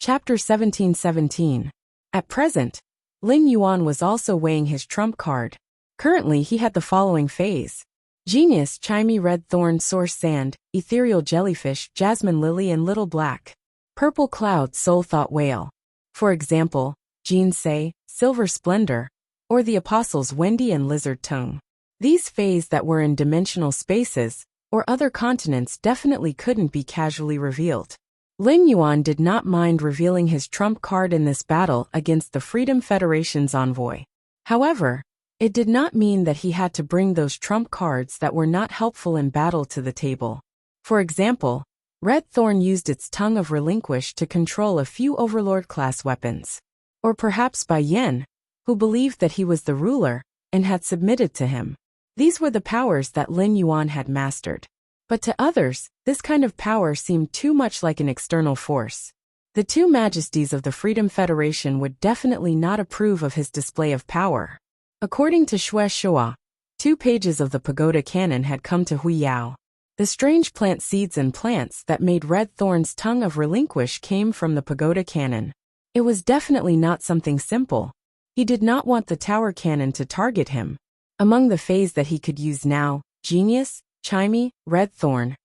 Chapter 1717. At present, Lin Yuan was also weighing his trump card. Currently he had the following phase: Genius, Chimey, Red Thorn, Source Sand, Ethereal Jellyfish, Jasmine Lily and Little Black. Purple Cloud, Soul Thought Whale. For example, Jean Say, Silver Splendor, or the Apostles Wendy and Lizard Tongue. These phases that were in dimensional spaces, or other continents definitely couldn't be casually revealed. Lin Yuan did not mind revealing his trump card in this battle against the Freedom Federation's envoy. However, it did not mean that he had to bring those trump cards that were not helpful in battle to the table. For example, Red Thorn used its Tongue of Relinquish to control a few Overlord-class weapons. Or perhaps Bai Yen, who believed that he was the ruler, and had submitted to him. These were the powers that Lin Yuan had mastered. But to others, this kind of power seemed too much like an external force. The two majesties of the Freedom Federation would definitely not approve of his display of power. According to Xue Shua, 2 pages of the Pagoda Canon had come to Hui Yao. The strange plant seeds and plants that made Red Thorn's Tongue of Relinquish came from the Pagoda Canon. It was definitely not something simple. He did not want the Tower Cannon to target him. Among the phases that he could use now, Genius, Chimey, Red Thorn,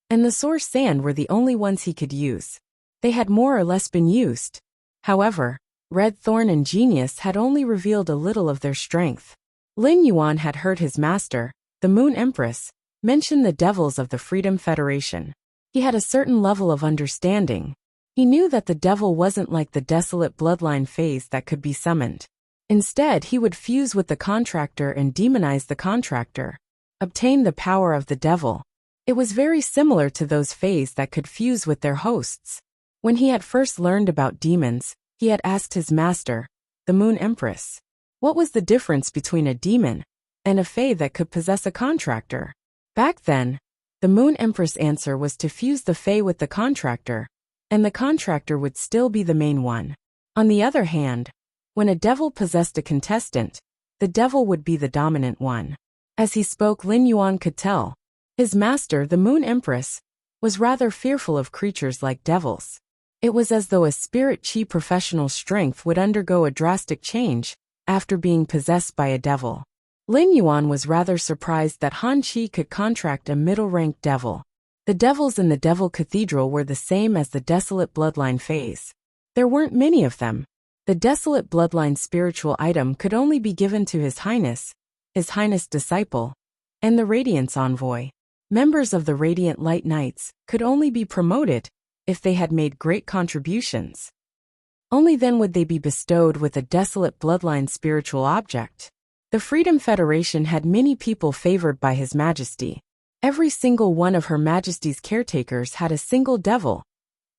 and the Source Sand were the only ones he could use. They had more or less been used. However, Red Thorn and Genius had only revealed a little of their strength. Lin Yuan had heard his master, the Moon Empress, mention the devils of the Freedom Federation. He had a certain level of understanding. He knew that the devil wasn't like the desolate bloodline phase that could be summoned. Instead, he would fuse with the contractor and demonize the contractor. Obtain the power of the devil. It was very similar to those phases that could fuse with their hosts. When he had first learned about demons, he had asked his master, the Moon Empress, what was the difference between a demon and a fae that could possess a contractor? Back then, the Moon Empress' answer was to fuse the fae with the contractor, and the contractor would still be the main one. On the other hand, when a devil possessed a contestant, the devil would be the dominant one. As he spoke, Lin Yuan could tell. His master, the Moon Empress, was rather fearful of creatures like devils. It was as though a spirit chi professional strength would undergo a drastic change after being possessed by a devil. Lin Yuan was rather surprised that Han Chi could contract a middle-ranked devil. The devils in the Devil Cathedral were the same as the Desolate Bloodline phase. There weren't many of them. The Desolate Bloodline spiritual item could only be given to His Highness Disciple, and the Radiance Envoy. Members of the Radiant Light Knights could only be promoted if they had made great contributions. Only then would they be bestowed with a Desolate Bloodline spiritual object. The Freedom Federation had many people favored by His Majesty. Every single one of Her Majesty's caretakers had a single devil.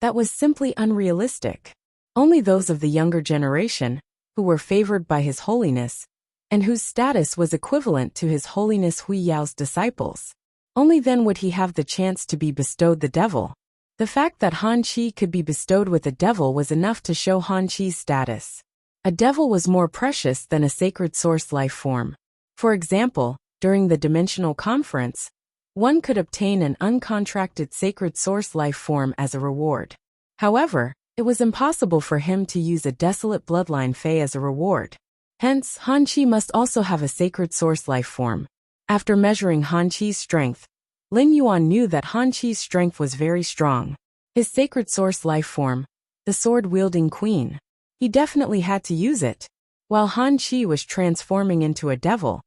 That was simply unrealistic. Only those of the younger generation, who were favored by His Holiness, and whose status was equivalent to His Holiness Hui Yao's disciples. Only then would he have the chance to be bestowed the devil. The fact that Han Chi could be bestowed with a devil was enough to show Han Chi's status. A devil was more precious than a sacred source life form. For example, during the Dimensional Conference, one could obtain an uncontracted sacred source life form as a reward. However, it was impossible for him to use a Desolate Bloodline fae as a reward. Hence, Han Chi must also have a sacred source life form. After measuring Han Chi's strength, Lin Yuan knew that Han Chi's strength was very strong. His sacred source life form, the sword-wielding queen, he definitely had to use it. While Han Chi was transforming into a devil,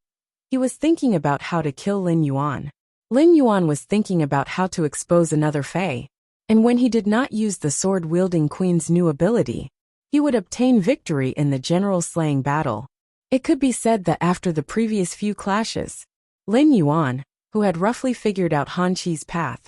he was thinking about how to kill Lin Yuan. Lin Yuan was thinking about how to expose another fae. And when he did not use the sword-wielding queen's new ability, he would obtain victory in the general slaying battle. It could be said that after the previous few clashes, Lin Yuan, who had roughly figured out Han Chi's path,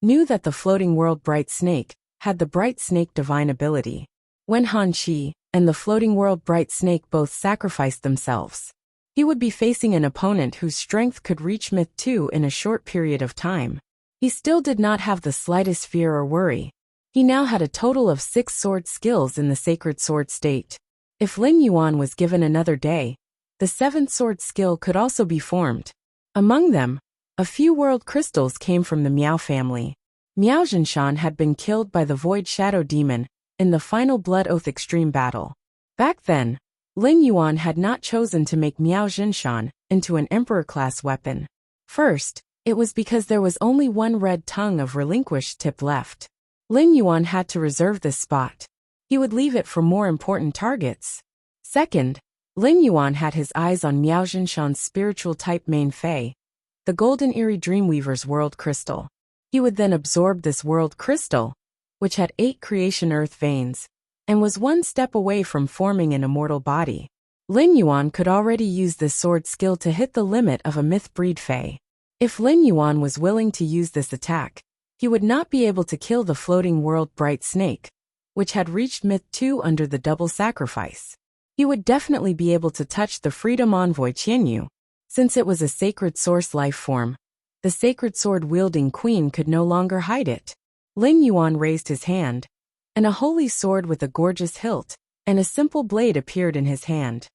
knew that the floating world Bright Snake had the Bright Snake divine ability. When Han Chi and the floating world Bright Snake both sacrificed themselves, he would be facing an opponent whose strength could reach Myth 2 in a short period of time. He still did not have the slightest fear or worry. He now had a total of 6 sword skills in the sacred sword state. If Lin Yuan was given another day, the 7th sword skill could also be formed. Among them, a few world crystals came from the Miao family. Miao Zhenshan had been killed by the Void Shadow Demon in the final Blood Oath Extreme battle. Back then, Lin Yuan had not chosen to make Miao Jinshan into an Emperor-class weapon. First, it was because there was only one red tongue of relinquished tip left. Lin Yuan had to reserve this spot. He would leave it for more important targets. Second, Lin Yuan had his eyes on Miao Jinshan's spiritual type main fei, the Golden Eerie Dreamweaver's world crystal. He would then absorb this world crystal, which had 8 creation earth veins, and was one step away from forming an immortal body. Lin Yuan could already use this sword skill to hit the limit of a myth breed fei. If Lin Yuan was willing to use this attack, he would not be able to kill the floating world bright snake, which had reached myth 2 under the double sacrifice. He would definitely be able to touch the freedom envoy Qianyu. Since it was a sacred source life form, the sacred sword-wielding queen could no longer hide it. Lin Yuan raised his hand, and a holy sword with a gorgeous hilt and a simple blade appeared in his hand.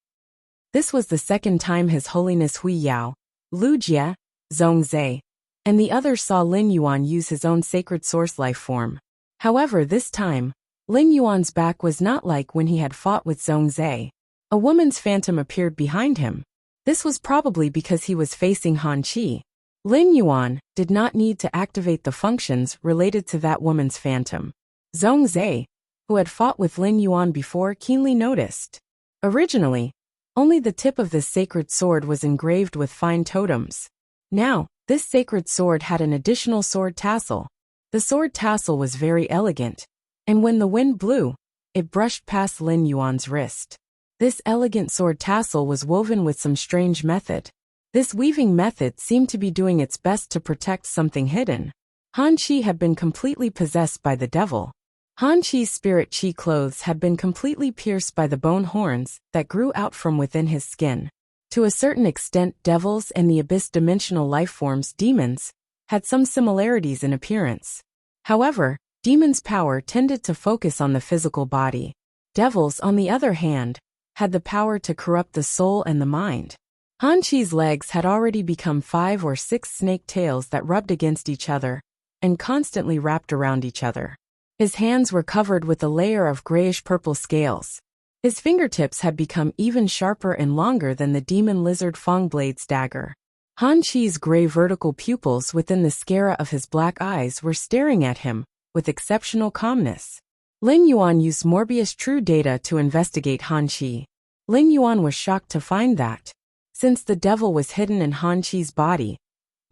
This was the second time His Holiness Hui Yao, Lu Jie, Zhongzhe, and the others saw Lin Yuan use his own sacred source life form. However, this time, Lin Yuan's back was not like when he had fought with Zhongzhe. A woman's phantom appeared behind him. This was probably because he was facing Han Qi. Lin Yuan did not need to activate the functions related to that woman's phantom. Zhongzhe, who had fought with Lin Yuan before, keenly noticed. Originally, only the tip of this sacred sword was engraved with fine totems. Now, this sacred sword had an additional sword tassel. The sword tassel was very elegant, and when the wind blew, it brushed past Lin Yuan's wrist. This elegant sword tassel was woven with some strange method. This weaving method seemed to be doing its best to protect something hidden. Han Qi had been completely possessed by the devil. Han Qi's spirit qi clothes had been completely pierced by the bone horns that grew out from within his skin. To a certain extent, devils and the abyss-dimensional life forms, demons, had some similarities in appearance. However, demons' power tended to focus on the physical body. Devils, on the other hand, had the power to corrupt the soul and the mind. Han Qi's legs had already become 5 or 6 snake tails that rubbed against each other and constantly wrapped around each other. His hands were covered with a layer of grayish-purple scales. His fingertips had become even sharper and longer than the demon lizard Fong Blade's dagger. Han Qi's gray vertical pupils within the sclera of his black eyes were staring at him with exceptional calmness. Lin Yuan used Morbius True Data to investigate Han Qi. Lin Yuan was shocked to find that, since the devil was hidden in Han Qi's body,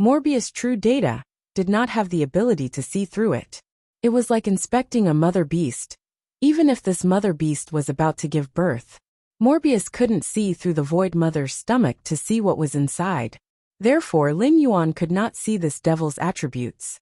Morbius True Data did not have the ability to see through it. It was like inspecting a mother beast. Even if this mother beast was about to give birth, Morbius couldn't see through the void mother's stomach to see what was inside. Therefore, Lin Yuan could not see this devil's attributes.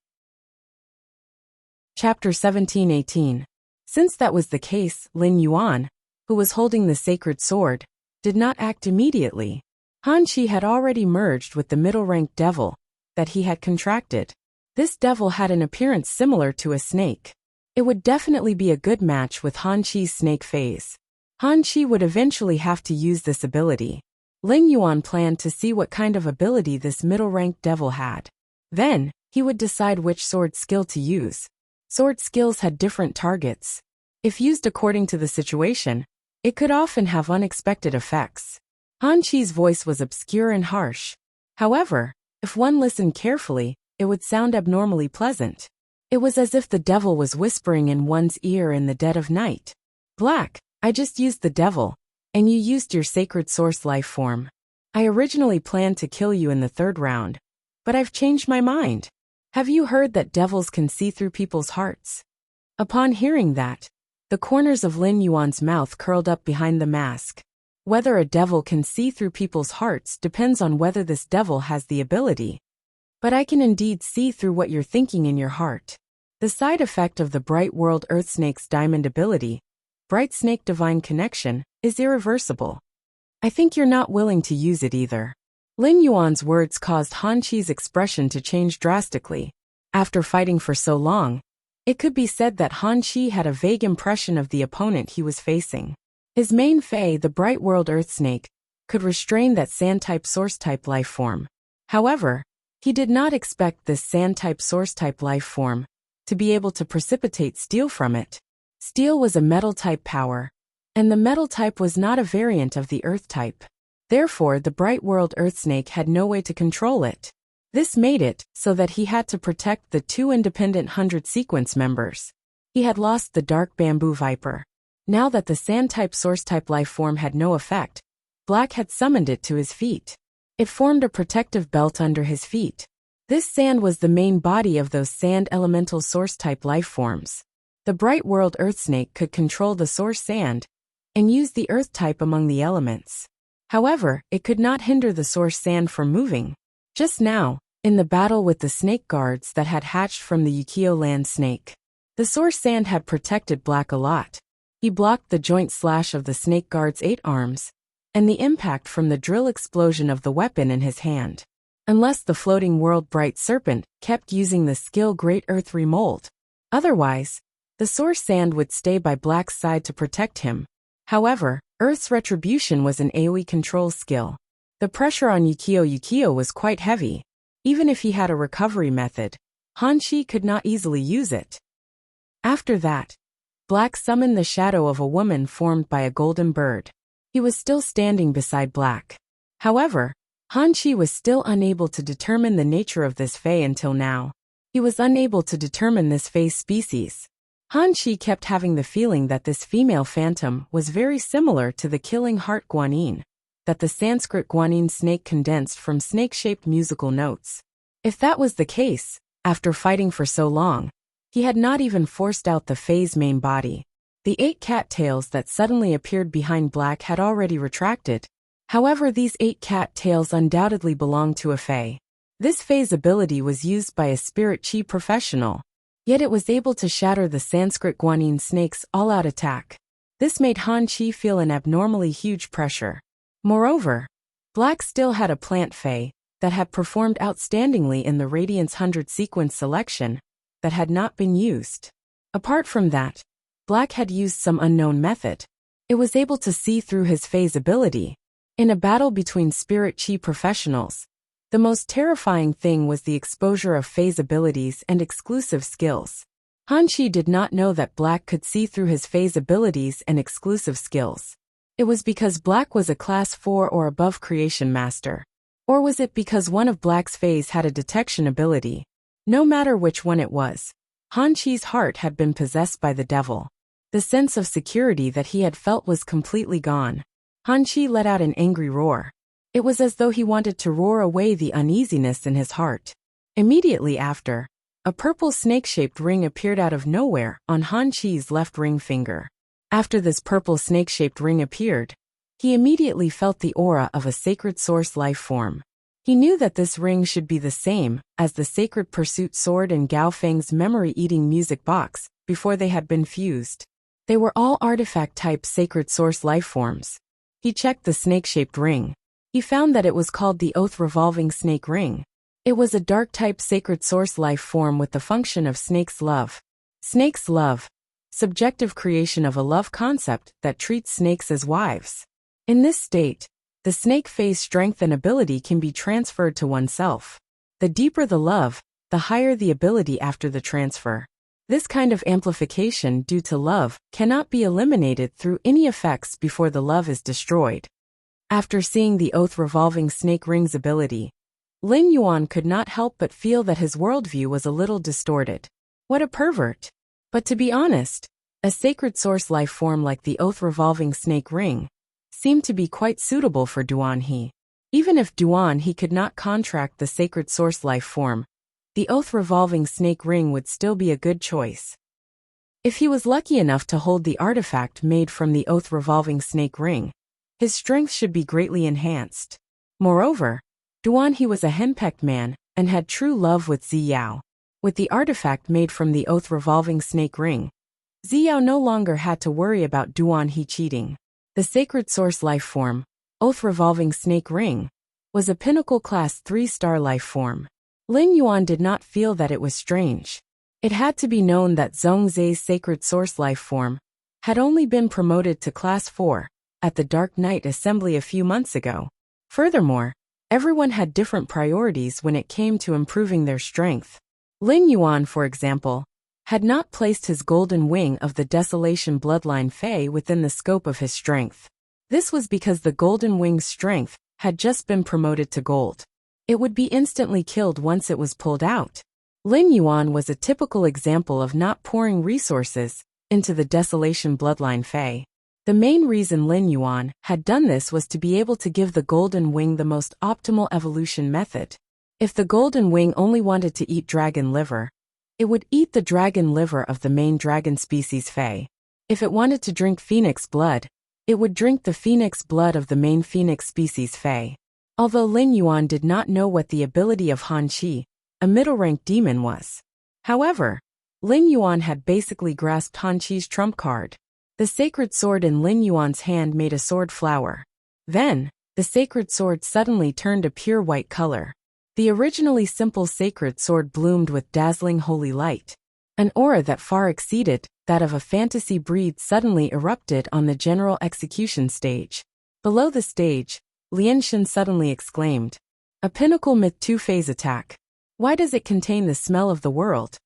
Chapter 17-18. Since that was the case, Lin Yuan, who was holding the sacred sword, did not act immediately. Han Qi had already merged with the middle-ranked devil that he had contracted. This devil had an appearance similar to a snake. It would definitely be a good match with Han Qi's snake phase. Han Qi would eventually have to use this ability. Lin Yuan planned to see what kind of ability this middle-ranked devil had. Then, he would decide which sword skill to use. Sword skills had different targets. If used according to the situation, it could often have unexpected effects. Han Qi's voice was obscure and harsh. However, if one listened carefully, it would sound abnormally pleasant. It was as if the devil was whispering in one's ear in the dead of night. Black, I just used the devil, and you used your sacred source life form. I originally planned to kill you in the 3rd round, but I've changed my mind. Have you heard that devils can see through people's hearts? Upon hearing that, the corners of Lin Yuan's mouth curled up behind the mask. Whether a devil can see through people's hearts depends on whether this devil has the ability. But I can indeed see through what you're thinking in your heart. The side effect of the Bright World Earth Snake's diamond ability, Bright Snake Divine Connection, is irreversible. I think you're not willing to use it either. Lin Yuan's words caused Han Qi's expression to change drastically. After fighting for so long, it could be said that Han Qi had a vague impression of the opponent he was facing. His main fei, the Bright World Earth Snake, could restrain that sand-type source-type life form. However, he did not expect this sand-type source-type life form to be able to precipitate steel from it. Steel was a metal type power, and the metal type was not a variant of the earth type. Therefore, the bright world earth snake had no way to control it. This made it so that he had to protect the two independent 100 sequence members. He had lost the dark bamboo viper. Now that the sand type source type life form had no effect, Black had summoned it to his feet. It formed a protective belt under his feet. This sand was the main body of those sand elemental source type life forms. The bright world earth snake could control the source sand and use the earth type among the elements. However, it could not hinder the source sand from moving. Just now, in the battle with the snake guards that had hatched from the Yukio land snake, the source sand had protected Black a lot. He blocked the joint slash of the snake guard's 8 arms, and the impact from the drill explosion of the weapon in his hand. Unless the floating world bright serpent kept using the skill Great Earth Remold. Otherwise, the source sand would stay by Black's side to protect him. However, Earth's Retribution was an AoE control skill. The pressure on Yukio was quite heavy. Even if he had a recovery method, Hanshi could not easily use it. After that, Black summoned the shadow of a woman formed by a golden bird. He was still standing beside Black. However, Hanshi was still unable to determine the nature of this fae until now. He was unable to determine this fae's species. Hanshi kept having the feeling that this female phantom was very similar to the killing heart guanyin, that the Sanskrit guanyin snake condensed from snake-shaped musical notes. If that was the case, after fighting for so long, he had not even forced out the fae's main body. The 8 cattails that suddenly appeared behind Black had already retracted. However, these 8 cattails undoubtedly belonged to a fae. This fae's ability was used by a spirit chi professional, yet it was able to shatter the Sanskrit guanyin snake's all-out attack. This made Hanshi feel an abnormally huge pressure. Moreover, Black still had a plant fae that had performed outstandingly in the Radiance 100 sequence selection that had not been used. Apart from that, Black had used some unknown method. It was able to see through his fae's ability. In a battle between spirit chi professionals, the most terrifying thing was the exposure of fae's abilities and exclusive skills. Hanshi did not know that Black could see through his fae's abilities and exclusive skills. It was because Black was a class 4 or above creation master. Or was it because one of Black's faes had a detection ability? No matter which one it was, Hanshi's heart had been possessed by the devil. The sense of security that he had felt was completely gone. Hanshi let out an angry roar. It was as though he wanted to roar away the uneasiness in his heart. Immediately after, a purple snake-shaped ring appeared out of nowhere on Hanshi's left ring finger. After this purple snake-shaped ring appeared, he immediately felt the aura of a sacred source life form. He knew that this ring should be the same as the Sacred Pursuit sword and Gao Feng's memory-eating music box before they had been fused. They were all artifact-type sacred source life forms. He checked the snake-shaped ring. He found that it was called the Oath Revolving Snake Ring. It was a dark-type sacred source life form with the function of snake's love. Snake's love. Subjective creation of a love concept that treats snakes as wives. In this state, the snake fae's strength and ability can be transferred to oneself. The deeper the love, the higher the ability after the transfer. This kind of amplification due to love cannot be eliminated through any effects before the love is destroyed. After seeing the Oath Revolving Snake Ring's ability, Lin Yuan could not help but feel that his worldview was a little distorted. What a pervert! But to be honest, a sacred source life form like the Oath Revolving Snake Ring seemed to be quite suitable for Duan He. Even if Duan He could not contract the sacred source life form, the Oath Revolving Snake Ring would still be a good choice. If he was lucky enough to hold the artifact made from the Oath Revolving Snake Ring, his strength should be greatly enhanced. Moreover, Duan He was a henpecked man and had true love with Ziyao. With the artifact made from the Oath Revolving Snake Ring, Ziyao no longer had to worry about Duan He cheating. The sacred source life form, Oath Revolving Snake Ring, was a pinnacle class 3-star life form. Lin Yuan did not feel that it was strange. It had to be known that Zhongzai's sacred source life form had only been promoted to class 4 at the Dark Knight Assembly a few months ago. Furthermore, everyone had different priorities when it came to improving their strength. Lin Yuan, for example, had not placed his golden wing of the Desolation bloodline Fae within the scope of his strength. This was because the golden wing's strength had just been promoted to gold. It would be instantly killed once it was pulled out. Lin Yuan was a typical example of not pouring resources into the Desolation bloodline Fae. The main reason Lin Yuan had done this was to be able to give the golden wing the most optimal evolution method. If the golden wing only wanted to eat dragon liver, it would eat the dragon liver of the main dragon species Fae. If it wanted to drink phoenix blood, it would drink the phoenix blood of the main phoenix species Fae. Although Lin Yuan did not know what the ability of Han Qi, a middle-rank demon, was. However, Lin Yuan had basically grasped Han Qi's trump card. The sacred sword in Lin Yuan's hand made a sword flower. Then, the sacred sword suddenly turned a pure white color. The originally simple sacred sword bloomed with dazzling holy light. An aura that far exceeded that of a fantasy breed suddenly erupted on the general execution stage. Below the stage, Lian Shen suddenly exclaimed, "A pinnacle myth 2-phase attack. Why does it contain the smell of the world?"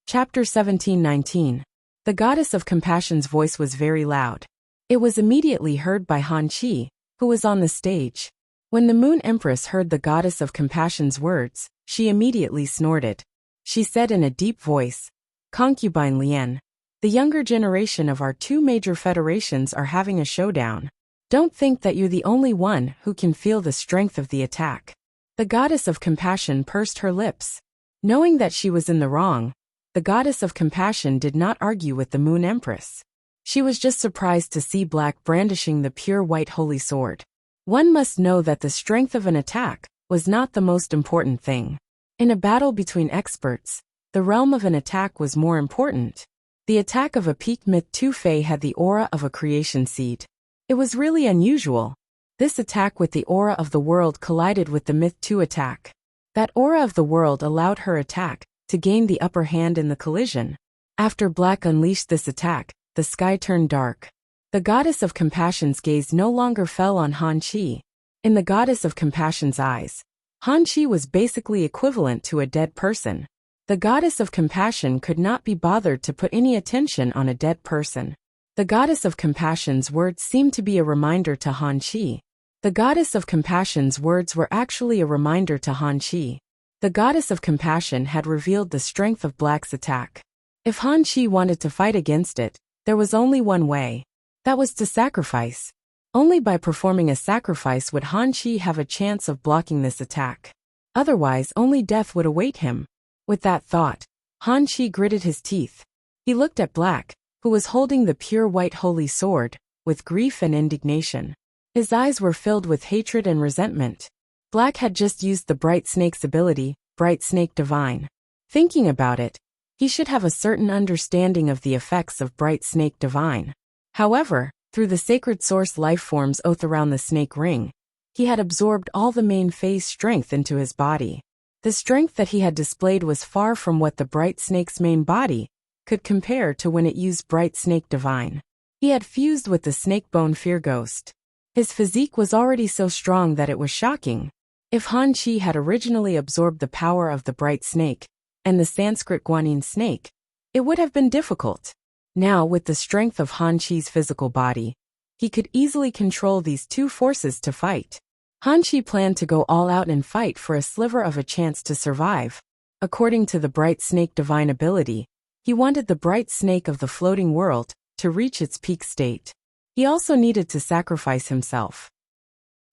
Chapter 17-19. The goddess of compassion's voice was very loud. It was immediately heard by Han Qi, who was on the stage. When the Moon Empress heard the goddess of compassion's words, she immediately snorted. She said in a deep voice, "Concubine Lian, the younger generation of our two major federations are having a showdown. Don't think that you're the only one who can feel the strength of the attack." The goddess of compassion pursed her lips. Knowing that she was in the wrong, the goddess of compassion did not argue with the Moon Empress. She was just surprised to see Black brandishing the pure white holy sword. One must know that the strength of an attack was not the most important thing. In a battle between experts, the realm of an attack was more important. The attack of a peak myth 2 Fae had the aura of a creation seed. It was really unusual. This attack with the aura of the world collided with the myth 2 attack. That aura of the world allowed her attack to gain the upper hand in the collision. After Black unleashed this attack, the sky turned dark. The goddess of compassion's gaze no longer fell on Han Qi. In the goddess of compassion's eyes, Han Qi was basically equivalent to a dead person. The goddess of compassion could not be bothered to put any attention on a dead person. The goddess of compassion's words seemed to be a reminder to Han Qi. The goddess of compassion's words were actually a reminder to Han Qi. The goddess of compassion had revealed the strength of Black's attack. If Han Qi wanted to fight against it, there was only one way. That was to sacrifice. Only by performing a sacrifice would Han Qi have a chance of blocking this attack. Otherwise, only death would await him. With that thought, Han Qi gritted his teeth. He looked at Black, who was holding the pure white holy sword, with grief and indignation. His eyes were filled with hatred and resentment. Black had just used the Bright Snake's ability, Bright Snake Divine. Thinking about it, he should have a certain understanding of the effects of Bright Snake Divine. However, through the sacred source lifeform's oath around the snake ring, he had absorbed all the main phase strength into his body. The strength that he had displayed was far from what the Bright Snake's main body could compare to when it used Bright Snake Divine. He had fused with the Snakebone Fear Ghost. His physique was already so strong that it was shocking. If Han Qi had originally absorbed the power of the Bright Snake and the Sanskrit Guanyin snake, it would have been difficult. Now, with the strength of Han Qi's physical body, he could easily control these two forces to fight. Han Qi planned to go all out and fight for a sliver of a chance to survive. According to the Bright Snake Divine ability, he wanted the Bright Snake of the floating world to reach its peak state. He also needed to sacrifice himself.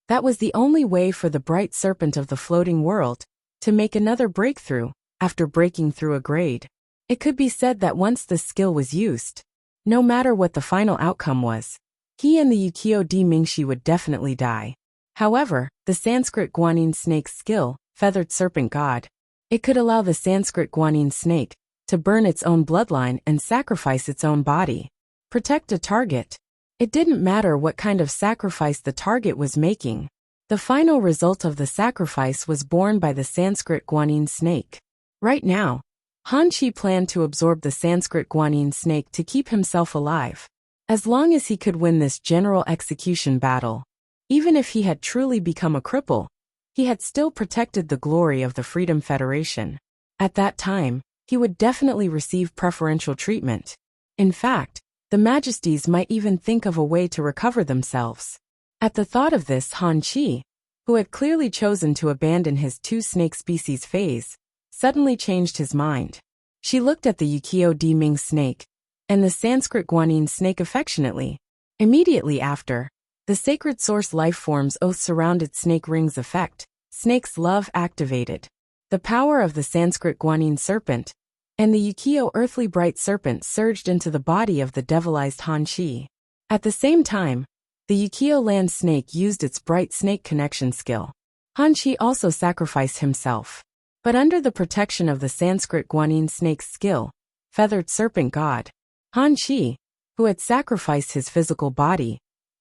That was the only way for the Bright Serpent of the floating world to make another breakthrough after breaking through a grade. It could be said that once the skill was used, no matter what the final outcome was, he and the Yukio D Mingshi would definitely die. However, the Sanskrit Guanyin snake's skill, Feathered Serpent God, it could allow the Sanskrit Guanyin snake to burn its own bloodline and sacrifice its own body. Protect a target. It didn't matter what kind of sacrifice the target was making. The final result of the sacrifice was borne by the Sanskrit Guanyin snake. Right now, Han Qi planned to absorb the Sanskrit Guanyin snake to keep himself alive. As long as he could win this general execution battle, even if he had truly become a cripple, he had still protected the glory of the Freedom Federation. At that time, he would definitely receive preferential treatment. In fact, the Majesties might even think of a way to recover themselves. At the thought of this, Han Chi, who had clearly chosen to abandon his two snake species phase, suddenly changed his mind. She looked at the Yukio Di Ming snake and the Sanskrit Guanyin snake affectionately. Immediately after, the sacred source life form's oath-surrounded snake rings effect, snake's love activated. The power of the Sanskrit Guanyin serpent and the Yukio earthly bright serpent surged into the body of the devilized Han Chi. At the same time, the Yukio land snake used its bright snake connection skill. Han Chi also sacrificed himself. But under the protection of the Sanskrit Guanyin snake's skill, feathered serpent god, Han Chi, who had sacrificed his physical body,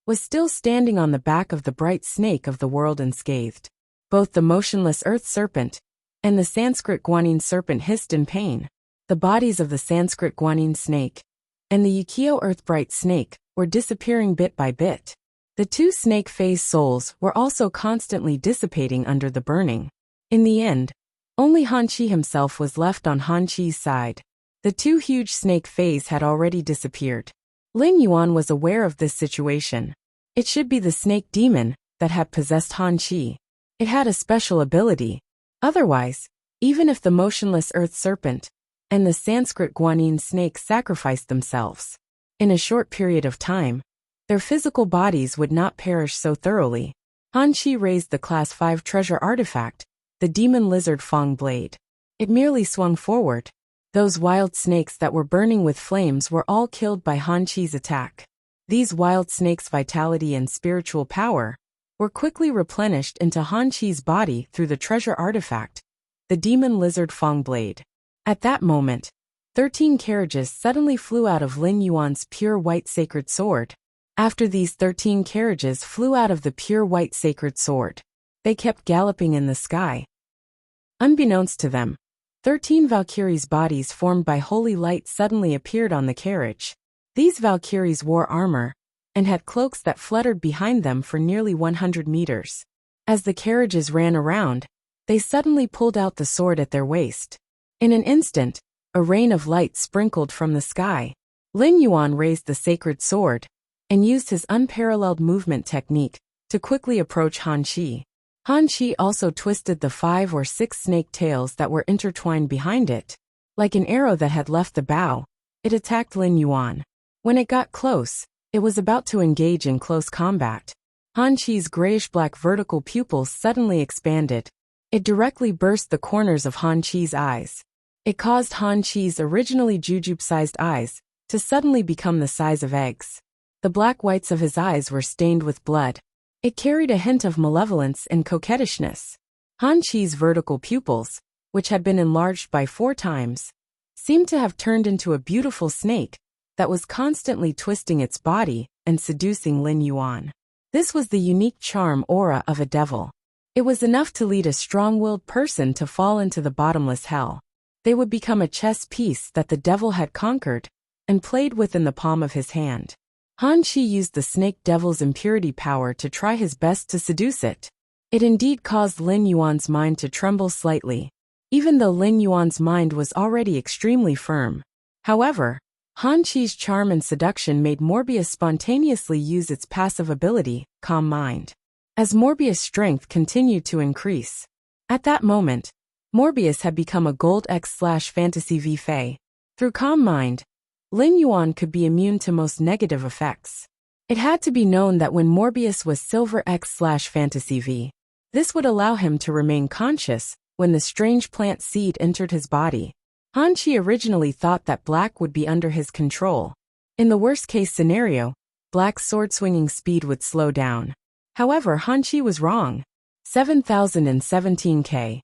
was still standing on the back of the bright snake of the world unscathed. Both the motionless earth serpent and the Sanskrit Guanyin serpent hissed in pain. The bodies of the Sanskrit Guanyin snake and the Yukio earth bright snake were disappearing bit by bit. The two snake phase souls were also constantly dissipating under the burning. In the end, only Han Chi himself was left on Han Chi's side. The two huge snake phase had already disappeared. Lin Yuan was aware of this situation. It should be the snake demon that had possessed Han Chi. It had a special ability. Otherwise, even if the motionless earth serpent and the Sanskrit Guanyin snake sacrificed themselves, in a short period of time, their physical bodies would not perish so thoroughly. Han Chi raised the Class 5 treasure artifact, the demon lizard Fang blade. It merely swung forward. Those wild snakes that were burning with flames were all killed by Han Chi's attack. These wild snakes' vitality and spiritual power were quickly replenished into Han Chi's body through the treasure artifact, the demon lizard Fang blade. At that moment, 13 carriages suddenly flew out of Lin Yuan's pure white sacred sword. After these 13 carriages flew out of the pure white sacred sword, they kept galloping in the sky. Unbeknownst to them, 13 Valkyries' bodies formed by holy light suddenly appeared on the carriage. These Valkyries wore armor and had cloaks that fluttered behind them for nearly 100 meters. As the carriages ran around, they suddenly pulled out the sword at their waist. In an instant, a rain of light sprinkled from the sky. Lin Yuan raised the sacred sword and used his unparalleled movement technique to quickly approach Han Chi. Han Chi also twisted the 5 or 6 snake tails that were intertwined behind it. Like an arrow that had left the bow, it attacked Lin Yuan. When it got close, it was about to engage in close combat. Han Chi's grayish-black vertical pupils suddenly expanded. It directly burst the corners of Han Chi's eyes. It caused Han Chi's originally jujube-sized eyes to suddenly become the size of eggs. The black whites of his eyes were stained with blood. It carried a hint of malevolence and coquettishness. Han Chi's vertical pupils, which had been enlarged by 4 times, seemed to have turned into a beautiful snake that was constantly twisting its body and seducing Lin Yuan. This was the unique charm aura of a devil. It was enough to lead a strong-willed person to fall into the bottomless hell. They would become a chess piece that the devil had conquered and played with in the palm of his hand. Han Chi used the snake devil's impurity power to try his best to seduce it. It indeed caused Lin Yuan's mind to tremble slightly, even though Lin Yuan's mind was already extremely firm. However, Han Chi's charm and seduction made Morbius spontaneously use its passive ability, Calm Mind. As Morbius' strength continued to increase. At that moment, Morbius had become a Gold X/Fantasy V Fae. Through Calm Mind, Lin Yuan could be immune to most negative effects. It had to be known that when Morbius was Silver X/Fantasy V, this would allow him to remain conscious when the strange plant seed entered his body. Han Chi originally thought that Black would be under his control. In the worst-case scenario, Black's sword-swinging speed would slow down. However, Han Chi was wrong. 7017K.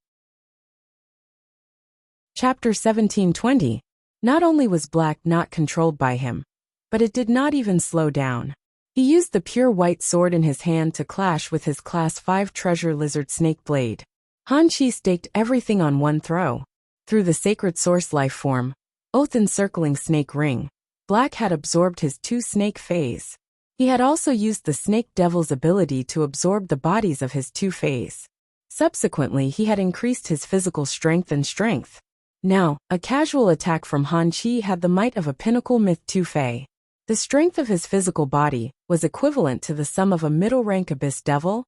Chapter 1720. Not only was Black not controlled by him, but it did not even slow down. He used the pure white sword in his hand to clash with his Class 5 treasure lizard snake blade. Han Chi staked everything on one throw. Through the sacred source life form, oath-encircling snake ring, Black had absorbed his 2 snake phase. He had also used the snake devil's ability to absorb the bodies of his 2 phase. Subsequently, he had increased his physical strength and strength. Now, a casual attack from Han Chi had the might of a pinnacle myth Tu Fei. The strength of his physical body was equivalent to the sum of a middle-rank abyss devil,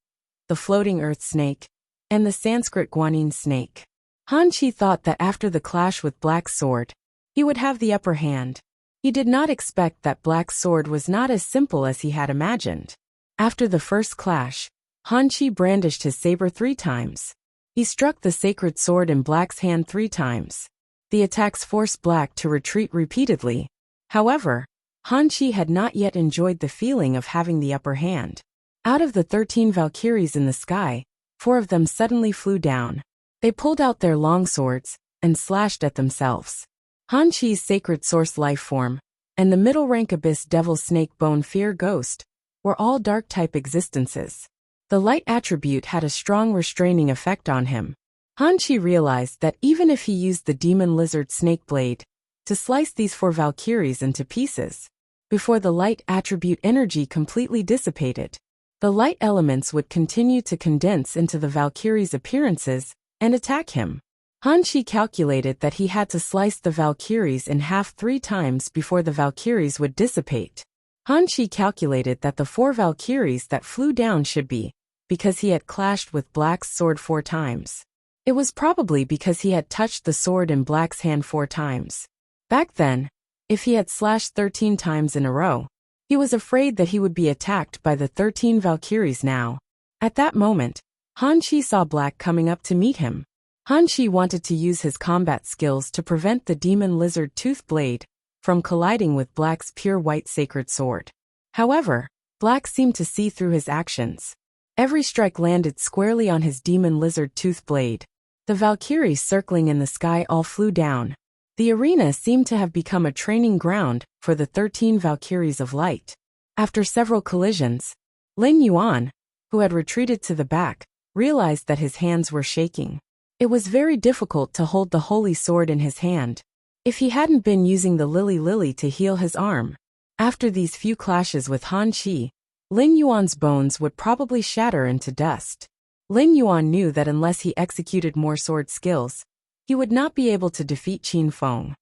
the floating earth snake, and the Sanskrit guanyin snake. Han Chi thought that after the clash with Black's sword, he would have the upper hand. He did not expect that Black's sword was not as simple as he had imagined. After the first clash, Han Chi brandished his saber 3 times. He struck the sacred sword in Black's hand 3 times. The attacks forced Black to retreat repeatedly. However, Han Chi had not yet enjoyed the feeling of having the upper hand. Out of the 13 Valkyries in the sky, 4 of them suddenly flew down. They pulled out their long swords and slashed at themselves. Han Chi's sacred source life form and the middle rank abyss devil snake bone fear ghost were all dark type existences. The light attribute had a strong restraining effect on him. Han Chi realized that even if he used the demon lizard snake blade to slice these 4 Valkyries into pieces, before the light attribute energy completely dissipated, the light elements would continue to condense into the Valkyries' appearances and attack him. Han Chi calculated that he had to slice the Valkyries in half 3 times before the Valkyries would dissipate. Han Chi calculated that the 4 Valkyries that flew down should be because he had clashed with Black's sword 4 times. It was probably because he had touched the sword in Black's hand 4 times. Back then, if he had slashed 13 times in a row, he was afraid that he would be attacked by the 13 Valkyries now. At that moment, Han Chi saw Black coming up to meet him. Han Chi wanted to use his combat skills to prevent the demon lizard tooth blade from colliding with Black's pure white sacred sword. However, Black seemed to see through his actions. Every strike landed squarely on his demon lizard tooth blade. The Valkyries circling in the sky all flew down. The arena seemed to have become a training ground for the 13 Valkyries of light. After several collisions, Lin Yuan, who had retreated to the back, realized that his hands were shaking. It was very difficult to hold the holy sword in his hand if he hadn't been using the lily to heal his arm. After these few clashes with Han Chi, Lin Yuan's bones would probably shatter into dust. Lin Yuan knew that unless he executed more sword skills, he would not be able to defeat Qin Feng.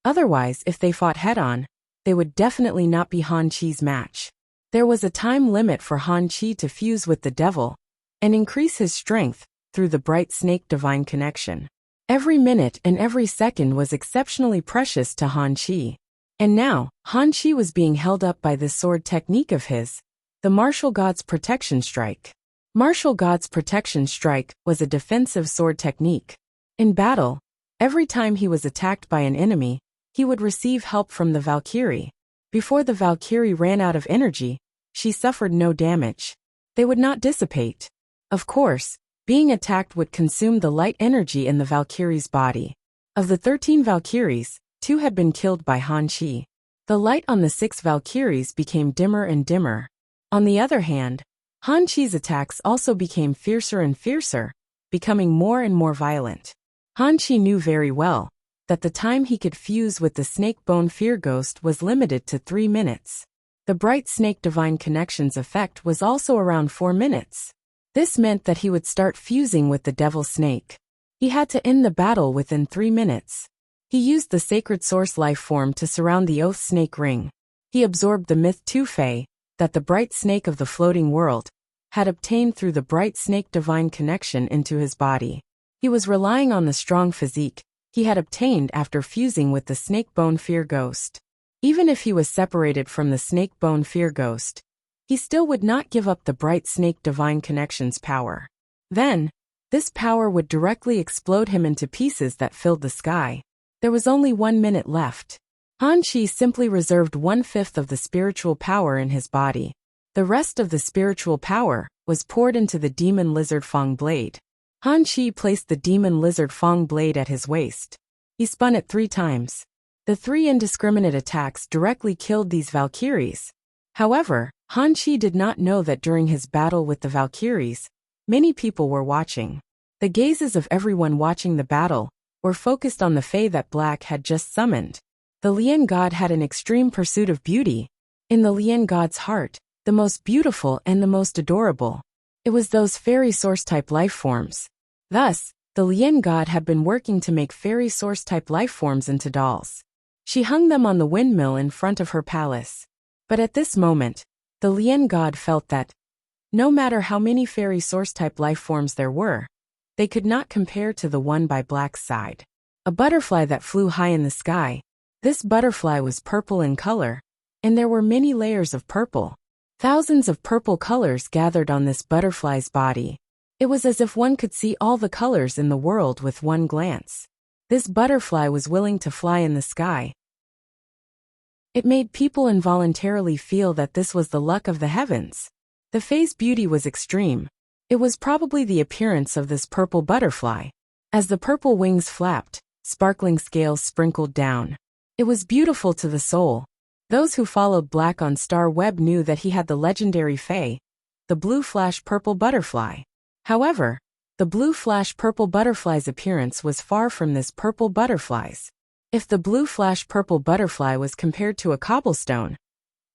Otherwise, if they fought head-on, they would definitely not be Han Chi's match. There was a time limit for Han Chi to fuse with the devil and increase his strength through the bright snake divine connection. Every minute and every second was exceptionally precious to Han Chi. And now, Han Chi was being held up by this sword technique of his, the Martial God's Protection Strike. Martial God's Protection Strike was a defensive sword technique. In battle, every time he was attacked by an enemy, he would receive help from the Valkyrie. Before the Valkyrie ran out of energy, she suffered no damage. They would not dissipate. Of course, being attacked would consume the light energy in the Valkyrie's body. Of the 13 Valkyries, 2 had been killed by Han Chi. The light on the 6 Valkyries became dimmer and dimmer. On the other hand, Han Chi's attacks also became fiercer and fiercer, becoming more and more violent. Han Chi knew very well that the time he could fuse with the snake bone fear ghost was limited to 3 minutes. The bright snake divine connections effect was also around 4 minutes. This meant that he would start fusing with the devil snake. He had to end the battle within 3 minutes. He used the sacred source life form to surround the oath snake ring. He absorbed the myth Tu Fei that the bright snake of the floating world had obtained through the bright snake divine connection into his body. He was relying on the strong physique he had obtained after fusing with the snake bone fear ghost. Even if he was separated from the snake bone fear ghost, he still would not give up the bright snake divine connection's power. Then, this power would directly explode him into pieces that filled the sky. There was only 1 minute left. Han Chi simply reserved 1/5 of the spiritual power in his body. The rest of the spiritual power was poured into the demon lizard Fang blade. Han Chi placed the demon lizard Fang blade at his waist. He spun it 3 times. The 3 indiscriminate attacks directly killed these Valkyries. However, Han Chi did not know that during his battle with the Valkyries, many people were watching. The gazes of everyone watching the battle were focused on the Fae that Black had just summoned. The Lian god had an extreme pursuit of beauty. In the Lian god's heart, the most beautiful and the most adorable, it was those fairy source-type life forms. Thus, The Lien god had been working to make fairy source-type lifeforms into dolls. She hung them on the windmill in front of her palace. But at this moment, the Lien god felt that, no matter how many fairy source-type lifeforms there were, they could not compare to the one by Black's side. A butterfly that flew high in the sky. This butterfly was purple in color, and there were many layers of purple. Thousands of purple colors gathered on this butterfly's body. It was as if one could see all the colors in the world with one glance. This butterfly was willing to fly in the sky. It made people involuntarily feel that this was the luck of the heavens. The Fae's beauty was extreme. It was probably the appearance of this purple butterfly. As the purple wings flapped, sparkling scales sprinkled down. It was beautiful to the soul. Those who followed Black on Star Web knew that he had the legendary Fae, the blue flash purple butterfly. However, the blue flash purple butterfly's appearance was far from this purple butterfly's. If the blue flash purple butterfly was compared to a cobblestone,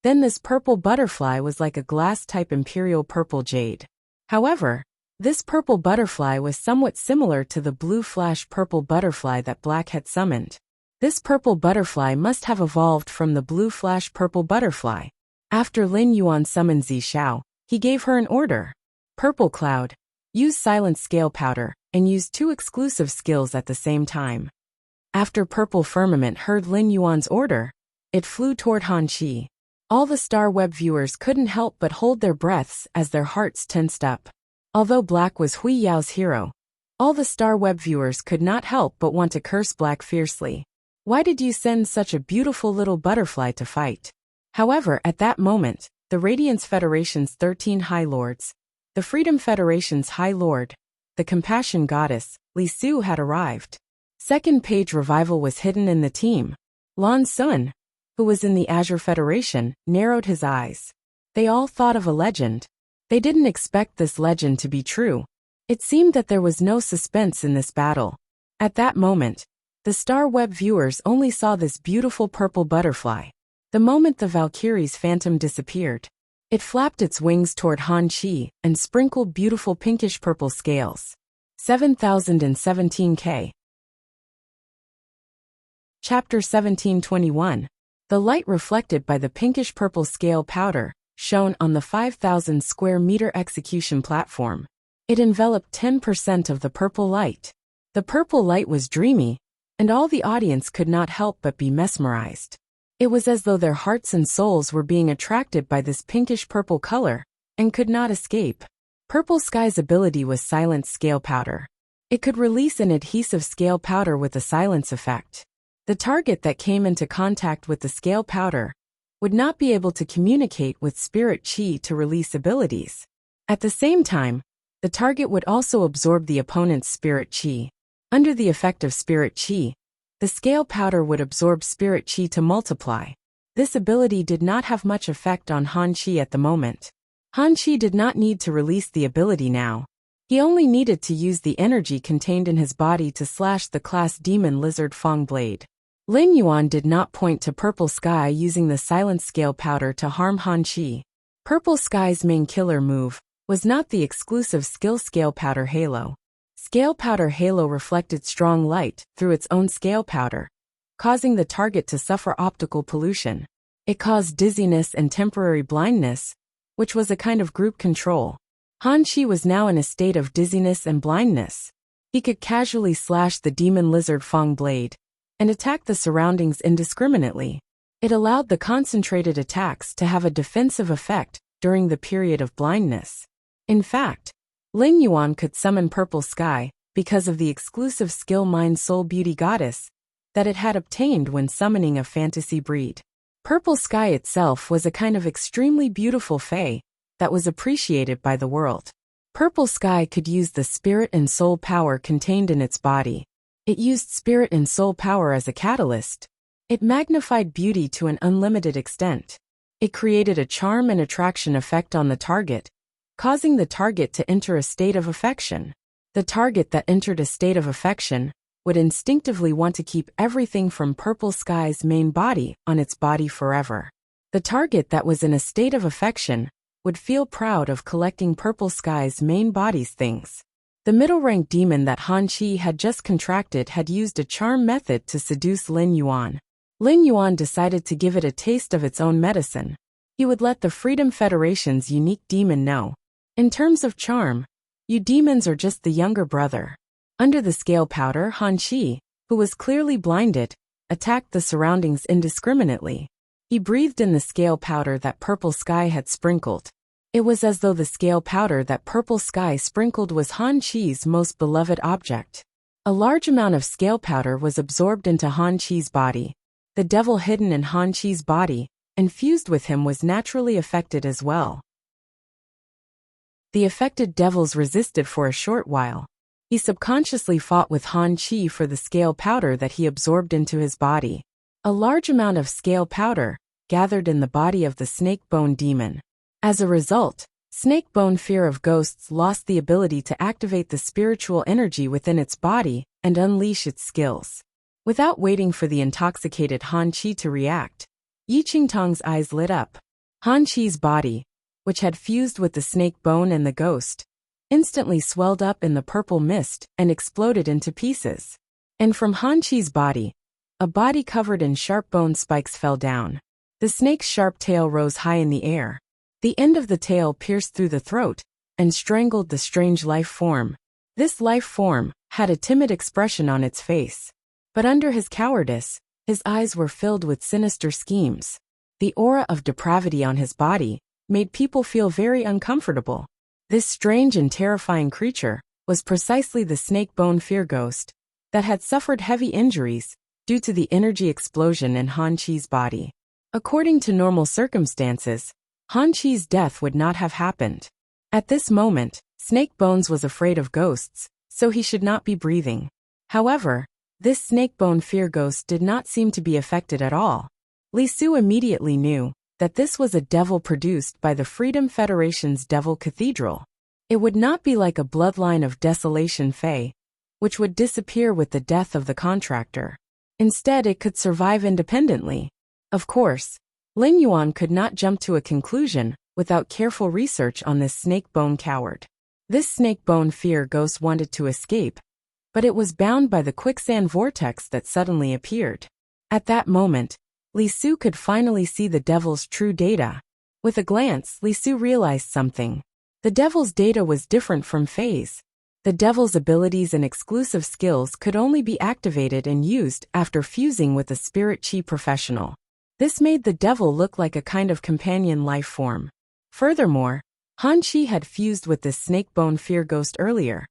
then this purple butterfly was like a glass-type imperial purple jade. However, this purple butterfly was somewhat similar to the blue flash purple butterfly that Black had summoned. This purple butterfly must have evolved from the blue flash purple butterfly. After Lin Yuan summoned Zi Xiao, he gave her an order. Purple Cloud. Use Silent Scale Powder, and use 2 exclusive skills at the same time. After Purple Firmament heard Lin Yuan's order, it flew toward Han Qi. All the Star Web viewers couldn't help but hold their breaths as their hearts tensed up. Although Black was Hui Yao's hero, all the Star Web viewers could not help but want to curse Black fiercely. Why did you send such a beautiful little butterfly to fight? However, at that moment, the Radiance Federation's 13 High Lords, the Freedom Federation's High Lord, the Compassion Goddess, Li Su had arrived. Second page revival was hidden in the team. Lan Sun, who was in the Azure Federation, narrowed his eyes. They all thought of a legend. They didn't expect this legend to be true. It seemed that there was no suspense in this battle. At that moment, the Star Web viewers only saw this beautiful purple butterfly. The moment the Valkyrie's phantom disappeared, it flapped its wings toward Han Qi and sprinkled beautiful pinkish-purple scales. 7017K. Chapter 1721. The light reflected by the pinkish-purple scale powder shone on the 5,000 square meter execution platform. It enveloped 10% of the purple light. The purple light was dreamy, and all the audience could not help but be mesmerized. It was as though their hearts and souls were being attracted by this pinkish-purple color, and could not escape. Purple Sky's ability was Silent Scale Powder. It could release an adhesive scale powder with a silence effect. The target that came into contact with the scale powder would not be able to communicate with spirit chi to release abilities. At the same time, the target would also absorb the opponent's spirit chi. Under the effect of spirit chi, the scale powder would absorb spirit chi to multiply. This ability did not have much effect on Han Qi at the moment. Han Qi did not need to release the ability now. He only needed to use the energy contained in his body to slash the class demon lizard Fang blade. Lin Yuan did not point to Purple Sky using the silent scale powder to harm Han Qi. Purple Sky's main killer move was not the exclusive skill Scale Powder Halo. Scale Powder Halo reflected strong light through its own scale powder, causing the target to suffer optical pollution. It caused dizziness and temporary blindness, which was a kind of group control. Han Qi was now in a state of dizziness and blindness. He could casually slash the demon lizard Fang blade and attack the surroundings indiscriminately. It allowed the concentrated attacks to have a defensive effect during the period of blindness. In fact, Lin Yuan could summon Purple Sky because of the exclusive skill Mind Soul Beauty Goddess that it had obtained when summoning a fantasy breed. Purple Sky itself was a kind of extremely beautiful fae that was appreciated by the world. Purple Sky could use the spirit and soul power contained in its body. It used spirit and soul power as a catalyst. It magnified beauty to an unlimited extent. It created a charm and attraction effect on the target, causing the target to enter a state of affection. The target that entered a state of affection would instinctively want to keep everything from Purple Sky's main body on its body forever. The target that was in a state of affection would feel proud of collecting Purple Sky's main body's things. The middle-rank demon that Han Qi had just contracted had used a charm method to seduce Lin Yuan. Lin Yuan decided to give it a taste of its own medicine. He would let the Freedom Federation's unique demon know. In terms of charm, you demons are just the younger brother. Under the scale powder, Han Qi, who was clearly blinded, attacked the surroundings indiscriminately. He breathed in the scale powder that Purple Sky had sprinkled. It was as though the scale powder that Purple Sky sprinkled was Han Qi's most beloved object. A large amount of scale powder was absorbed into Han Qi's body. The devil hidden in Han Qi's body and fused with him was naturally affected as well. The affected devils resisted for a short while. He subconsciously fought with Han Qi for the scale powder that he absorbed into his body. A large amount of scale powder gathered in the body of the snake bone demon. As a result, snake bone fear of ghosts lost the ability to activate the spiritual energy within its body and unleash its skills. Without waiting for the intoxicated Han Qi to react, Yi Qingtong's eyes lit up. Han Qi's body, which had fused with the snake bone and the ghost, instantly swelled up in the purple mist and exploded into pieces. And from Han Qi's body, a body covered in sharp bone spikes fell down. The snake's sharp tail rose high in the air. The end of the tail pierced through the throat and strangled the strange life form. This life form had a timid expression on its face. But under his cowardice, his eyes were filled with sinister schemes. The aura of depravity on his body made people feel very uncomfortable. This strange and terrifying creature was precisely the snake bone fear ghost that had suffered heavy injuries due to the energy explosion in Han Qi's body. According to normal circumstances, Han Qi's death would not have happened. At this moment, Snake Bones was afraid of ghosts, so he should not be breathing. However, this snake bone fear ghost did not seem to be affected at all. Li Su immediately knew that this was a devil produced by the Freedom Federation's Devil Cathedral. It would not be like a bloodline of Desolation Fey, which would disappear with the death of the contractor. Instead, it could survive independently. Of course, Lin Yuan could not jump to a conclusion without careful research on this snake bone coward. This snake bone fear ghost wanted to escape, but it was bound by the quicksand vortex that suddenly appeared. At that moment, Li Su could finally see the devil's true data. With a glance, Li Su realized something. The devil's data was different from Fei's. The devil's abilities and exclusive skills could only be activated and used after fusing with a spirit chi professional. This made the devil look like a kind of companion life form. Furthermore, Han Qi had fused with this snake bone fear ghost earlier,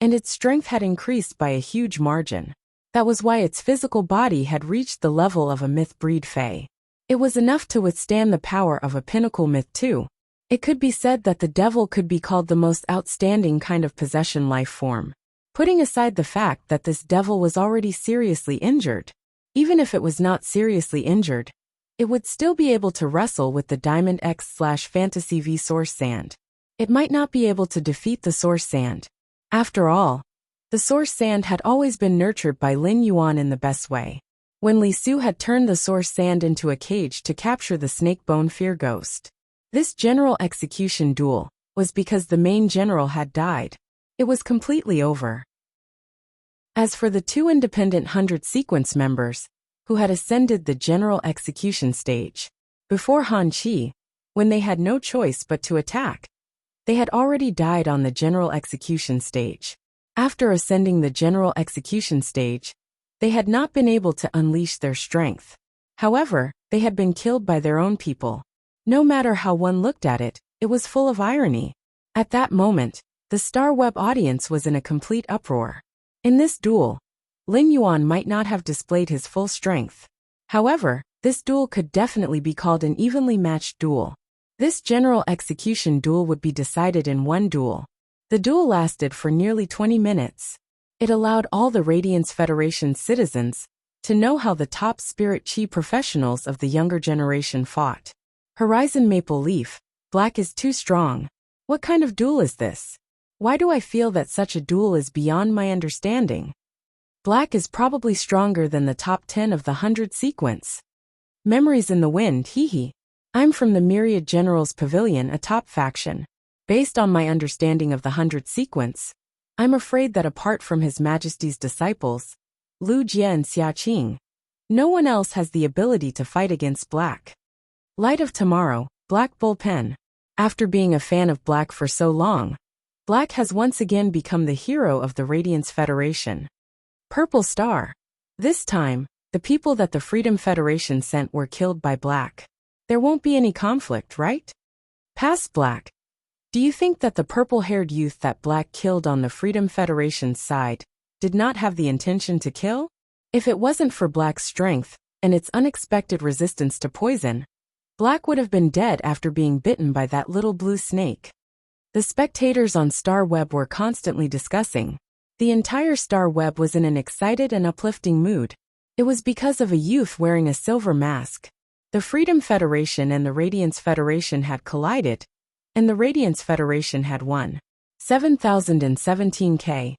and its strength had increased by a huge margin. That was why its physical body had reached the level of a myth breed Fey. It was enough to withstand the power of a pinnacle myth too. It could be said that the devil could be called the most outstanding kind of possession life form. Putting aside the fact that this devil was already seriously injured, even if it was not seriously injured, it would still be able to wrestle with the Diamond X/Fantasy V Source Sand. It might not be able to defeat the Source Sand. After all, the Source Sand had always been nurtured by Lin Yuan in the best way. When Li Su had turned the Source Sand into a cage to capture the snake bone fear ghost. This general execution duel was because the main general had died. It was completely over. As for the two independent 100 sequence members, who had ascended the general execution stage, before Han Qi, when they had no choice but to attack, they had already died on the general execution stage. After ascending the general execution stage, they had not been able to unleash their strength. However, they had been killed by their own people. No matter how one looked at it, it was full of irony. At that moment, the Star Web audience was in a complete uproar. In this duel, Lin Yuan might not have displayed his full strength. However, this duel could definitely be called an evenly matched duel. This general execution duel would be decided in one duel. The duel lasted for nearly 20 minutes. It allowed all the Radiance Federation's citizens to know how the top spirit chi professionals of the younger generation fought. Horizon Maple Leaf, black is too strong. What kind of duel is this? Why do I feel that such a duel is beyond my understanding? Black is probably stronger than the top 10 of the 100 sequence. Memories in the wind, hee. I'm from the Myriad Generals Pavilion, a top faction. Based on my understanding of the 100 sequence, I'm afraid that apart from His Majesty's disciples, Lu Jie and Xia Qing, no one else has the ability to fight against Black. Light of Tomorrow, Black Bullpen. After being a fan of Black for so long, Black has once again become the hero of the Radiance Federation. Purple Star. This time, the people that the Freedom Federation sent were killed by Black. There won't be any conflict, right? Past Black. Do you think that the purple-haired youth that Black killed on the Freedom Federation's side did not have the intention to kill? If it wasn't for Black's strength and its unexpected resistance to poison, Black would have been dead after being bitten by that little blue snake. The spectators on Star Web were constantly discussing. The entire Star Web was in an excited and uplifting mood. It was because of a youth wearing a silver mask. The Freedom Federation and the Radiance Federation had collided, and the Radiance Federation had won. 7017K.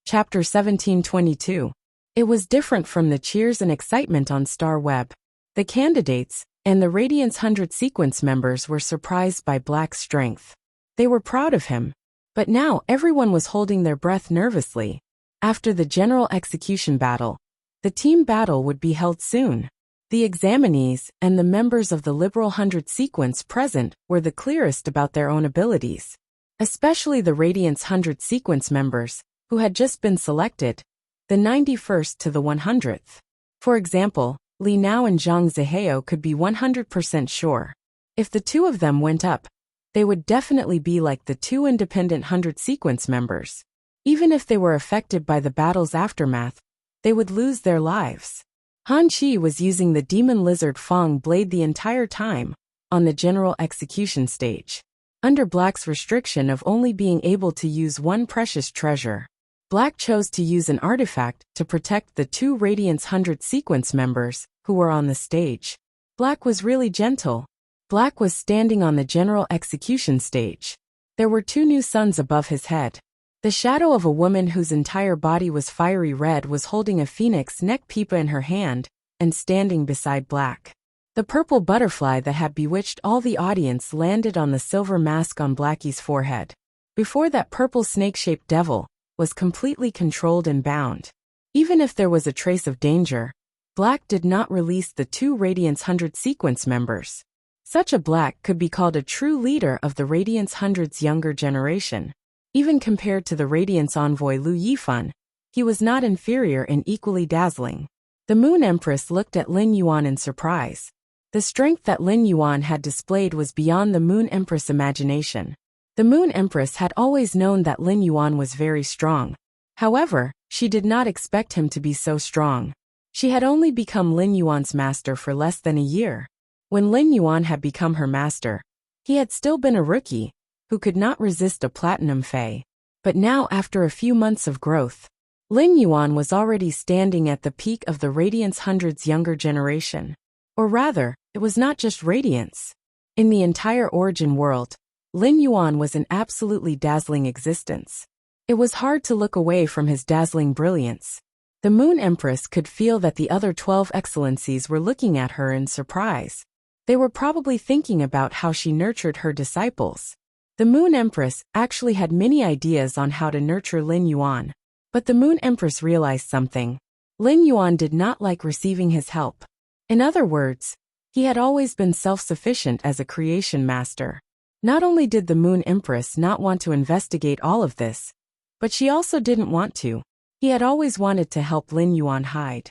Chapter 1722. It was different from the cheers and excitement on Star Web. The candidates and the Radiance 100 sequence members were surprised by Black's strength. They were proud of him. But now everyone was holding their breath nervously. After the general execution battle, the team battle would be held soon. The examinees and the members of the Liberal 100 sequence present were the clearest about their own abilities. Especially the Radiance 100 sequence members, who had just been selected, the 91st to the 100th. For example, Li Nao and Zhang Zihao could be 100% sure. If the two of them went up, they would definitely be like the two independent 100 sequence members. Even if they were affected by the battle's aftermath, they would lose their lives. Han Qi was using the demon lizard Fang blade the entire time, on the general execution stage. Under Black's restriction of only being able to use one precious treasure, Black chose to use an artifact to protect the two Radiance 100 sequence members who were on the stage. Black was really gentle. Black was standing on the general execution stage. There were two new suns above his head. The shadow of a woman whose entire body was fiery red was holding a phoenix neck pipa in her hand and standing beside Black. The purple butterfly that had bewitched all the audience landed on the silver mask on Blackie's forehead. Before that, purple snake-shaped devil was completely controlled and bound. Even if there was a trace of danger, Black did not release the two Radiance 100 sequence members. Such a Black could be called a true leader of the Radiance 100's younger generation. Even compared to the Radiance envoy Lu Yifan, he was not inferior and equally dazzling. The Moon Empress looked at Lin Yuan in surprise. The strength that Lin Yuan had displayed was beyond the Moon Empress' imagination. The Moon Empress had always known that Lin Yuan was very strong. However, she did not expect him to be so strong. She had only become Lin Yuan's master for less than a year. When Lin Yuan had become her master, he had still been a rookie, who could not resist a platinum fae. But now, after a few months of growth, Lin Yuan was already standing at the peak of the Radiance 100's younger generation. Or rather, it was not just Radiance. In the entire Origin world, Lin Yuan was an absolutely dazzling existence. It was hard to look away from his dazzling brilliance. The Moon Empress could feel that the other 12 excellencies were looking at her in surprise. They were probably thinking about how she nurtured her disciples. The Moon Empress actually had many ideas on how to nurture Lin Yuan. But the Moon Empress realized something. Lin Yuan did not like receiving his help. In other words, he had always been self-sufficient as a creation master. Not only did the Moon Empress not want to investigate all of this, but she also didn't want to. He had always wanted to help Lin Yuan hide.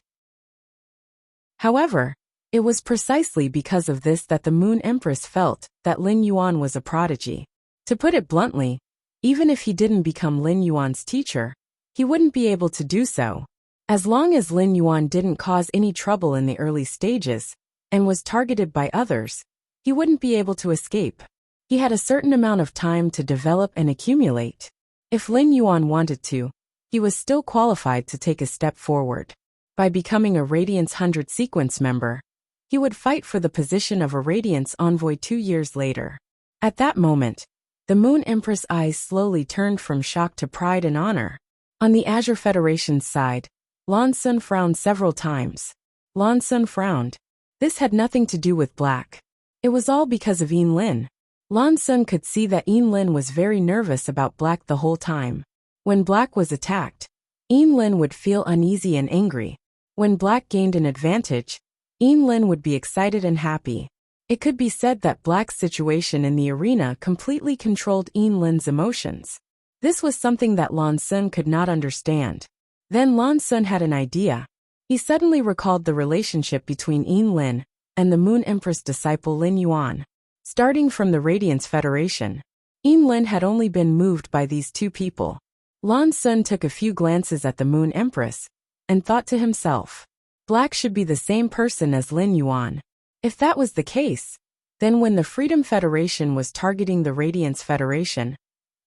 However, it was precisely because of this that the Moon Empress felt that Lin Yuan was a prodigy. To put it bluntly, even if he didn't become Lin Yuan's teacher, he wouldn't be able to do so. As long as Lin Yuan didn't cause any trouble in the early stages, and was targeted by others, he wouldn't be able to escape. He had a certain amount of time to develop and accumulate. If Lin Yuan wanted to, he was still qualified to take a step forward. By becoming a Radiance 100 sequence member, he would fight for the position of a Radiance envoy 2 years later. At that moment, the Moon Empress' eyes slowly turned from shock to pride and honor. On the Azure Federation's side, Lan Sun frowned several times. Lan Sun frowned. This had nothing to do with Black. It was all because of Yin Lin. Lan Sun could see that Lin was very nervous about Black the whole time. When Black was attacked, Lin would feel uneasy and angry. When Black gained an advantage, Lin would be excited and happy. It could be said that Black's situation in the arena completely controlled Lin's emotions. This was something that Lan Sun could not understand. Then Lan Sun had an idea. He suddenly recalled the relationship between Lin and the Moon Empress disciple Lin Yuan. Starting from the Radiance Federation, Lin had only been moved by these two people. Lan Sun took a few glances at the Moon Empress and thought to himself, Black should be the same person as Lin Yuan. If that was the case, then when the Freedom Federation was targeting the Radiance Federation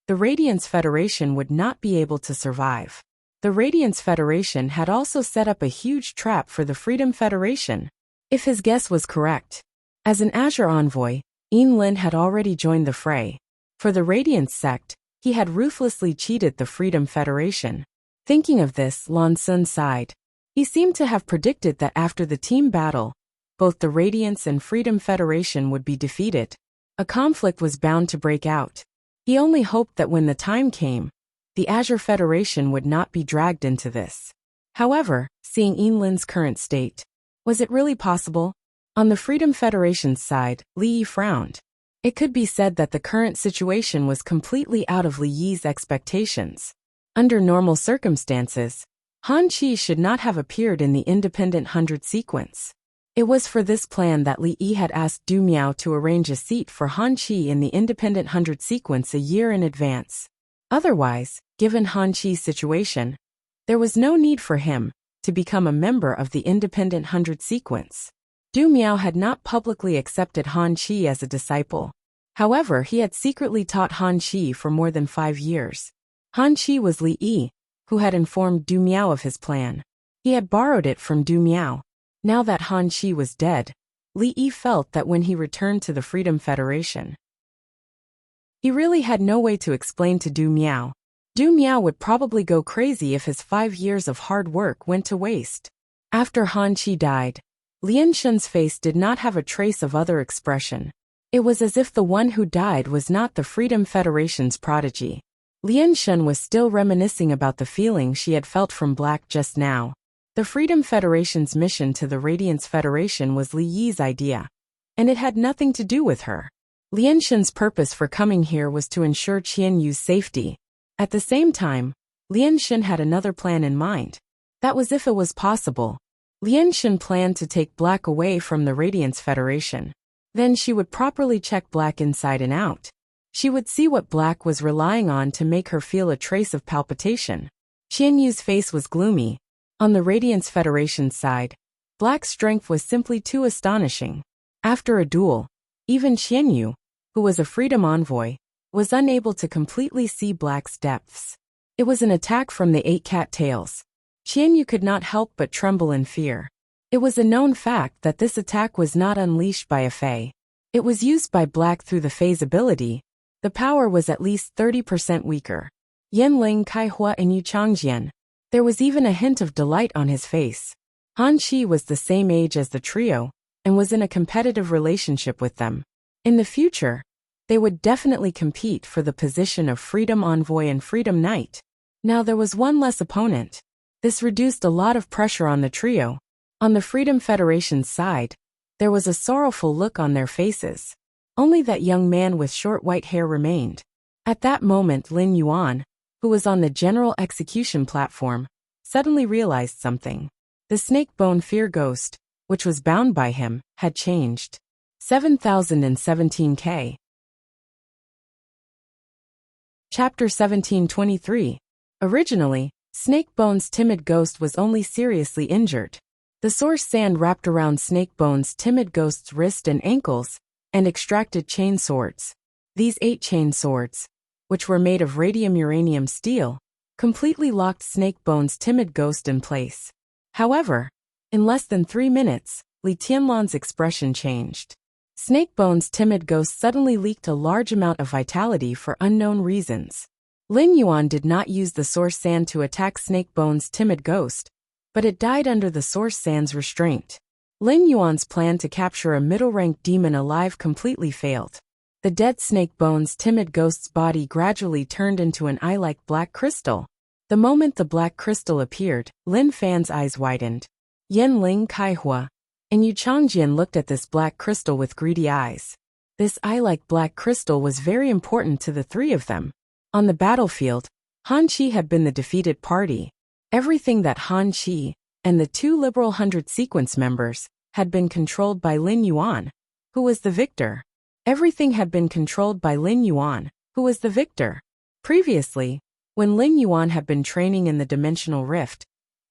would not be able to survive. The Radiance Federation had also set up a huge trap for the Freedom Federation. If his guess was correct, as an Azure envoy, Lin had already joined the fray. For the Radiance sect, he had ruthlessly cheated the Freedom Federation. Thinking of this, Lan Sun sighed. He seemed to have predicted that after the team battle, both the Radiance and Freedom Federation would be defeated. A conflict was bound to break out. He only hoped that when the time came, the Azure Federation would not be dragged into this. However, seeing Lin's current state, was it really possible? On the Freedom Federation's side, Li Yi frowned. It could be said that the current situation was completely out of Li Yi's expectations. Under normal circumstances, Han Qi should not have appeared in the Independent 100 sequence. It was for this plan that Li Yi had asked Du Miao to arrange a seat for Han Qi in the Independent 100 sequence a year in advance. Otherwise, given Han Qi's situation, there was no need for him to become a member of the Independent 100 sequence. Du Miao had not publicly accepted Han Qi as a disciple. However, he had secretly taught Han Qi for more than 5 years. Han Qi was Li Yi, who had informed Du Miao of his plan. He had borrowed it from Du Miao. Now that Han Qi was dead, Li Yi felt that when he returned to the Freedom Federation, he really had no way to explain to Du Miao. Du Miao would probably go crazy if his 5 years of hard work went to waste. After Han Qi died, Lian Shun's face did not have a trace of other expression. It was as if the one who died was not the Freedom Federation's prodigy. Lian Shun was still reminiscing about the feeling she had felt from Black just now. The Freedom Federation's mission to the Radiance Federation was Li Yi's idea, and it had nothing to do with her. Lian Shun's purpose for coming here was to ensure Qian Yu's safety. At the same time, Lian Shun had another plan in mind. That was if it was possible. Lian Shun planned to take Black away from the Radiance Federation. Then she would properly check Black inside and out. She would see what Black was relying on to make her feel a trace of palpitation. Qian Yu's face was gloomy. On the Radiance Federation's side, Black's strength was simply too astonishing. After a duel, even Qian Yu, who was a Freedom Envoy, was unable to completely see Black's depths. It was an attack from the 8 cattails. Qian Yu could not help but tremble in fear. It was a known fact that this attack was not unleashed by a Fey. It was used by Black through the Fey's ability. The power was at least 30% weaker. Yan Ling, Kai Hua and Yu Changjian. There was even a hint of delight on his face. Han Qi was the same age as the trio, and was in a competitive relationship with them. In the future, they would definitely compete for the position of Freedom Envoy and Freedom Knight. Now there was one less opponent. This reduced a lot of pressure on the trio. On the Freedom Federation's side, there was a sorrowful look on their faces. Only that young man with short white hair remained. At that moment, Lin Yuan, who was on the general execution platform, suddenly realized something. The snake-bone fear ghost, which was bound by him, had changed. 7017K. Chapter 1723. Originally, Snakebone's timid ghost was only seriously injured. The source sand wrapped around Snakebone's timid ghost's wrist and ankles, and extracted chain swords. These 8 chain swords, which were made of radium-uranium steel, completely locked Snakebone's timid ghost in place. However, in less than 3 minutes, Li Tianlan's expression changed. Snakebone's timid ghost suddenly leaked a large amount of vitality for unknown reasons. Lin Yuan did not use the source sand to attack Snakebone's timid ghost, but it died under the source sand's restraint. Lin Yuan's plan to capture a middle-rank demon alive completely failed. The dead snake bone's timid ghost's body gradually turned into an eye-like black crystal. The moment the black crystal appeared, Lin Fan's eyes widened. Yen Ling Kaihua and Yu Changjian looked at this black crystal with greedy eyes. This eye-like black crystal was very important to the three of them. On the battlefield, Han Chi had been the defeated party. Everything that Han Chi and the two Liberal 100 sequence members had been controlled by Lin Yuan, who was the victor. Everything had been controlled by Lin Yuan, who was the victor. Previously, when Lin Yuan had been training in the dimensional rift,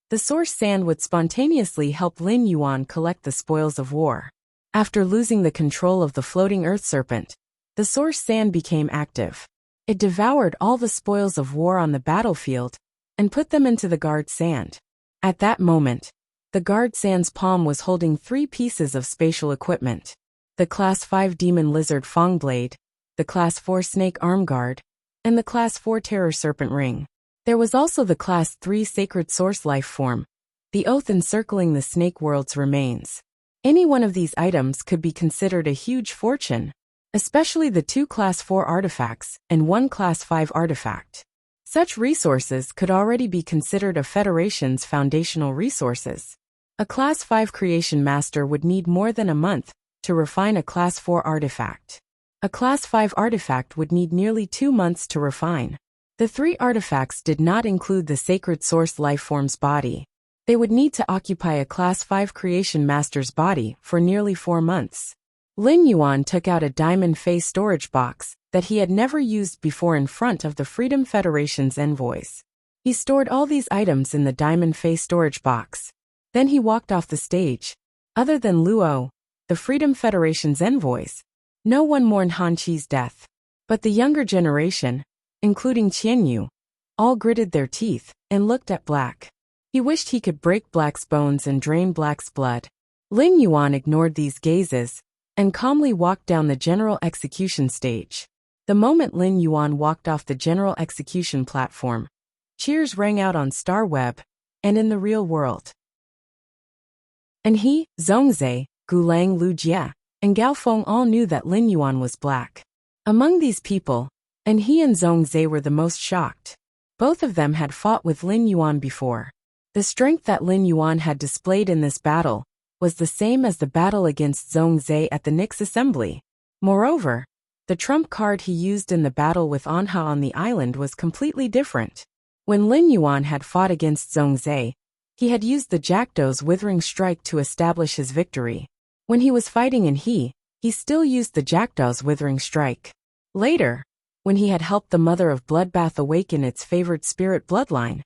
the source sand would spontaneously help Lin Yuan collect the spoils of war. After losing the control of the floating earth serpent, the source sand became active. It devoured all the spoils of war on the battlefield and put them into the guard sand. At that moment, the guard sand's palm was holding 3 pieces of spatial equipment. The Class 5 Demon Lizard Fong Blade, the Class 4 Snake Arm Guard, and the Class 4 Terror Serpent Ring. There was also the Class 3 Sacred Source Life Form, the oath encircling the Snake World's remains. Any one of these items could be considered a huge fortune, especially the 2 Class 4 artifacts and 1 Class 5 artifact. Such resources could already be considered a Federation's foundational resources. A Class 5 Creation Master would need more than a month to refine a Class 4 artifact. A Class 5 artifact would need nearly 2 months to refine. The 3 artifacts did not include the Sacred Source Lifeform's body. They would need to occupy a Class 5 Creation Master's body for nearly 4 months. Lin Yuan took out a diamond face storage box that he had never used before in front of the Freedom Federation's envoys. He stored all these items in the diamond face storage box. Then he walked off the stage. Other than Luo, the Freedom Federation's envoys, no one mourned Han Chi's death. But the younger generation, including Qianyu, all gritted their teeth and looked at Black. He wished he could break Black's bones and drain Black's blood. Lin Yuan ignored these gazes and calmly walked down the general execution stage. The moment Lin Yuan walked off the general execution platform, cheers rang out on Star Web and in the real world. And he, Zhongzhe, Gulang Lu Jie, and Gao Feng all knew that Lin Yuan was Black. Among these people, and he and Zhongzhe were the most shocked. Both of them had fought with Lin Yuan before. The strength that Lin Yuan had displayed in this battle was the same as the battle against Zhongzhe at the Nyx Assembly. Moreover, the trump card he used in the battle with Anha on the island was completely different. When Lin Yuan had fought against Zhongzhe, he had used the Jackdaw's Withering Strike to establish his victory. When he was fighting in he still used the Jackdaw's Withering Strike. Later, when he had helped the Mother of Bloodbath awaken its favored spirit bloodline,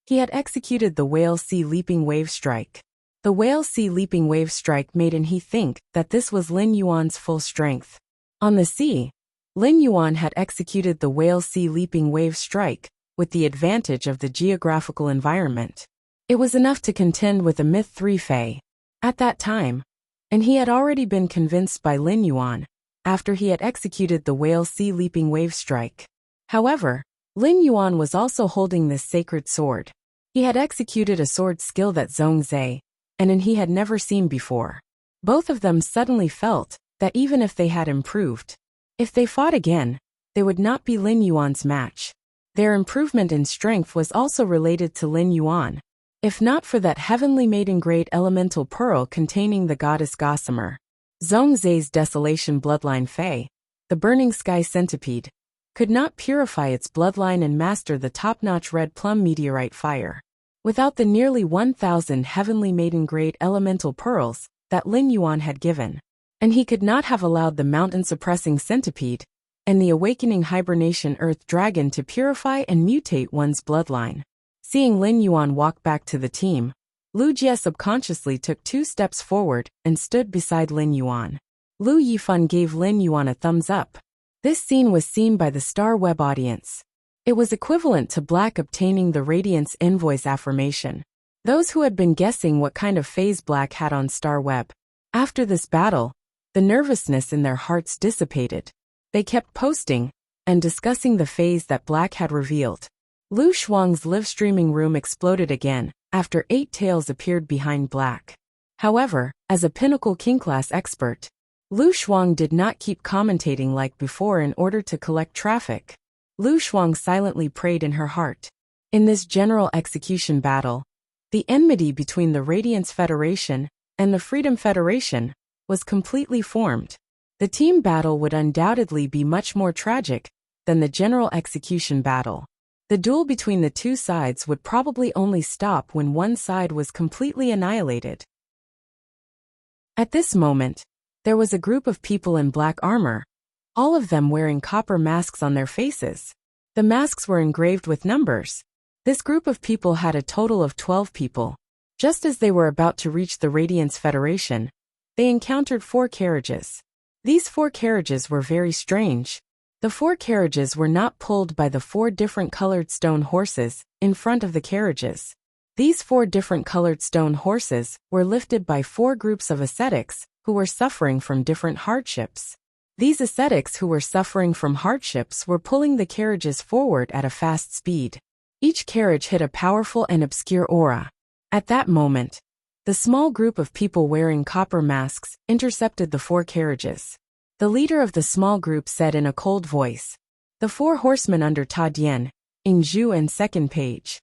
he had executed the Whale Sea Leaping Wave Strike. The Whale Sea Leaping Wave Strike made he think that this was Lin Yuan's full strength. On the sea, Lin Yuan had executed the Whale Sea Leaping Wave Strike with the advantage of the geographical environment. It was enough to contend with a Myth 3 Fei. At that time, and he had already been convinced by Lin Yuan after he had executed the Whale Sea Leaping Wave Strike. However, Lin Yuan was also holding this sacred sword. He had executed a sword skill that Zhongzhe and he had never seen before. Both of them suddenly felt that even if they had improved, if they fought again, they would not be Lin Yuan's match. Their improvement in strength was also related to Lin Yuan. If not for that heavenly maiden great elemental pearl containing the goddess Gossamer, Zhongzhe's Desolation Bloodline Fei, the Burning Sky Centipede, could not purify its bloodline and master the top-notch Red Plum Meteorite Fire. Without the nearly 1,000 heavenly maiden grade elemental pearls that Lin Yuan had given, and he could not have allowed the mountain-suppressing centipede and the awakening hibernation earth dragon to purify and mutate one's bloodline. Seeing Lin Yuan walk back to the team, Lu Jie subconsciously took 2 steps forward and stood beside Lin Yuan. Lu Yifan gave Lin Yuan a thumbs up. This scene was seen by the Star Web audience. It was equivalent to Black obtaining the Radiance Envoy's affirmation. Those who had been guessing what kind of phase Black had on Star Web. After this battle, the nervousness in their hearts dissipated. They kept posting and discussing the phase that Black had revealed. Lu Shuang's live-streaming room exploded again after 8 tails appeared behind Black. However, as a Pinnacle King-class expert, Lu Shuang did not keep commentating like before in order to collect traffic. Lu Shuang silently prayed in her heart. In this general execution battle, the enmity between the Radiance Federation and the Freedom Federation was completely formed. The team battle would undoubtedly be much more tragic than the general execution battle. The duel between the two sides would probably only stop when one side was completely annihilated. At this moment, there was a group of people in black armor, all of them wearing copper masks on their faces. The masks were engraved with numbers. This group of people had a total of 12 people. Just as they were about to reach the Radiance Federation, they encountered 4 carriages. These 4 carriages were very strange. The 4 carriages were not pulled by the 4 different colored stone horses in front of the carriages. These 4 different colored stone horses were lifted by 4 groups of ascetics who were suffering from different hardships. These ascetics who were suffering from hardships were pulling the carriages forward at a fast speed. Each carriage hit a powerful and obscure aura. At that moment, the small group of people wearing copper masks intercepted the 4 carriages. The leader of the small group said in a cold voice, "The 4 horsemen under Ta Dian, Ing Zhu and second page.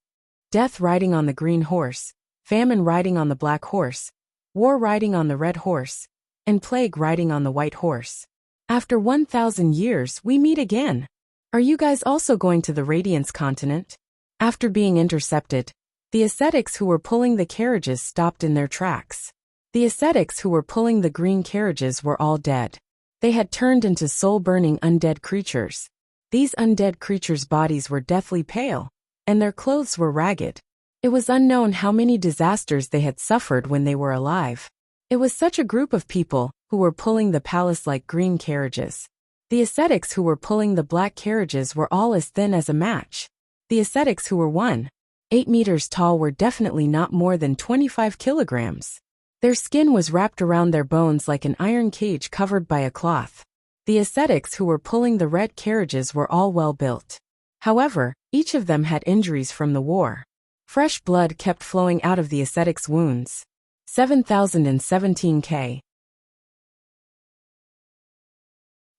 Death riding on the green horse, famine riding on the black horse, war riding on the red horse, and plague riding on the white horse. After 1,000 years we meet again. Are you guys also going to the Radiance continent?" After being intercepted, the ascetics who were pulling the carriages stopped in their tracks. The ascetics who were pulling the green carriages were all dead. They had turned into soul-burning undead creatures. These undead creatures' bodies were deathly pale, and their clothes were ragged. It was unknown how many disasters they had suffered when they were alive. It was such a group of people who were pulling the palace-like green carriages. The ascetics who were pulling the black carriages were all as thin as a match. The ascetics who were 1.8 meters tall were definitely not more than 25 kilograms. Their skin was wrapped around their bones like an iron cage covered by a cloth. The ascetics who were pulling the red carriages were all well built. However, each of them had injuries from the war. Fresh blood kept flowing out of the ascetics' wounds. 7017K.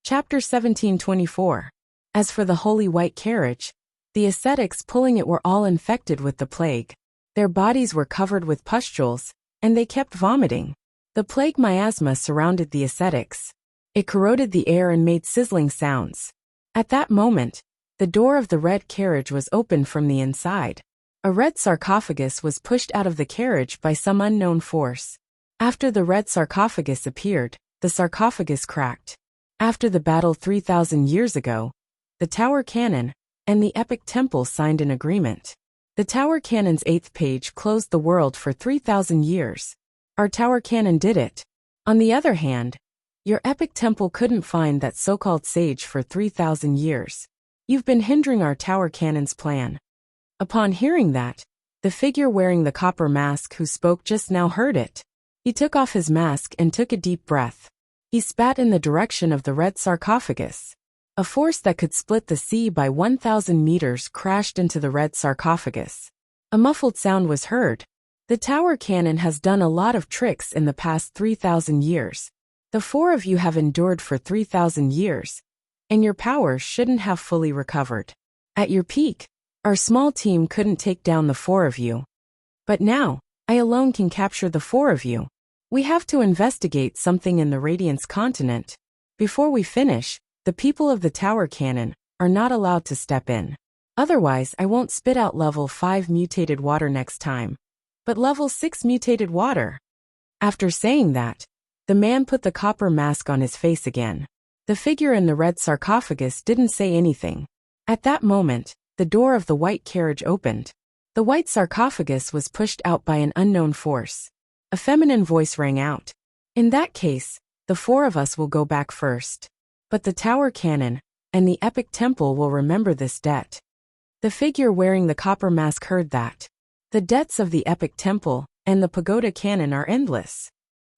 Chapter 1724. As for the holy white carriage, the ascetics pulling it were all infected with the plague. Their bodies were covered with pustules, and they kept vomiting. The plague miasma surrounded the ascetics. It corroded the air and made sizzling sounds. At that moment, the door of the red carriage was opened from the inside. A red sarcophagus was pushed out of the carriage by some unknown force. After the red sarcophagus appeared, the sarcophagus cracked. After the battle 3,000 years ago, the Tower Cannon and the Epic Temple signed an agreement. The Tower Cannon's 8th page closed the world for 3,000 years. Our Tower Cannon did it. On the other hand, your Epic Temple couldn't find that so-called sage for 3,000 years. You've been hindering our Tower Cannon's plan. Upon hearing that, the figure wearing the copper mask who spoke just now heard it. He took off his mask and took a deep breath. He spat in the direction of the red sarcophagus. A force that could split the sea by 1,000 meters crashed into the red sarcophagus. A muffled sound was heard. The Tower Cannon has done a lot of tricks in the past 3,000 years. The 4 of you have endured for 3,000 years, and your powers shouldn't have fully recovered. At your peak, our small team couldn't take down the 4 of you. But now, I alone can capture the 4 of you. We have to investigate something in the Radiance continent. Before we finish, the people of the Tower Cannon are not allowed to step in. Otherwise, I won't spit out level 5 mutated water next time, but level 6 mutated water. After saying that, the man put the copper mask on his face again. The figure in the red sarcophagus didn't say anything. At that moment, the door of the white carriage opened. The white sarcophagus was pushed out by an unknown force. A feminine voice rang out. "In that case, the 4 of us will go back first. But the Tower Cannon and the Epic Temple will remember this debt." The figure wearing the copper mask heard that. The debts of the Epic Temple and the Pagoda Cannon are endless.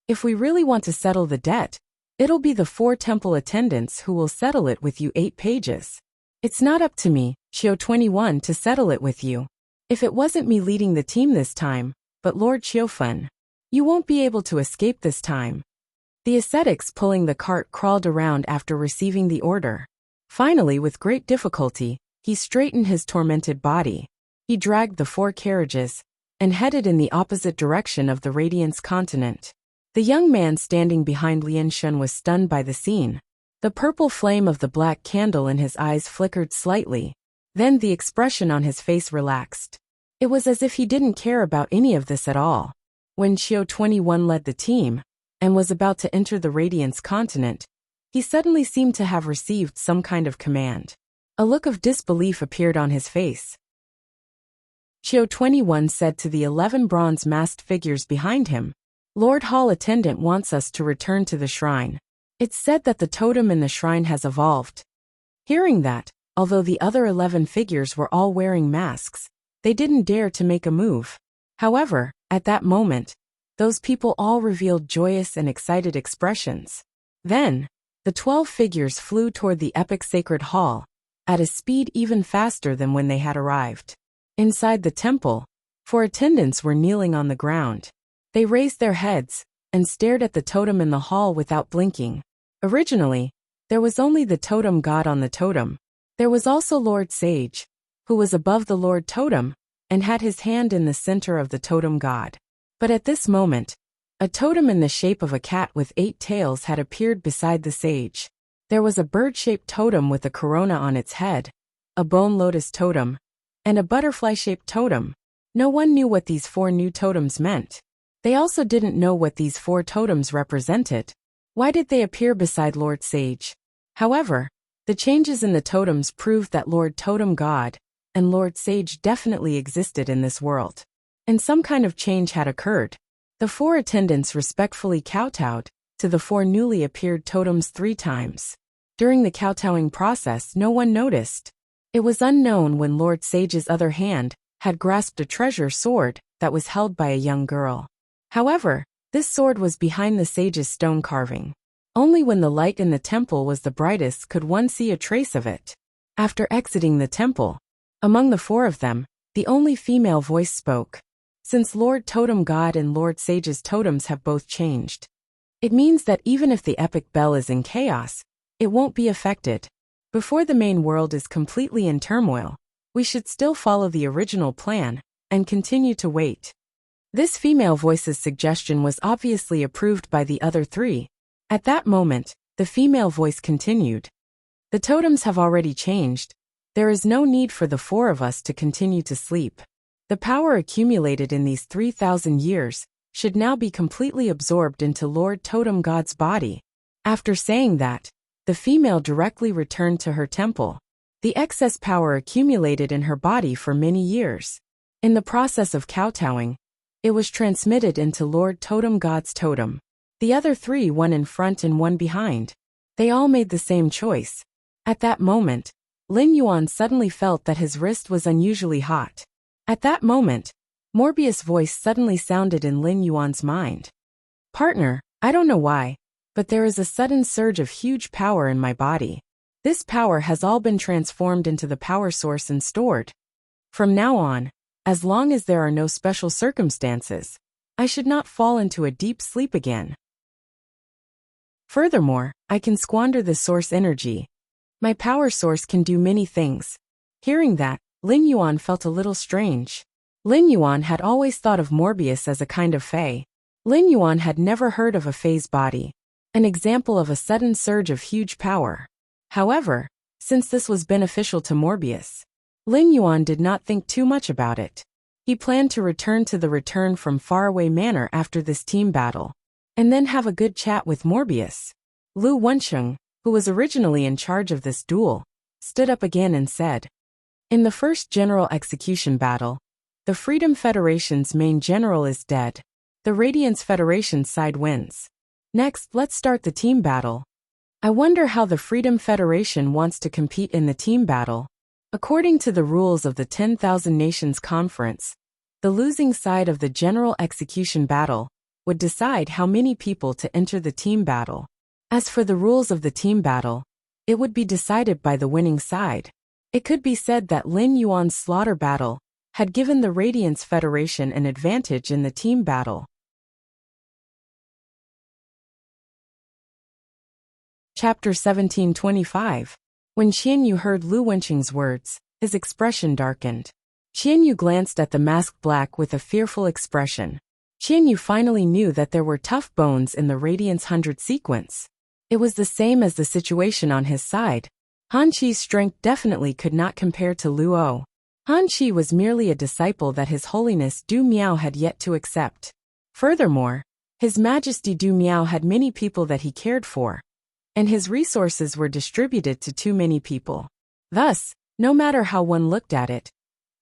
If we really want to settle the debt, it'll be the 4 temple attendants who will settle it with you 8 pages. It's not up to me, Xiao 21, to settle it with you. If it wasn't me leading the team this time, but Lord Xiaofun, you won't be able to escape this time. The ascetics pulling the cart crawled around after receiving the order. Finally, with great difficulty, he straightened his tormented body. He dragged the 4 carriages and headed in the opposite direction of the Radiance continent. The young man standing behind Lian Shun was stunned by the scene. The purple flame of the black candle in his eyes flickered slightly. Then the expression on his face relaxed. It was as if he didn't care about any of this at all. When Qiu 21 led the team and was about to enter the Radiance continent, he suddenly seemed to have received some kind of command. A look of disbelief appeared on his face. Qiu 21 said to the 11 bronze-masked figures behind him, "Lord Hall Attendant wants us to return to the shrine. It's said that the totem in the shrine has evolved." Hearing that, although the other 11 figures were all wearing masks, they didn't dare to make a move. However, at that moment, those people all revealed joyous and excited expressions. Then, the 12 figures flew toward the epic sacred hall, at a speed even faster than when they had arrived. Inside the temple, 4 attendants were kneeling on the ground. They raised their heads and stared at the totem in the hall without blinking. Originally, there was only the totem god on the totem. There was also Lord Sage, who was above the Lord Totem and had his hand in the center of the totem god. But at this moment, a totem in the shape of a cat with 8 tails had appeared beside the sage. There was a bird-shaped totem with a corona on its head, a bone lotus totem, and a butterfly-shaped totem. No one knew what these 4 new totems meant. They also didn't know what these 4 totems represented. Why did they appear beside Lord Sage? However, the changes in the totems proved that Lord Totem God and Lord Sage definitely existed in this world. And some kind of change had occurred. The 4 attendants respectfully kowtowed to the 4 newly appeared totems 3 times. During the kowtowing process, no one noticed. It was unknown when Lord Sage's other hand had grasped a treasure sword that was held by a young girl. However, this sword was behind the sage's stone carving. Only when the light in the temple was the brightest could one see a trace of it. After exiting the temple, among the 4 of them, the only female voice spoke. Since Lord Totem God and Lord Sage's totems have both changed, it means that even if the epic bell is in chaos, it won't be affected. Before the main world is completely in turmoil, we should still follow the original plan and continue to wait. This female voice's suggestion was obviously approved by the other 3. At that moment, the female voice continued. The totems have already changed. There is no need for the 4 of us to continue to sleep. The power accumulated in these 3,000 years should now be completely absorbed into Lord Totem God's body. After saying that, the female directly returned to her temple. The excess power accumulated in her body for many years. In the process of kowtowing, it was transmitted into Lord Totem God's totem. The other 3, one in front and one behind. They all made the same choice. At that moment, Lin Yuan suddenly felt that his wrist was unusually hot. At that moment, Morbius' voice suddenly sounded in Lin Yuan's mind. "Partner, I don't know why, but there is a sudden surge of huge power in my body. This power has all been transformed into the power source and stored. From now on, as long as there are no special circumstances, I should not fall into a deep sleep again. Furthermore, I can squander the source energy. My power source can do many things." Hearing that, Lin Yuan felt a little strange. Lin Yuan had always thought of Morbius as a kind of fae. Lin Yuan had never heard of a fae's body, an example of a sudden surge of huge power. However, since this was beneficial to Morbius, Lin Yuan did not think too much about it. He planned to return to the Return from Faraway Manor after this team battle, and then have a good chat with Morbius. Lu Wensheng, who was originally in charge of this duel, stood up again and said, "In the first general execution battle, the Freedom Federation's main general is dead. The Radiance Federation side wins. Next, let's start the team battle. I wonder how the Freedom Federation wants to compete in the team battle. According to the rules of the 10,000 Nations Conference, the losing side of the general execution battle would decide how many people to enter the team battle. As for the rules of the team battle, it would be decided by the winning side." It could be said that Lin Yuan's slaughter battle had given the Radiance Federation an advantage in the team battle. Chapter 1725. When Qianyu heard Lu Wenqing's words, his expression darkened. Qianyu glanced at the masked black with a fearful expression. Qianyu finally knew that there were tough bones in the Radiance 100 sequence. It was the same as the situation on his side. Han Qi's strength definitely could not compare to Luo. Han Qi was merely a disciple that His Holiness Du Miao had yet to accept. Furthermore, His Majesty Du Miao had many people that he cared for, and his resources were distributed to too many people. Thus, no matter how one looked at it,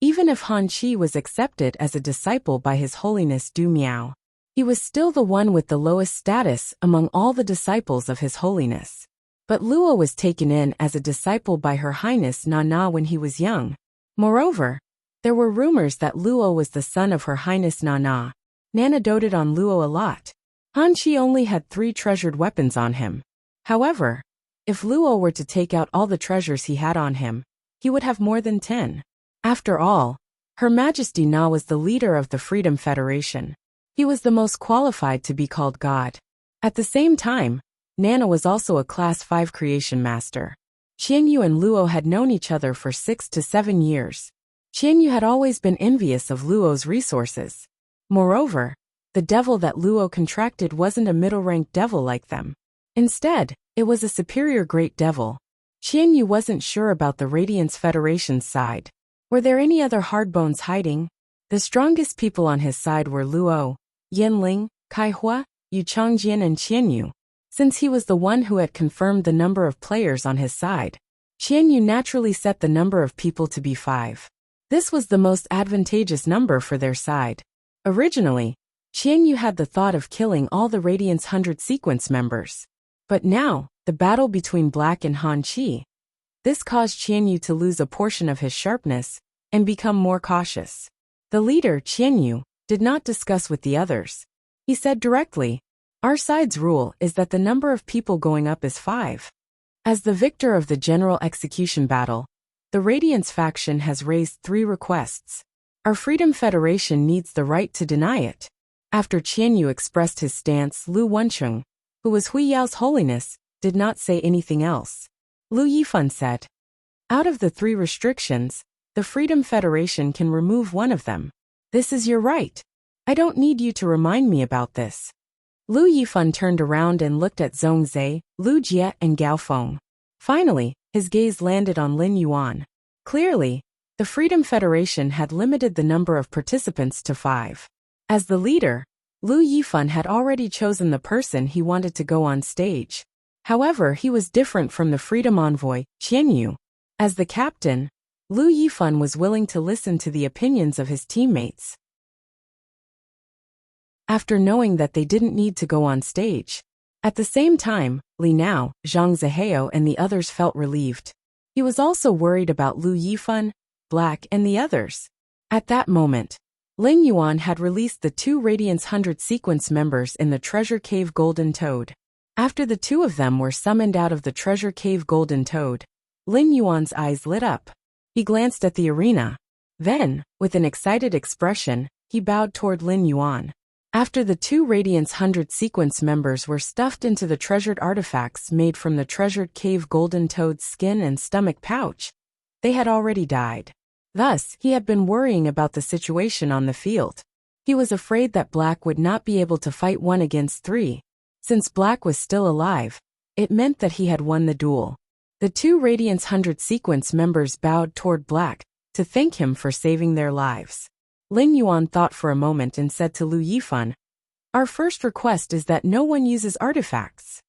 even if Han Qi was accepted as a disciple by His Holiness Du Miao, he was still the one with the lowest status among all the disciples of His Holiness. But Luo was taken in as a disciple by Her Highness Nana when he was young. Moreover, there were rumors that Luo was the son of Her Highness Nana. Nana doted on Luo a lot. Han Qi only had 3 treasured weapons on him. However, if Luo were to take out all the treasures he had on him, he would have more than 10. After all, Her Majesty Na was the leader of the Freedom Federation. He was the most qualified to be called God. At the same time, Nana was also a Class 5 creation master. Qianyu and Luo had known each other for 6 to 7 years. Qianyu had always been envious of Luo's resources. Moreover, the devil that Luo contracted wasn't a middle-ranked devil like them. Instead, it was a superior great devil. Qianyu wasn't sure about the Radiance Federation's side. Were there any other hardbones hiding? The strongest people on his side were Luo, Yanling, Kaihua, Yu Changjian and Qianyu. Since he was the one who had confirmed the number of players on his side, Qianyu naturally set the number of people to be 5. This was the most advantageous number for their side. Originally, Qianyu had the thought of killing all the Radiance 100 sequence members. But now, the battle between Black and Han Qi. This caused Qianyu to lose a portion of his sharpness and become more cautious. The leader, Qianyu, did not discuss with the others. He said directly, "Our side's rule is that the number of people going up is 5. As the victor of the general execution battle, the Radiance faction has raised 3 requests. Our Freedom Federation needs the right to deny it." After Qianyu expressed his stance, Lu Wenqing, who was Hui Yao's holiness, did not say anything else. Lu Yifan said, "Out of the 3 restrictions, the Freedom Federation can remove one of them. This is your right. I don't need you to remind me about this." Lu Yifan turned around and looked at Zhongzhe, Lu Jie and Gao Feng. Finally, his gaze landed on Lin Yuan. Clearly, the Freedom Federation had limited the number of participants to 5. As the leader, Lu Yifan had already chosen the person he wanted to go on stage. However, he was different from the Freedom Envoy, Qianyu. As the captain, Lu Yifan was willing to listen to the opinions of his teammates. After knowing that they didn't need to go on stage. At the same time, Li Nao, Zhang Zihao and the others felt relieved. He was also worried about Lu Yifan, Black and the others. At that moment, Lin Yuan had released the 2 Radiance 100 sequence members in the Treasure Cave Golden Toad. After the 2 of them were summoned out of the Treasure Cave Golden Toad, Lin Yuan's eyes lit up. He glanced at the arena. Then, with an excited expression, he bowed toward Lin Yuan. After the 2 Radiance 100 sequence members were stuffed into the treasured artifacts made from the Treasured Cave Golden Toad's skin and stomach pouch, they had already died. Thus, he had been worrying about the situation on the field. He was afraid that Black would not be able to fight 1 against 3. Since Black was still alive, it meant that he had won the duel. The 2 Radiance 100 sequence members bowed toward Black to thank him for saving their lives. Lin Yuan thought for a moment and said to Lu Yifan, "Our first request is that no one uses artifacts."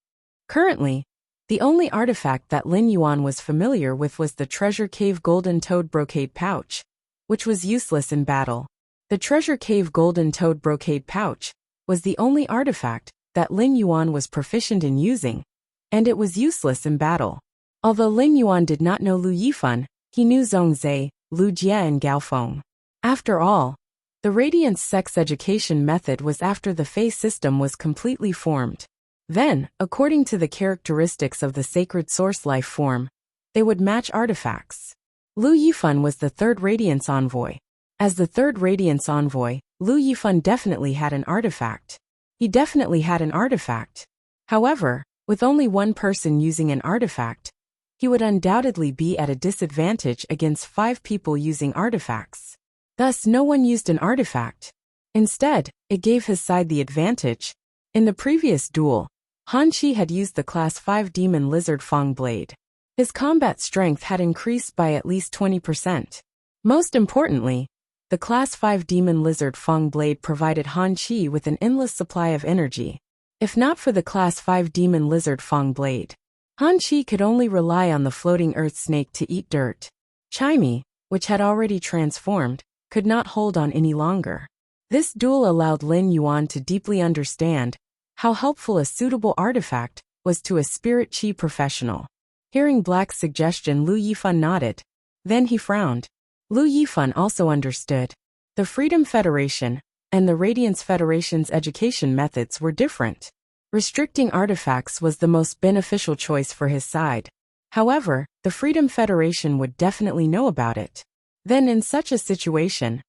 Currently, the only artifact that Lin Yuan was familiar with was the Treasure Cave Golden Toad Brocade Pouch, which was useless in battle. The Treasure Cave Golden Toad Brocade Pouch was the only artifact that Lin Yuan was proficient in using, and it was useless in battle. Although Lin Yuan did not know Lu Yifan, he knew Zhongzhe, Lu Jie and Gao Feng. After all, the Radiance sex education method was after the phase system was completely formed. Then, according to the characteristics of the sacred source life form, they would match artifacts. Lu Yifan was the 3rd Radiance Envoy. As the 3rd Radiance Envoy, Lu Yifan definitely had an artifact. He definitely had an artifact. However, With only one person using an artifact, he would undoubtedly be at a disadvantage against 5 people using artifacts. Thus, no one used an artifact. Instead, it gave his side the advantage. In the previous duel, Han Qi had used the Class 5 Demon Lizard Fang Blade. His combat strength had increased by at least 20%. Most importantly, the Class 5 Demon Lizard Fang Blade provided Han Qi with an endless supply of energy. If not for the Class 5 Demon Lizard Fang Blade, Han Qi could only rely on the floating earth snake to eat dirt. Chimey, which had already transformed, could not hold on any longer. This duel allowed Lin Yuan to deeply understand how helpful a suitable artifact was to a spirit chi professional. Hearing Black's suggestion, Lu Yifan nodded. Then he frowned. Lu Yifan also understood. The Freedom Federation and the Radiance Federation's education methods were different. Restricting artifacts was the most beneficial choice for his side. However, the Freedom Federation would definitely know about it. Then in such a situation,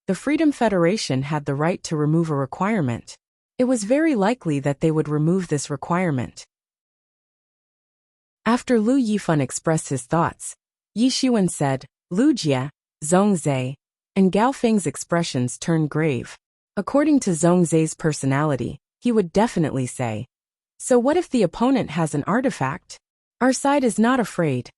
the Freedom Federation had the right to remove a requirement. It was very likely that they would remove this requirement. After Lu Yifan expressed his thoughts, Yi Shiwen said, Lu Jie, Zhong Zhe, and Gao Feng's expressions turned grave. According to Zhong Zhe's personality, he would definitely say, "So what if the opponent has an artifact? Our side is not afraid."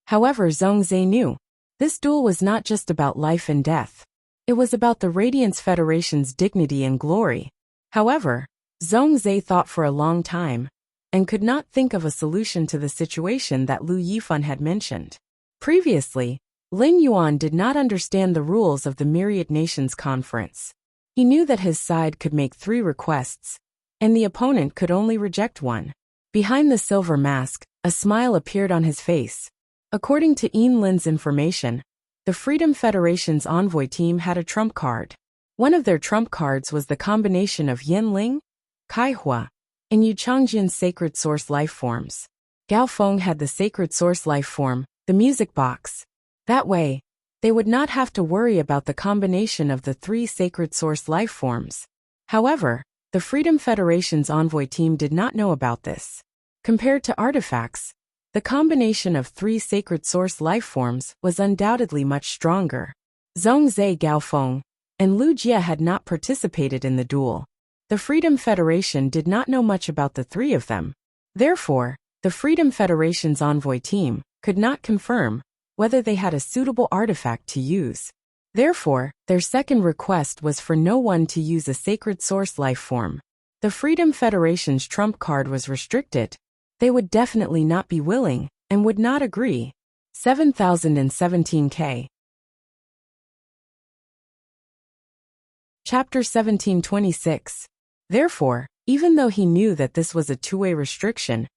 However, Zhong Zhe knew, this duel was not just about life and death. It was about the Radiance Federation's dignity and glory. However, Zhong Zhe thought for a long time, and could not think of a solution to the situation that Lu Yifan had mentioned. Previously, Lin Yuan did not understand the rules of the Myriad Nations Conference. He knew that his side could make 3 requests, and the opponent could only reject 1. Behind the silver mask, a smile appeared on his face. According to Yin Lin's information, the Freedom Federation's envoy team had a trump card. One of their trump cards was the combination of Yanling, Kaihua, and Yu Changjian's sacred source life forms. Gao Feng had the sacred source life form, the music box. That way, they would not have to worry about the combination of the 3 sacred source life forms. However, the Freedom Federation's envoy team did not know about this. Compared to artifacts, the combination of 3 sacred source life forms was undoubtedly much stronger. Zhong Zhe, Gao Feng, and Lu Jie had not participated in the duel. The Freedom Federation did not know much about the 3 of them. Therefore, the Freedom Federation's envoy team could not confirm whether they had a suitable artifact to use. Therefore, their second request was for no one to use a sacred source life form. The Freedom Federation's trump card was restricted. They would definitely not be willing, and would not agree. 7017K. Chapter 1726. Therefore, even though he knew that this was a 2-way restriction,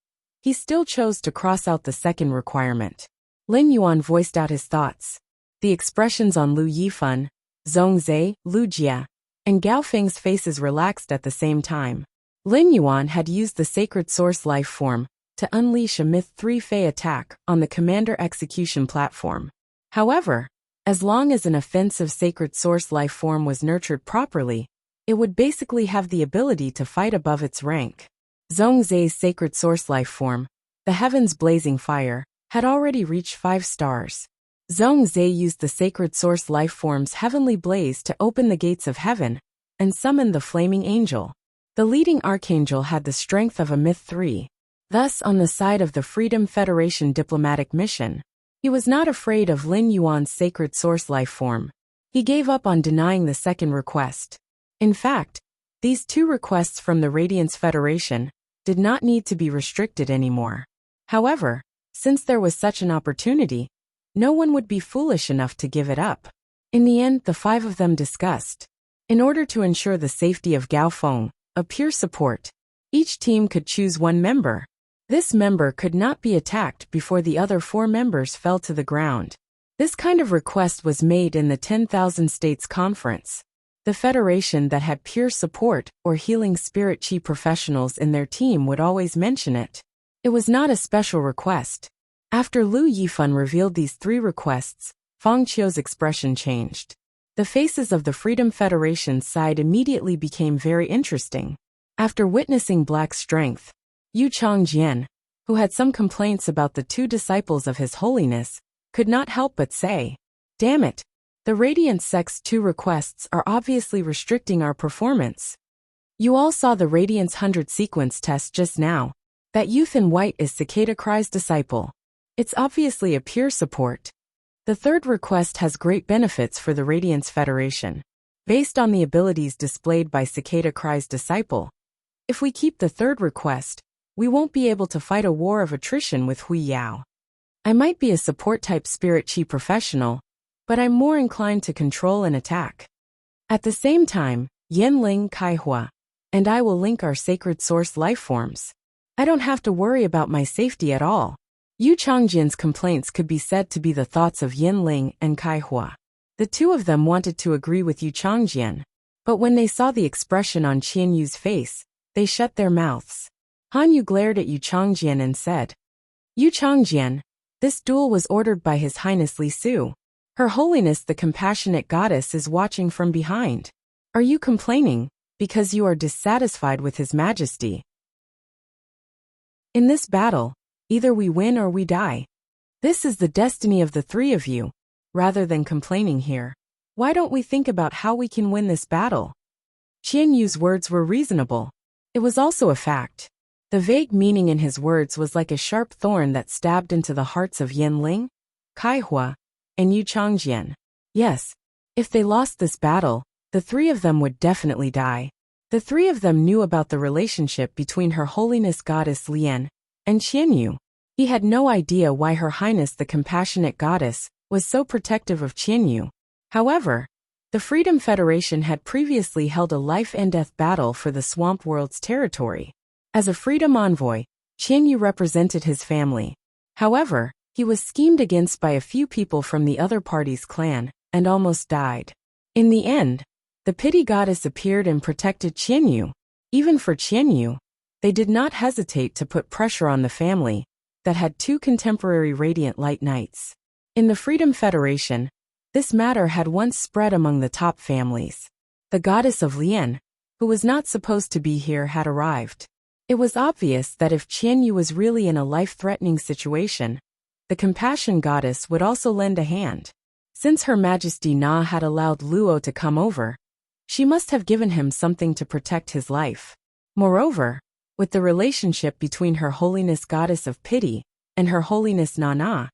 he still chose to cross out the second requirement. Lin Yuan voiced out his thoughts. The expressions on Lu Yifan, Zhong Zhe, Lu Jie, and Gao Feng's faces relaxed at the same time. Lin Yuan had used the sacred source life form to unleash a Myth 3 Fei attack on the Commander Execution platform. However, as long as an offensive sacred source life form was nurtured properly, it would basically have the ability to fight above its rank. Zhong Zhe's sacred source life form, the Heaven's Blazing Fire, had already reached 5 stars. Zhong Zhe used the sacred source life form's heavenly blaze to open the gates of heaven and summon the flaming angel. The leading archangel had the strength of a Myth 3. Thus, on the side of the Freedom Federation diplomatic mission, he was not afraid of Lin Yuan's sacred source life form. He gave up on denying the second request. In fact, these 2 requests from the Radiance Federation did not need to be restricted anymore. However, since there was such an opportunity, no one would be foolish enough to give it up. In the end, the 5 of them discussed. In order to ensure the safety of Gao Feng, a peer support, each team could choose 1 member. This member could not be attacked before the other 4 members fell to the ground. This kind of request was made in the 10,000 States Conference. The federation that had peer support or healing spirit chi professionals in their team would always mention it. It was not a special request. After Lu Yifan revealed these 3 requests, Fang Qiu's expression changed. The faces of the Freedom Federation's side immediately became very interesting. After witnessing Black's strength, Yu Changjian, who had some complaints about the two disciples of His Holiness, could not help but say, "Damn it! The Radiant Sect's 2 requests are obviously restricting our performance. You all saw the Radiance 100 sequence test just now. That youth in white is Cicada Cry's disciple. It's obviously a peer support. The 3rd request has great benefits for the Radiance Federation. Based on the abilities displayed by Cicada Cry's disciple, if we keep the 3rd request, we won't be able to fight a war of attrition with Hui Yao. I might be a support-type spirit chi professional, but I'm more inclined to control and attack. At the same time, Yanling Kaihua and I will link our sacred source life forms. I don't have to worry about my safety at all." Yu Changjian's complaints could be said to be the thoughts of Yanling and Kaihua. The two of them wanted to agree with Yu Changjian, but when they saw the expression on Qian Yu's face, they shut their mouths. Han Yu glared at Yu Changjian and said, "Yu Changjian, this duel was ordered by His Highness Li Su. Her Holiness the Compassionate Goddess is watching from behind. Are you complaining because you are dissatisfied with His Majesty? In this battle, either we win or we die. This is the destiny of the 3 of you. Rather than complaining here, why don't we think about how we can win this battle?" Qian Yu's words were reasonable. It was also a fact. The vague meaning in his words was like a sharp thorn that stabbed into the hearts of Yanling, Kaihua, and Yu Changjian. Yes, if they lost this battle, the 3 of them would definitely die. The 3 of them knew about the relationship between Her Holiness Goddess Lian and Qian Yu. He had no idea why Her Highness the Compassionate Goddess was so protective of Qian Yu. However, the Freedom Federation had previously held a life-and-death battle for the Swamp World's territory. As a freedom envoy, Qian Yu represented his family. However, he was schemed against by a few people from the other party's clan, and almost died. In the end, the Pity Goddess appeared and protected Qian Yu. Even for Qian Yu, they did not hesitate to put pressure on the family that had 2 contemporary Radiant Light Knights. In the Freedom Federation, this matter had once spread among the top families. The goddess of Lian, who was not supposed to be here, had arrived. It was obvious that if Qian Yu was really in a life-threatening situation, the Compassion Goddess would also lend a hand. Since Her Majesty Na had allowed Luo to come over, she must have given him something to protect his life. Moreover, with the relationship between Her Holiness Goddess of Pity and Her Holiness Na,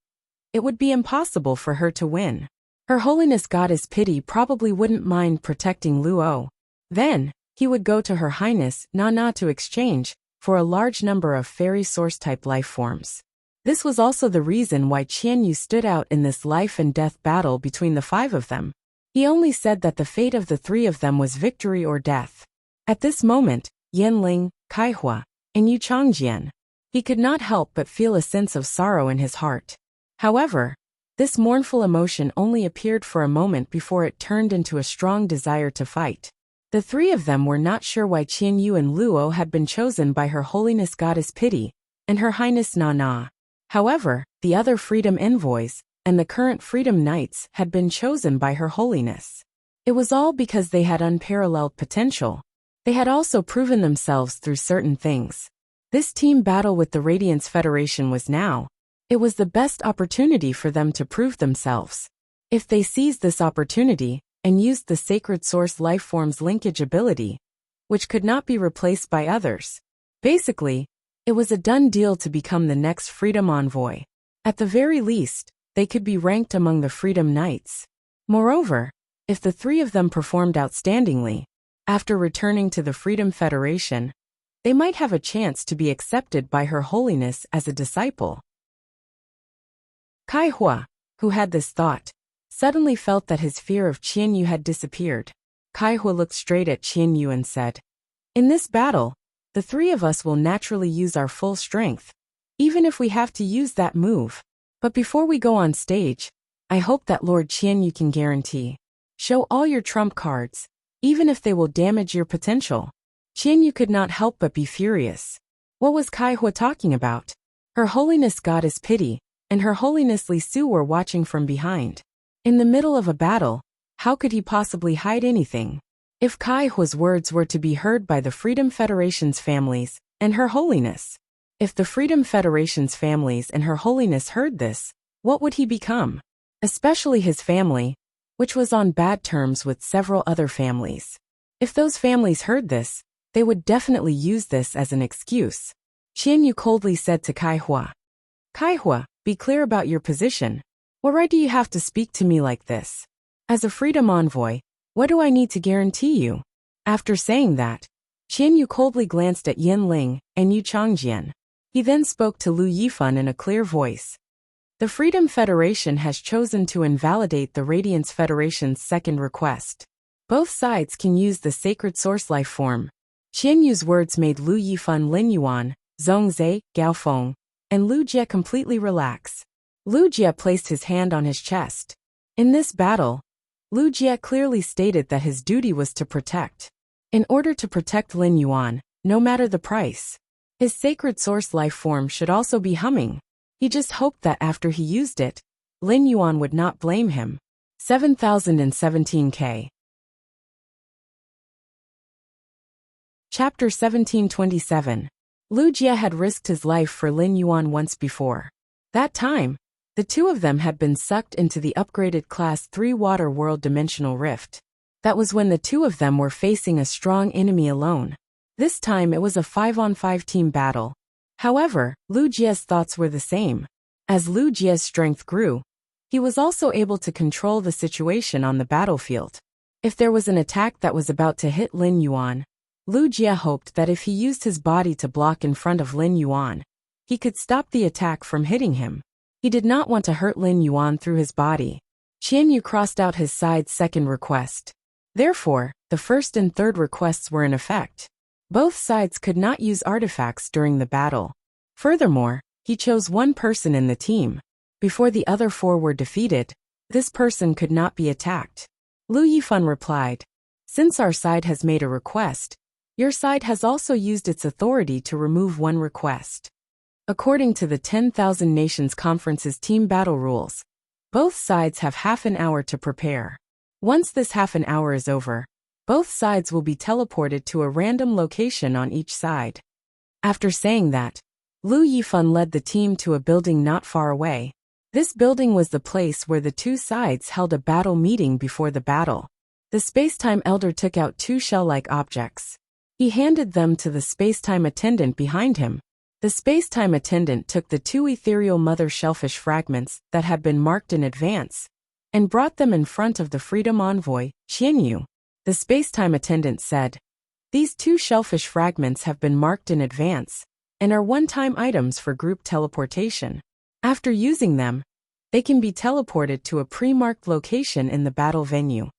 it would be impossible for her to win. Her Holiness Goddess Pity probably wouldn't mind protecting Luo. Then, he would go to Her Highness Na to exchange for a large number of fairy source-type life forms. This was also the reason why Qian Yu stood out in this life-and-death battle between the 5 of them. He only said that the fate of the 3 of them was victory or death. At this moment, Yanling, Kaihua, and Yu Changjian, he could not help but feel a sense of sorrow in his heart. However, this mournful emotion only appeared for a moment before it turned into a strong desire to fight. The 3 of them were not sure why Qian Yu and Luo had been chosen by Her Holiness Goddess Pity and Her Highness Na. However, the other Freedom Envoys and the current Freedom Knights had been chosen by Her Holiness. It was all because they had unparalleled potential. They had also proven themselves through certain things. This team battle with the Radiance Federation was now. It was the best opportunity for them to prove themselves. If they seized this opportunity and used the Sacred Source Lifeform's linkage ability, which could not be replaced by others, basically, it was a done deal to become the next Freedom Envoy. At the very least, they could be ranked among the Freedom Knights. Moreover, if the 3 of them performed outstandingly, after returning to the Freedom Federation, they might have a chance to be accepted by Her Holiness as a disciple. Kaihua, who had this thought, suddenly felt that his fear of Qian Yu had disappeared. Kaihua looked straight at Qian Yu and said, "In this battle, the 3 of us will naturally use our full strength, even if we have to use that move. But before we go on stage, I hope that Lord Qian Yu can guarantee. Show all your trump cards, even if they will damage your potential." Qian Yu could not help but be furious. What was Kaihua talking about? Her Holiness Goddess Pity and Her Holiness Li Su were watching from behind. In the middle of a battle, how could he possibly hide anything? If Kaihua's words were to be heard by the Freedom Federation's families and Her Holiness, If the Freedom Federation's families and Her Holiness heard this, what would he become? Especially his family, which was on bad terms with several other families. If those families heard this, they would definitely use this as an excuse. Qian Yu coldly said to Kai Hua, "Kai Hua, be clear about your position. What right do you have to speak to me like this? As a freedom envoy, what do I need to guarantee you?" After saying that, Qian Yu coldly glanced at Yin Ling and Yu Changjian. He then spoke to Lu Yifan in a clear voice. The Freedom Federation has chosen to invalidate the Radiance Federation's second request. Both sides can use the sacred source life form. Qian Yu's words made Lu Yifan, Lin Yuan, Zhongzhe, Gaofeng, and Lu Jie completely relax. Lu Jie placed his hand on his chest. In this battle, Lu Jie clearly stated that his duty was to protect. In order to protect Lin Yuan, no matter the price, his sacred source life form should also be humming. He just hoped that after he used it, Lin Yuan would not blame him. 7017K. Chapter 1727. Lu Jie had risked his life for Lin Yuan once before. That time, the two of them had been sucked into the upgraded Class 3 Water World Dimensional Rift. That was when the two of them were facing a strong enemy alone. This time it was a 5-on-5 team battle. However, Lu Jie's thoughts were the same. As Lu Jie's strength grew, he was also able to control the situation on the battlefield. If there was an attack that was about to hit Lin Yuan, Lu Jie hoped that if he used his body to block in front of Lin Yuan, he could stop the attack from hitting him. He did not want to hurt Lin Yuan through his body. Qian Yu crossed out his side's second request. Therefore, the first and third requests were in effect. Both sides could not use artifacts during the battle. Furthermore, he chose one person in the team. Before the other four were defeated, this person could not be attacked. Lu Yifan replied, "Since our side has made a request, your side has also used its authority to remove one request." According to the 10,000 Nations Conference's team battle rules, both sides have half an hour to prepare. Once this half an hour is over, both sides will be teleported to a random location on each side. After saying that, Lu Yifan led the team to a building not far away. This building was the place where the two sides held a battle meeting before the battle. The Spacetime Elder took out two shell-like objects. He handed them to the Spacetime Attendant behind him. The Spacetime Attendant took the two ethereal mother shellfish fragments that had been marked in advance and brought them in front of the Freedom Envoy, Qian Yu. The Spacetime Attendant said, "These two shellfish fragments have been marked in advance and are one-time items for group teleportation. After using them, they can be teleported to a pre-marked location in the battle venue.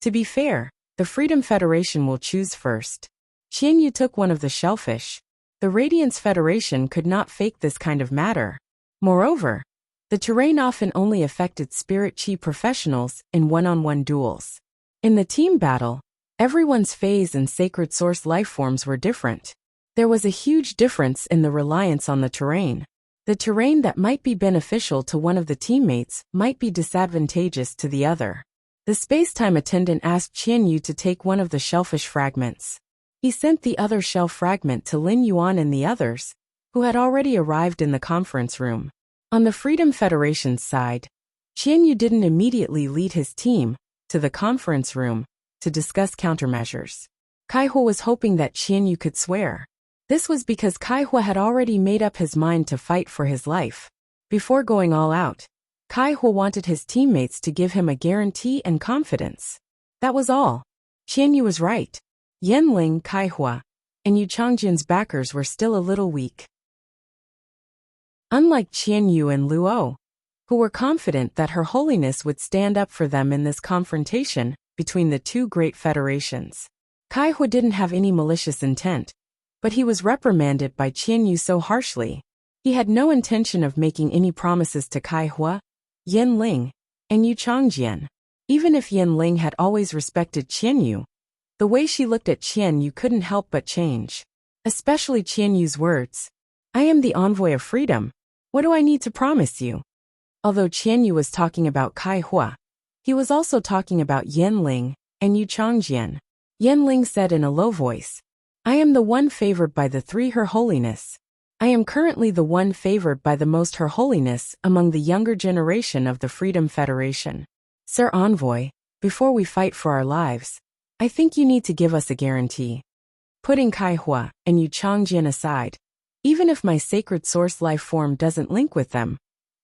To be fair, the Freedom Federation will choose first." Qian Yu took one of the shellfish. The Radiance Federation could not fake this kind of matter. Moreover, the terrain often only affected Spirit Chi professionals in one-on-one duels. In the team battle, everyone's phase and sacred source lifeforms were different. There was a huge difference in the reliance on the terrain. The terrain that might be beneficial to one of the teammates might be disadvantageous to the other. The Spacetime Attendant asked Qian Yu to take one of the shellfish fragments. He sent the other shell fragment to Lin Yuan and the others, who had already arrived in the conference room. On the Freedom Federation's side, Qian Yu didn't immediately lead his team to the conference room to discuss countermeasures. Kai Hua was hoping that Qian Yu could swear. This was because Kai Hua had already made up his mind to fight for his life. Before going all out, Kai Hua wanted his teammates to give him a guarantee and confidence. That was all. Qian Yu was right. Yin Ling, Kai Hua, and Yu Changjian's backers were still a little weak. Unlike Qian Yu and Luo, who were confident that Her Holiness would stand up for them in this confrontation between the two great federations, Kai Hua didn't have any malicious intent, but he was reprimanded by Qian Yu so harshly. He had no intention of making any promises to Kai Hua, Yin Ling, and Yu Changjian. Even if Yin Ling had always respected Qian Yu, the way she looked at Qian Yu couldn't help but change. Especially Qian Yu's words. "I am the envoy of freedom. What do I need to promise you?" Although Qian Yu was talking about Kai Hua, he was also talking about Yin Ling and Yu Changjian. Yin Ling said in a low voice, "I am the one favored by the three Her Holiness. I am currently the one favored by the Most Her Holiness among the younger generation of the Freedom Federation. Sir Envoy, before we fight for our lives, I think you need to give us a guarantee. Putting Kai Hua and Yu Changjian aside, even if my sacred source life form doesn't link with them,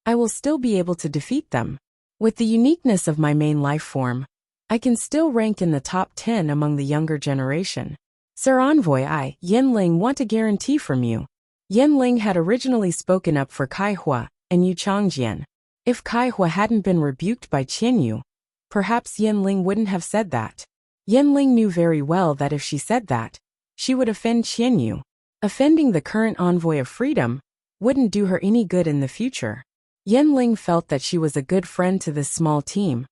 I will still be able to defeat them. With the uniqueness of my main life form, I can still rank in the top 10 among the younger generation. Sir Envoy, Yen Ling, want a guarantee from you. Yen Ling had originally spoken up for Kai Hua and Yu Changjian. If Kai Hua hadn't been rebuked by Qian Yu, perhaps Yen Ling wouldn't have said that. Yen Ling knew very well that if she said that, she would offend Qian Yu. Offending the current envoy of freedom wouldn't do her any good in the future. Yen Ling felt that she was a good friend to this small team,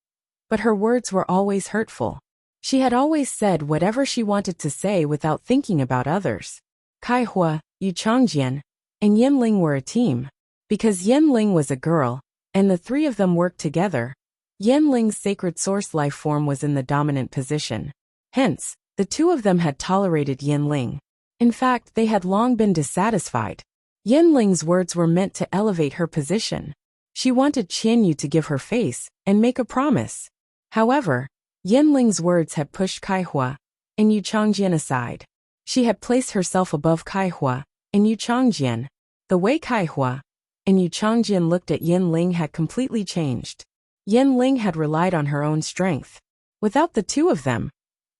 but her words were always hurtful. She had always said whatever she wanted to say without thinking about others. Kai Hua, Yu Changjian, and Yen Ling were a team. Because Yen Ling was a girl, and the three of them worked together, Yen Ling's sacred source life form was in the dominant position. Hence, the two of them had tolerated Yen Ling. In fact, they had long been dissatisfied. Yen Ling's words were meant to elevate her position. She wanted Qian Yu to give her face and make a promise. However, Yen Ling's words had pushed Kai Hua and Yu Changjian aside. She had placed herself above Kai Hua and Yu Changjian. The way Kai Hua and Yu Changjian looked at Yen Ling had completely changed. Yen Ling had relied on her own strength. Without the two of them,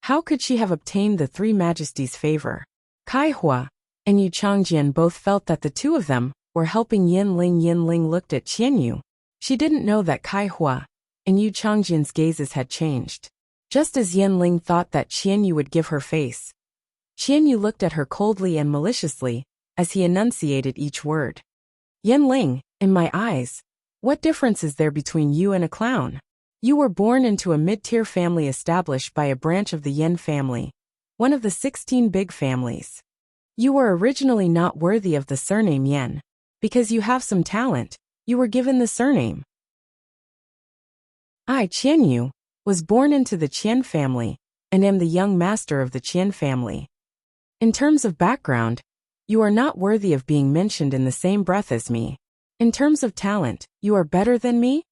how could she have obtained the three majesties' favor? Kai Hua and Yu Changjian both felt that the two of them were helping Yen Ling. Yen Ling looked at Qian Yu. She didn't know that Kai Hua and Yu Changjian's gazes had changed. Just as Yen Ling thought that Qian Yu would give her face, Qian Yu looked at her coldly and maliciously as he enunciated each word. Yen Ling, in my eyes, what difference is there between you and a clown? You were born into a mid-tier family established by a branch of the Yen family, one of the 16 big families. You were originally not worthy of the surname Yen. Because you have some talent, you were given the surname. I, Qian Yu, was born into the Qian family, and am the young master of the Qian family. In terms of background, you are not worthy of being mentioned in the same breath as me. In terms of talent, you are better than me?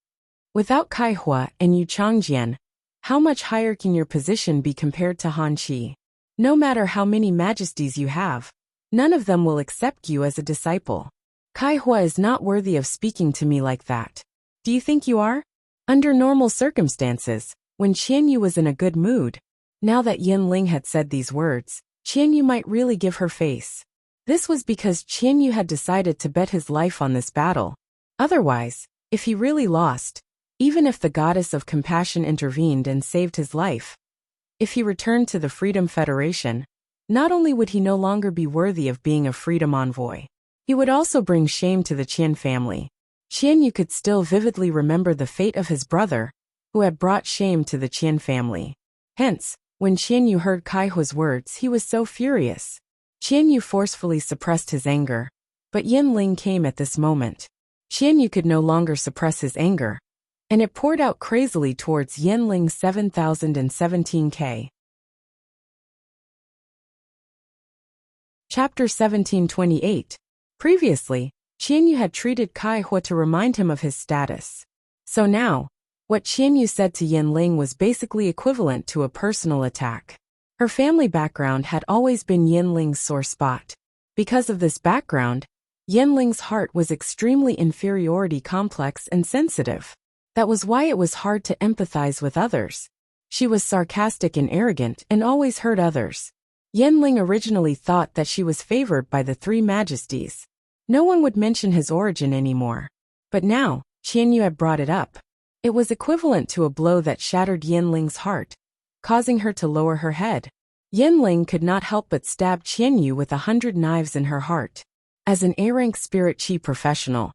Without Kai Hua and Yu Changjian, how much higher can your position be compared to Han Qi? No matter how many majesties you have, none of them will accept you as a disciple. Kai Hua is not worthy of speaking to me like that. Do you think you are? Under normal circumstances, when Qian Yu was in a good mood, now that Yen Ling had said these words, Qian Yu might really give her face. This was because Qian Yu had decided to bet his life on this battle. Otherwise, if he really lost, even if the goddess of compassion intervened and saved his life, if he returned to the Freedom Federation, not only would he no longer be worthy of being a freedom envoy, he would also bring shame to the Qian family. Qian Yu could still vividly remember the fate of his brother, who had brought shame to the Qian family. Hence, when Qian Yu heard Kai Hua's words, he was so furious. Qian Yu forcefully suppressed his anger, but Yen Ling came at this moment. Qian Yu could no longer suppress his anger, and it poured out crazily towards Yen Ling. 7017K. Chapter 1728. Previously, Qian Yu had treated Kai Hua to remind him of his status. So now, what Qian Yu said to Yen Ling was basically equivalent to a personal attack. Her family background had always been Yen Ling's sore spot. Because of this background, Yen Ling's heart was extremely inferiority complex and sensitive. That was why it was hard to empathize with others. She was sarcastic and arrogant and always hurt others. Yen Ling originally thought that she was favored by the three majesties. No one would mention his origin anymore. But now, Qian Yu had brought it up. It was equivalent to a blow that shattered Yen Ling's heart, causing her to lower her head. Yen Ling could not help but stab Qian Yu with 100 knives in her heart. As an A-rank spirit chi professional,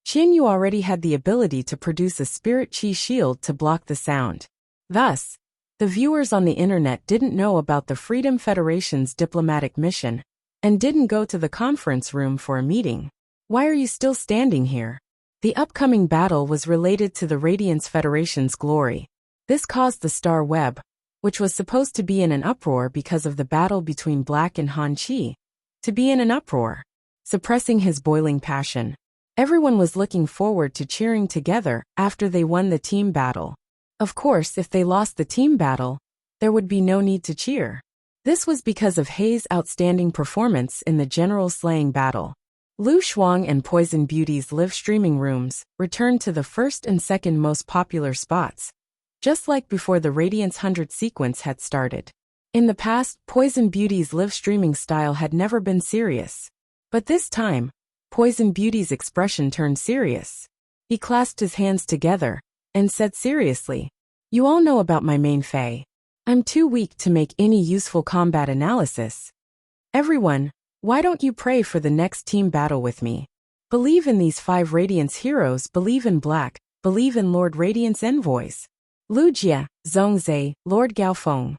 Qian Yu already had the ability to produce a spirit chi shield to block the sound. Thus, the viewers on the internet didn't know about the Freedom Federation's diplomatic mission, and didn't go to the conference room for a meeting. Why are you still standing here? The upcoming battle was related to the Radiance Federation's glory. This caused the Star Web, which was supposed to be in an uproar because of the battle between Black and Han Qi, to be in an uproar. suppressing his boiling passion. Everyone was looking forward to cheering together after they won the team battle. Of course, if they lost the team battle, there would be no need to cheer. This was because of Hei's outstanding performance in the general slaying battle. Lu Shuang and Poison Beauty's live streaming rooms returned to the first and second most popular spots, just like before the Radiance 100 sequence had started. In the past, Poison Beauty's live streaming style had never been serious. But this time, Poison Beauty's expression turned serious. He clasped his hands together and said seriously, "You all know about my main Fae. I'm too weak to make any useful combat analysis. Everyone, why don't you pray for the next team battle with me? Believe in these 5 Radiance heroes, believe in Black, believe in Lord Radiance envoys. Lu Jie, Zhongzhe, Lord Gaofeng."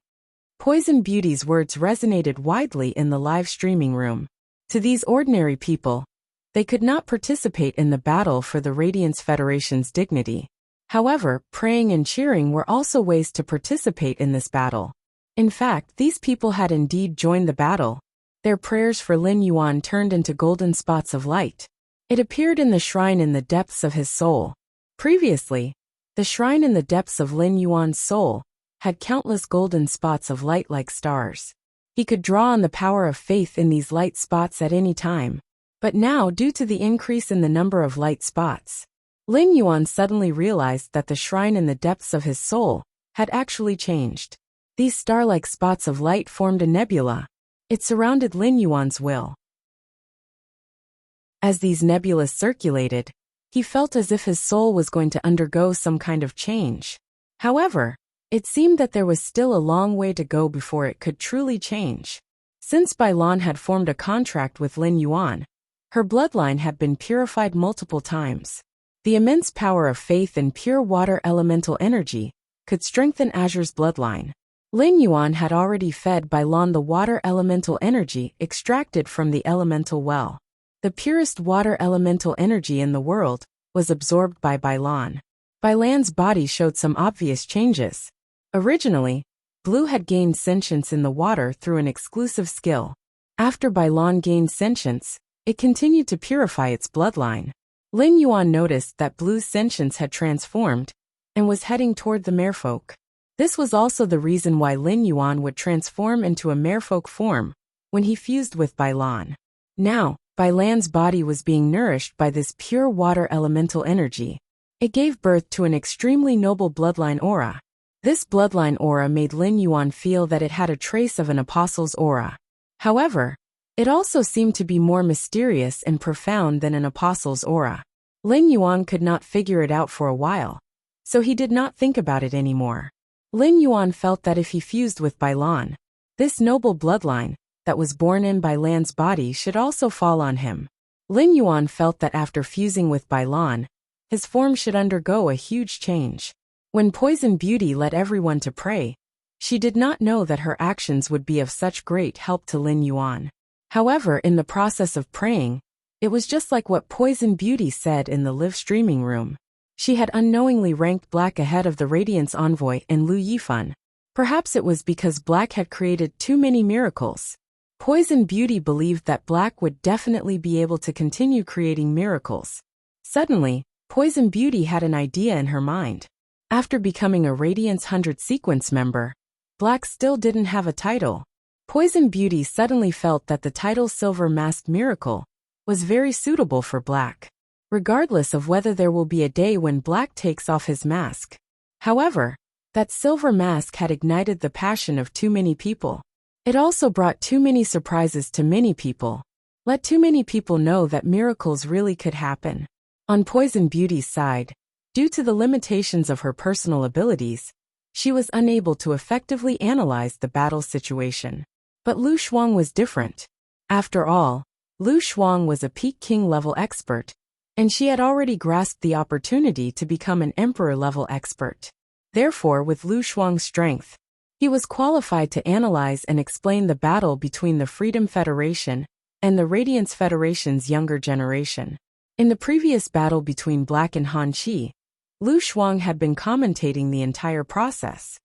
Poison Beauty's words resonated widely in the live streaming room. To these ordinary people, they could not participate in the battle for the Radiance Federation's dignity. However, praying and cheering were also ways to participate in this battle. In fact, these people had indeed joined the battle. Their prayers for Lin Yuan turned into golden spots of light. It appeared in the shrine in the depths of his soul. Previously, the shrine in the depths of Lin Yuan's soul had countless golden spots of light like stars. He could draw on the power of faith in these light spots at any time. But now, due to the increase in the number of light spots, Lin Yuan suddenly realized that the shrine in the depths of his soul had actually changed. These star-like spots of light formed a nebula. It surrounded Lin Yuan's will. As these nebulas circulated, he felt as if his soul was going to undergo some kind of change. However, it seemed that there was still a long way to go before it could truly change. Since Bailan had formed a contract with Lin Yuan, her bloodline had been purified multiple times. The immense power of faith in pure water elemental energy could strengthen Azure's bloodline. Lin Yuan had already fed Bailan the water elemental energy extracted from the elemental well. The purest water elemental energy in the world was absorbed by Bailan. Bailan's body showed some obvious changes. Originally, Blue had gained sentience in the water through an exclusive skill. After Bailan gained sentience, it continued to purify its bloodline. Lin Yuan noticed that Blue's sentience had transformed and was heading toward the merfolk. This was also the reason why Lin Yuan would transform into a merfolk form when he fused with Bailan. Now, Bailan's body was being nourished by this pure water elemental energy. It gave birth to an extremely noble bloodline aura. This bloodline aura made Lin Yuan feel that it had a trace of an apostle's aura. However, it also seemed to be more mysterious and profound than an apostle's aura. Lin Yuan could not figure it out for a while, so he did not think about it anymore. Lin Yuan felt that if he fused with Bailan, this noble bloodline that was born in Bailan's body should also fall on him. Lin Yuan felt that after fusing with Bailan, his form should undergo a huge change. When Poison Beauty led everyone to pray, she did not know that her actions would be of such great help to Lin Yuan. However, in the process of praying, it was just like what Poison Beauty said in the live streaming room. She had unknowingly ranked Black ahead of the Radiance Envoy and Lu Yifan. Perhaps it was because Black had created too many miracles. Poison Beauty believed that Black would definitely be able to continue creating miracles. Suddenly, Poison Beauty had an idea in her mind. After becoming a Radiance 100 sequence member, Black still didn't have a title. Poison Beauty suddenly felt that the title Silver Masked Miracle was very suitable for Black, regardless of whether there will be a day when Black takes off his mask. However, that silver mask had ignited the passion of too many people. It also brought too many surprises to many people. Let too many people know that miracles really could happen. On Poison Beauty's side, due to the limitations of her personal abilities, she was unable to effectively analyze the battle situation. But Lu Shuang was different. After all, Lu Shuang was a Peak King level expert, and she had already grasped the opportunity to become an Emperor level expert. Therefore, with Lu Shuang's strength, he was qualified to analyze and explain the battle between the Freedom Federation and the Radiance Federation's younger generation. In the previous battle between Black and Han Qi, Lu Shuang had been commentating the entire process.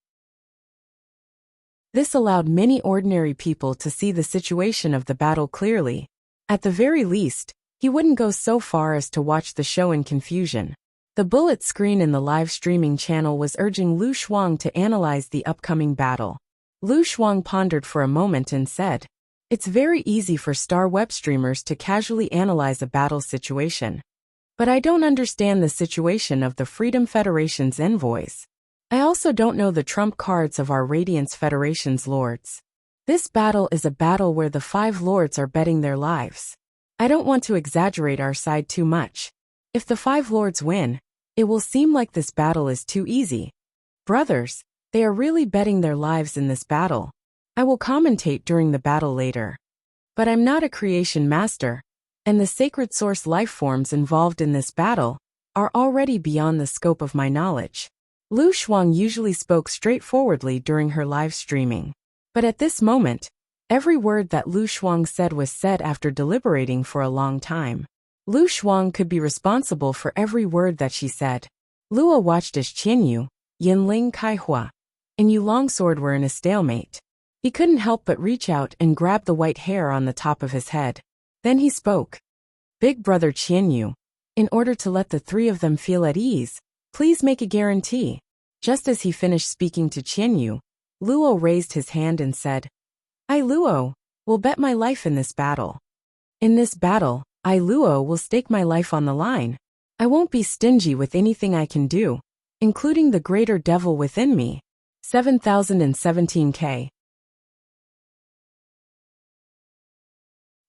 This allowed many ordinary people to see the situation of the battle clearly. At the very least, he wouldn't go so far as to watch the show in confusion. The bullet screen in the live streaming channel was urging Lu Shuang to analyze the upcoming battle. Lu Shuang pondered for a moment and said, "It's very easy for star web streamers to casually analyze a battle situation. But I don't understand the situation of the Freedom Federation's envoys. I also don't know the trump cards of our Radiance Federation's lords. This battle is a battle where the 5 lords are betting their lives. I don't want to exaggerate our side too much. If the 5 lords win, it will seem like this battle is too easy. Brothers, they are really betting their lives in this battle. I will commentate during the battle later. But I'm not a creation master, and the sacred source life forms involved in this battle are already beyond the scope of my knowledge." Lu Shuang usually spoke straightforwardly during her live streaming. But at this moment, every word that Lu Shuang said was said after deliberating for a long time. Lu Shuang could be responsible for every word that she said. Luo watched as Qianyu, Yinling Kaihua, and Yu Longsword were in a stalemate. He couldn't help but reach out and grab the white hair on the top of his head. Then he spoke. "Big brother Qianyu, in order to let the 3 of them feel at ease, please make a guarantee." Just as he finished speaking to Qianyu, Luo raised his hand and said, "I, Luo, will bet my life in this battle. In this battle, I, Luo, will stake my life on the line. I won't be stingy with anything I can do, including the greater devil within me." 7017K.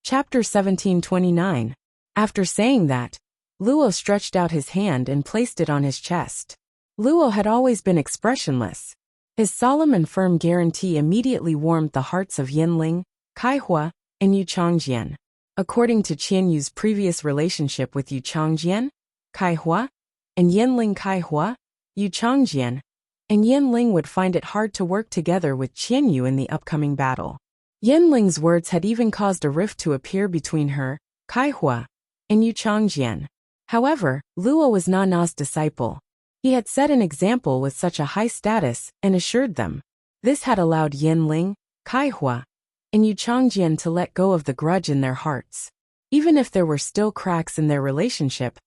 Chapter 1729. After saying that, Luo stretched out his hand and placed it on his chest. Luo had always been expressionless. His solemn and firm guarantee immediately warmed the hearts of Yinling, Kaihua, and Yu Changjian. According to Qianyu's previous relationship with Yu Changjian, Kaihua, and Yinling Kaihua, Yu Changjian, and Yinling would find it hard to work together with Qianyu in the upcoming battle. Yinling's words had even caused a rift to appear between her, Kaihua, and Yu Changjian. However, Luo was Nana's disciple. He had set an example with such a high status and assured them. This had allowed Yinling, Kaihua, and Yu Changjian to let go of the grudge in their hearts. Even if there were still cracks in their relationship,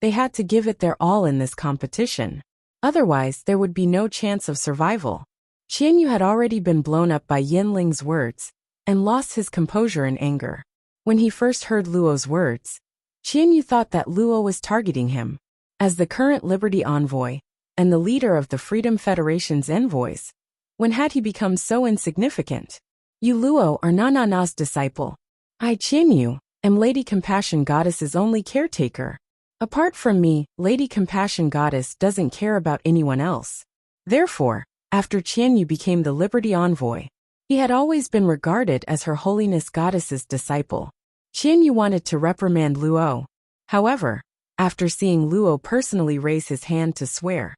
they had to give it their all in this competition. Otherwise, there would be no chance of survival. Qianyu had already been blown up by Yinling's words and lost his composure in anger. When he first heard Luo's words, Qianyu thought that Luo was targeting him. As the current Liberty envoy and the leader of the Freedom Federation's envoys, when had he become so insignificant? "You Luo are Nana's disciple. I, Qianyu, am Lady Compassion Goddess's only caretaker. Apart from me, Lady Compassion Goddess doesn't care about anyone else." Therefore, after Qianyu became the Liberty envoy, he had always been regarded as Her Holiness Goddess's disciple. Qianyu wanted to reprimand Luo. However, after seeing Luo personally raise his hand to swear,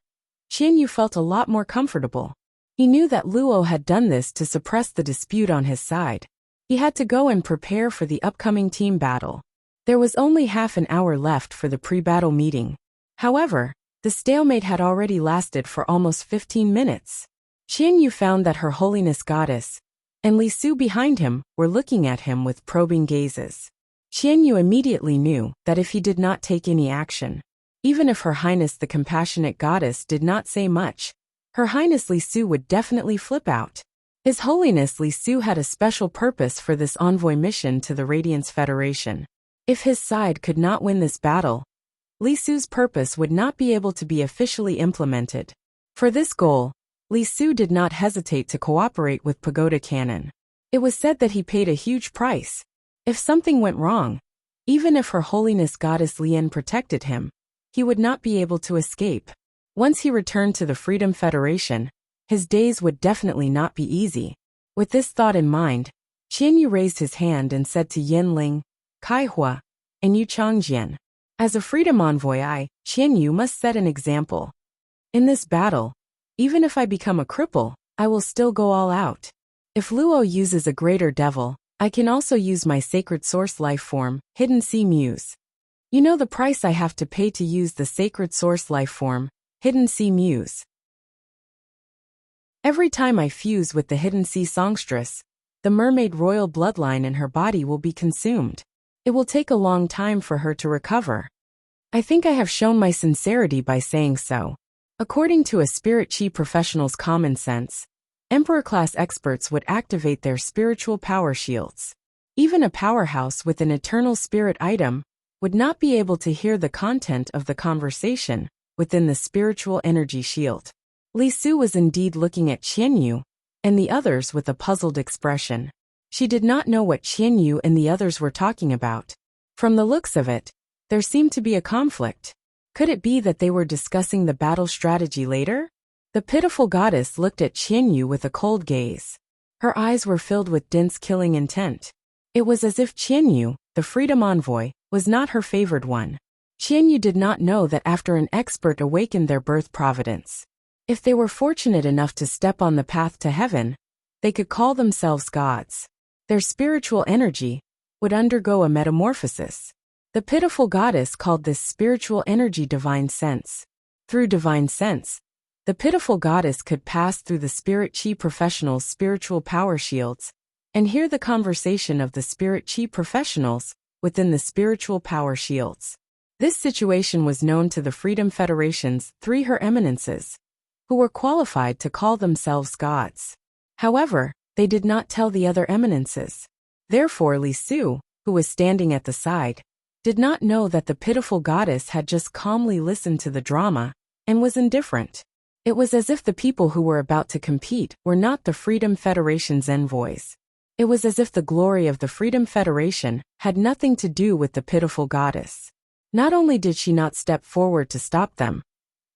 Qianyu felt a lot more comfortable. He knew that Luo had done this to suppress the dispute on his side. He had to go and prepare for the upcoming team battle. There was only half an hour left for the pre-battle meeting. However, the stalemate had already lasted for almost 15 minutes. Qianyu found that Her Holiness Goddess and Li Su behind him were looking at him with probing gazes. Qianyu immediately knew that if he did not take any action, even if Her Highness the Compassionate Goddess did not say much, Her Highness Li Su would definitely flip out. His Holiness Li Su had a special purpose for this envoy mission to the Radiance Federation. If his side could not win this battle, Li Su's purpose would not be able to be officially implemented. For this goal, Li Su did not hesitate to cooperate with Pagoda Cannon. It was said that he paid a huge price. If something went wrong, even if Her Holiness Goddess Lian protected him, he would not be able to escape. Once he returned to the Freedom Federation, his days would definitely not be easy. With this thought in mind, Qianyu raised his hand and said to Yinling, Kaihua, and Yu Changjian, "As a freedom envoy, I, Qianyu, must set an example. In this battle, even if I become a cripple, I will still go all out. If Luo uses a greater devil, I can also use my sacred source life form, Hidden Sea Muse. You know the price I have to pay to use the sacred source life form, Hidden Sea Muse. Every time I fuse with the Hidden Sea Songstress, the mermaid royal bloodline in her body will be consumed. It will take a long time for her to recover. I think I have shown my sincerity by saying so. According to a spirit chi professional's common sense, Emperor-class experts would activate their spiritual power shields. Even a powerhouse with an eternal spirit item would not be able to hear the content of the conversation within the spiritual energy shield. Li Su was indeed looking at Qianyu and the others with a puzzled expression. She did not know what Qianyu and the others were talking about. From the looks of it, there seemed to be a conflict. Could it be that they were discussing the battle strategy later? The pitiful goddess looked at Qianyu with a cold gaze. Her eyes were filled with dense killing intent. It was as if Qianyu, the freedom envoy, was not her favored one. Qianyu did not know that after an expert awakened their birth providence, if they were fortunate enough to step on the path to heaven, they could call themselves gods. Their spiritual energy would undergo a metamorphosis. The pitiful goddess called this spiritual energy divine sense. Through divine sense, the pitiful goddess could pass through the spirit chi professionals' spiritual power shields and hear the conversation of the spirit chi professionals within the spiritual power shields. This situation was known to the Freedom Federation's three Her Eminences, who were qualified to call themselves gods. However, they did not tell the other eminences. Therefore Li Su, who was standing at the side, did not know that the pitiful goddess had just calmly listened to the drama and was indifferent. It was as if the people who were about to compete were not the Freedom Federation's envoys. It was as if the glory of the Freedom Federation had nothing to do with the pitiful goddess. Not only did she not step forward to stop them,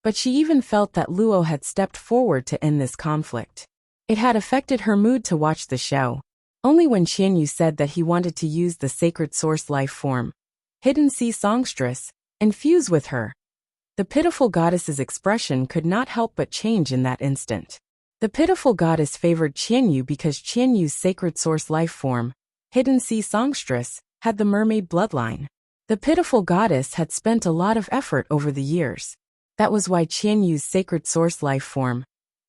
but she even felt that Luo had stepped forward to end this conflict. It had affected her mood to watch the show. Only when Qianyu said that he wanted to use the sacred source life form, hidden sea songstress, and fuse with her, the pitiful goddess's expression could not help but change in that instant. The pitiful goddess favored Qianyu because Qianyu's sacred source life form, hidden sea songstress, had the mermaid bloodline. The pitiful goddess had spent a lot of effort over the years. That was why Qianyu's sacred source life form,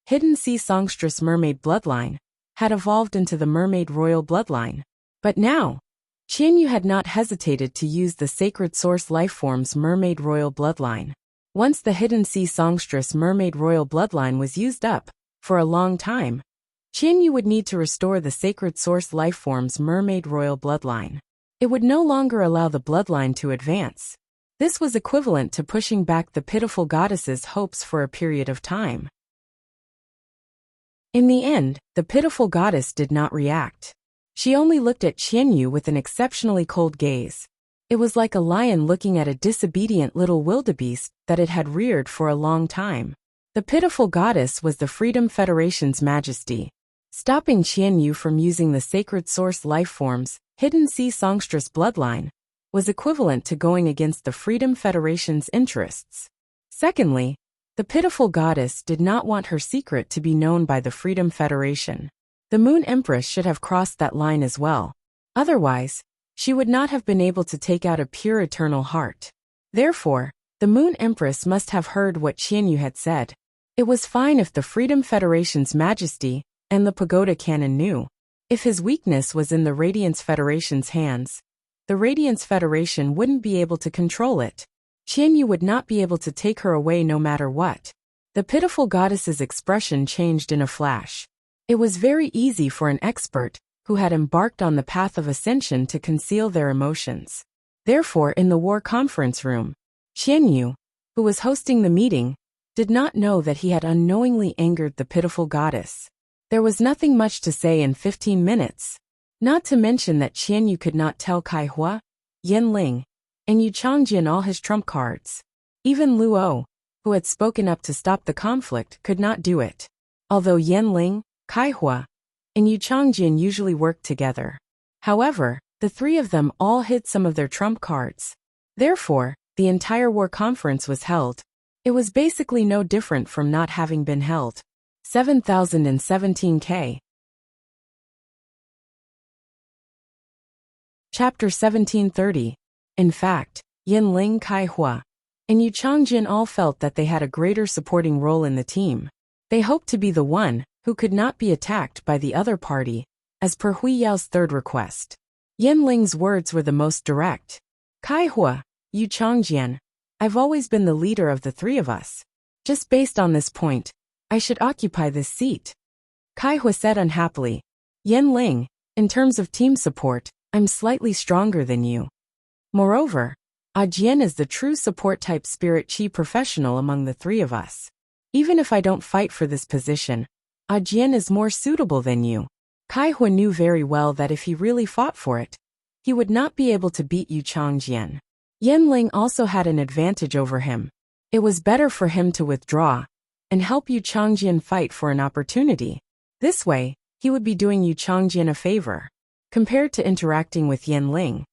hidden sea songstress mermaid bloodline, had evolved into the mermaid royal bloodline. But now, Qianyu had not hesitated to use the sacred source life form's mermaid royal bloodline. Once the hidden sea songstress mermaid royal bloodline was used up, for a long time, Qianyu would need to restore the sacred source life form's mermaid royal bloodline. It would no longer allow the bloodline to advance. This was equivalent to pushing back the pitiful goddess's hopes for a period of time. In the end, the pitiful goddess did not react. She only looked at Qianyu with an exceptionally cold gaze. It was like a lion looking at a disobedient little wildebeest that it had reared for a long time. The pitiful goddess was the Freedom Federation's majesty. Stopping Qianyu from using the sacred source life form's hidden sea songstress bloodline was equivalent to going against the Freedom Federation's interests. Secondly, the pitiful goddess did not want her secret to be known by the Freedom Federation. The Moon Empress should have crossed that line as well. Otherwise, she would not have been able to take out a pure eternal heart. Therefore, the Moon Empress must have heard what Qianyu had said. It was fine if the Freedom Federation's majesty and the Pagoda Canon knew. If his weakness was in the Radiance Federation's hands, the Radiance Federation wouldn't be able to control it. Qianyu would not be able to take her away no matter what. The pitiful goddess's expression changed in a flash. It was very easy for an expert who had embarked on the path of ascension to conceal their emotions. Therefore, in the war conference room, Qianyu, who was hosting the meeting, did not know that he had unknowingly angered the pitiful goddess. There was nothing much to say in 15 minutes. Not to mention that Qianyu could not tell Kai Hua, Yan Ling, and Yu Changjin all his trump cards. Even Luo, who had spoken up to stop the conflict, could not do it. Although Yan Ling, Kai Hua, and Yu Changjin usually worked together. However, the three of them all hid some of their trump cards. Therefore, the entire war conference was held. It was basically no different from not having been held. 7017K. Chapter 1730. In fact, Yin Ling, Kai Hua, and Yu Changjin all felt that they had a greater supporting role in the team. They hoped to be the one who could not be attacked by the other party, as per Hui Yao's third request. Yen Ling's words were the most direct. Kai Hua, Yu Changjian, I've always been the leader of the three of us. Just based on this point, I should occupy this seat. Kai Hua said unhappily. Yen Ling, in terms of team support, I'm slightly stronger than you. Moreover, Jian is the true support-type spirit chi professional among the three of us. Even if I don't fight for this position, Jian is more suitable than you. Kai Hua knew very well that if he really fought for it, he would not be able to beat Yu Changjian. Yen Ling also had an advantage over him. It was better for him to withdraw and help Yu Changjian fight for an opportunity. This way, he would be doing Yu Changjian a favor. Compared to interacting with Yen Ling,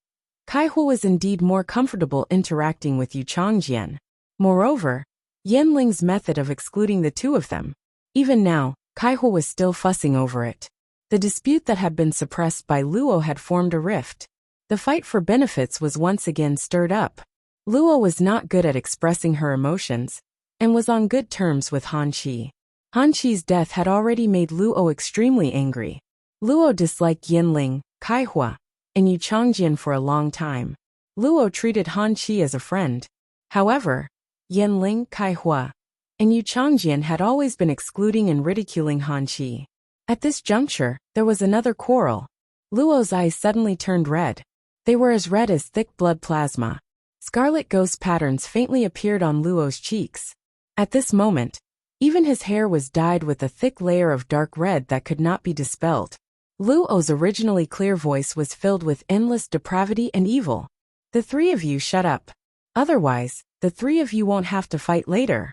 Kai Hua was indeed more comfortable interacting with Yu Changjian. Moreover, Yen Ling's method of excluding the two of them. Even now, Kai Hua was still fussing over it. The dispute that had been suppressed by Luo had formed a rift. The fight for benefits was once again stirred up. Luo was not good at expressing her emotions, and was on good terms with Han Qi. Han Qi's death had already made Luo extremely angry. Luo disliked Yen Ling, Kai Hua, and Yu Changjian for a long time. Luo treated Han Qi as a friend. However, Yen Ling, Kai Hua, and Yu Changjian had always been excluding and ridiculing Han Qi. At this juncture, there was another quarrel. Luo's eyes suddenly turned red. They were as red as thick blood plasma. Scarlet ghost patterns faintly appeared on Luo's cheeks. At this moment, even his hair was dyed with a thick layer of dark red that could not be dispelled. Luo's originally clear voice was filled with endless depravity and evil. The three of you shut up. Otherwise, the three of you won't have to fight later.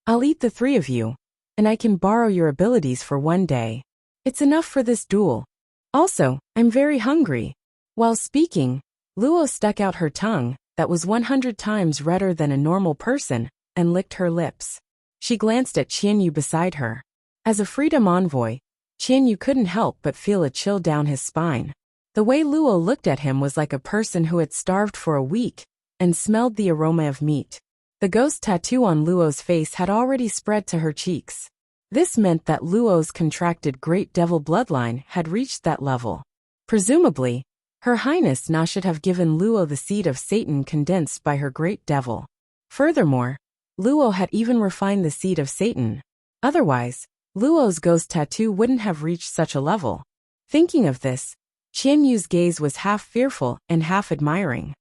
I'll eat the three of you, and I can borrow your abilities for one day. It's enough for this duel. Also, I'm very hungry. While speaking, Luo stuck out her tongue, that was 100 times redder than a normal person, and licked her lips. She glanced at Qianyu beside her. As a freedom envoy, Qianyu couldn't help but feel a chill down his spine. The way Luo looked at him was like a person who had starved for a week, and smelled the aroma of meat. The ghost tattoo on Luo's face had already spread to her cheeks. This meant that Luo's contracted Great Devil bloodline had reached that level. Presumably, Her Highness Na should have given Luo the seed of Satan condensed by her Great Devil. Furthermore, Luo had even refined the seed of Satan. Otherwise, Luo's ghost tattoo wouldn't have reached such a level. Thinking of this, Qianyu's gaze was half fearful and half admiring.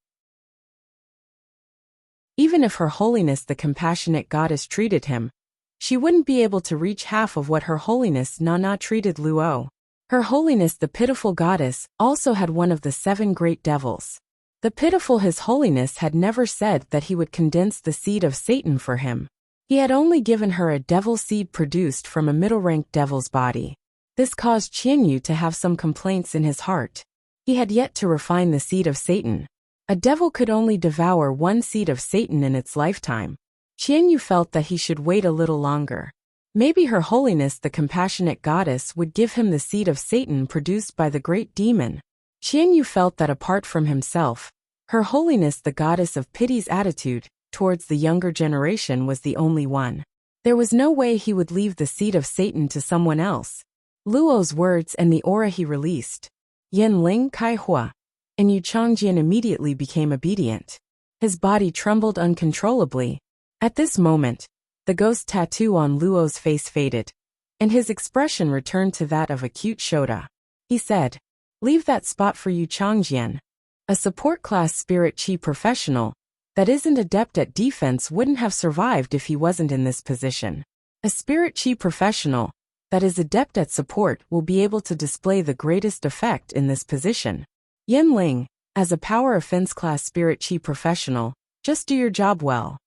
Even if Her Holiness the Compassionate Goddess treated him, she wouldn't be able to reach half of what Her Holiness Na treated Luo. Her Holiness the Pitiful Goddess also had one of the 7 great devils. The pitiful His Holiness had never said that he would condense the seed of Satan for him. He had only given her a devil seed produced from a middle-ranked devil's body. This caused Qianyu to have some complaints in his heart. He had yet to refine the seed of Satan. A devil could only devour 1 seed of Satan in its lifetime. Qianyu felt that he should wait a little longer. Maybe Her Holiness the Compassionate Goddess would give him the seed of Satan produced by the great demon. Qianyu felt that apart from himself, Her Holiness the Goddess of Pity's attitude towards the younger generation was the only one. There was no way he would leave the seed of Satan to someone else. Luo's words and the aura he released. Yen Ling, Kai Hua, and Yu Changjian immediately became obedient. His body trembled uncontrollably. At this moment, the ghost tattoo on Luo's face faded, and his expression returned to that of acute Shota. He said, "Leave that spot for Yu Changjian. A support class spirit chi professional that isn't adept at defense wouldn't have survived if he wasn't in this position. A spirit chi professional that is adept at support will be able to display the greatest effect in this position. Yen Ling, as a power offense class spirit chi professional, just do your job well."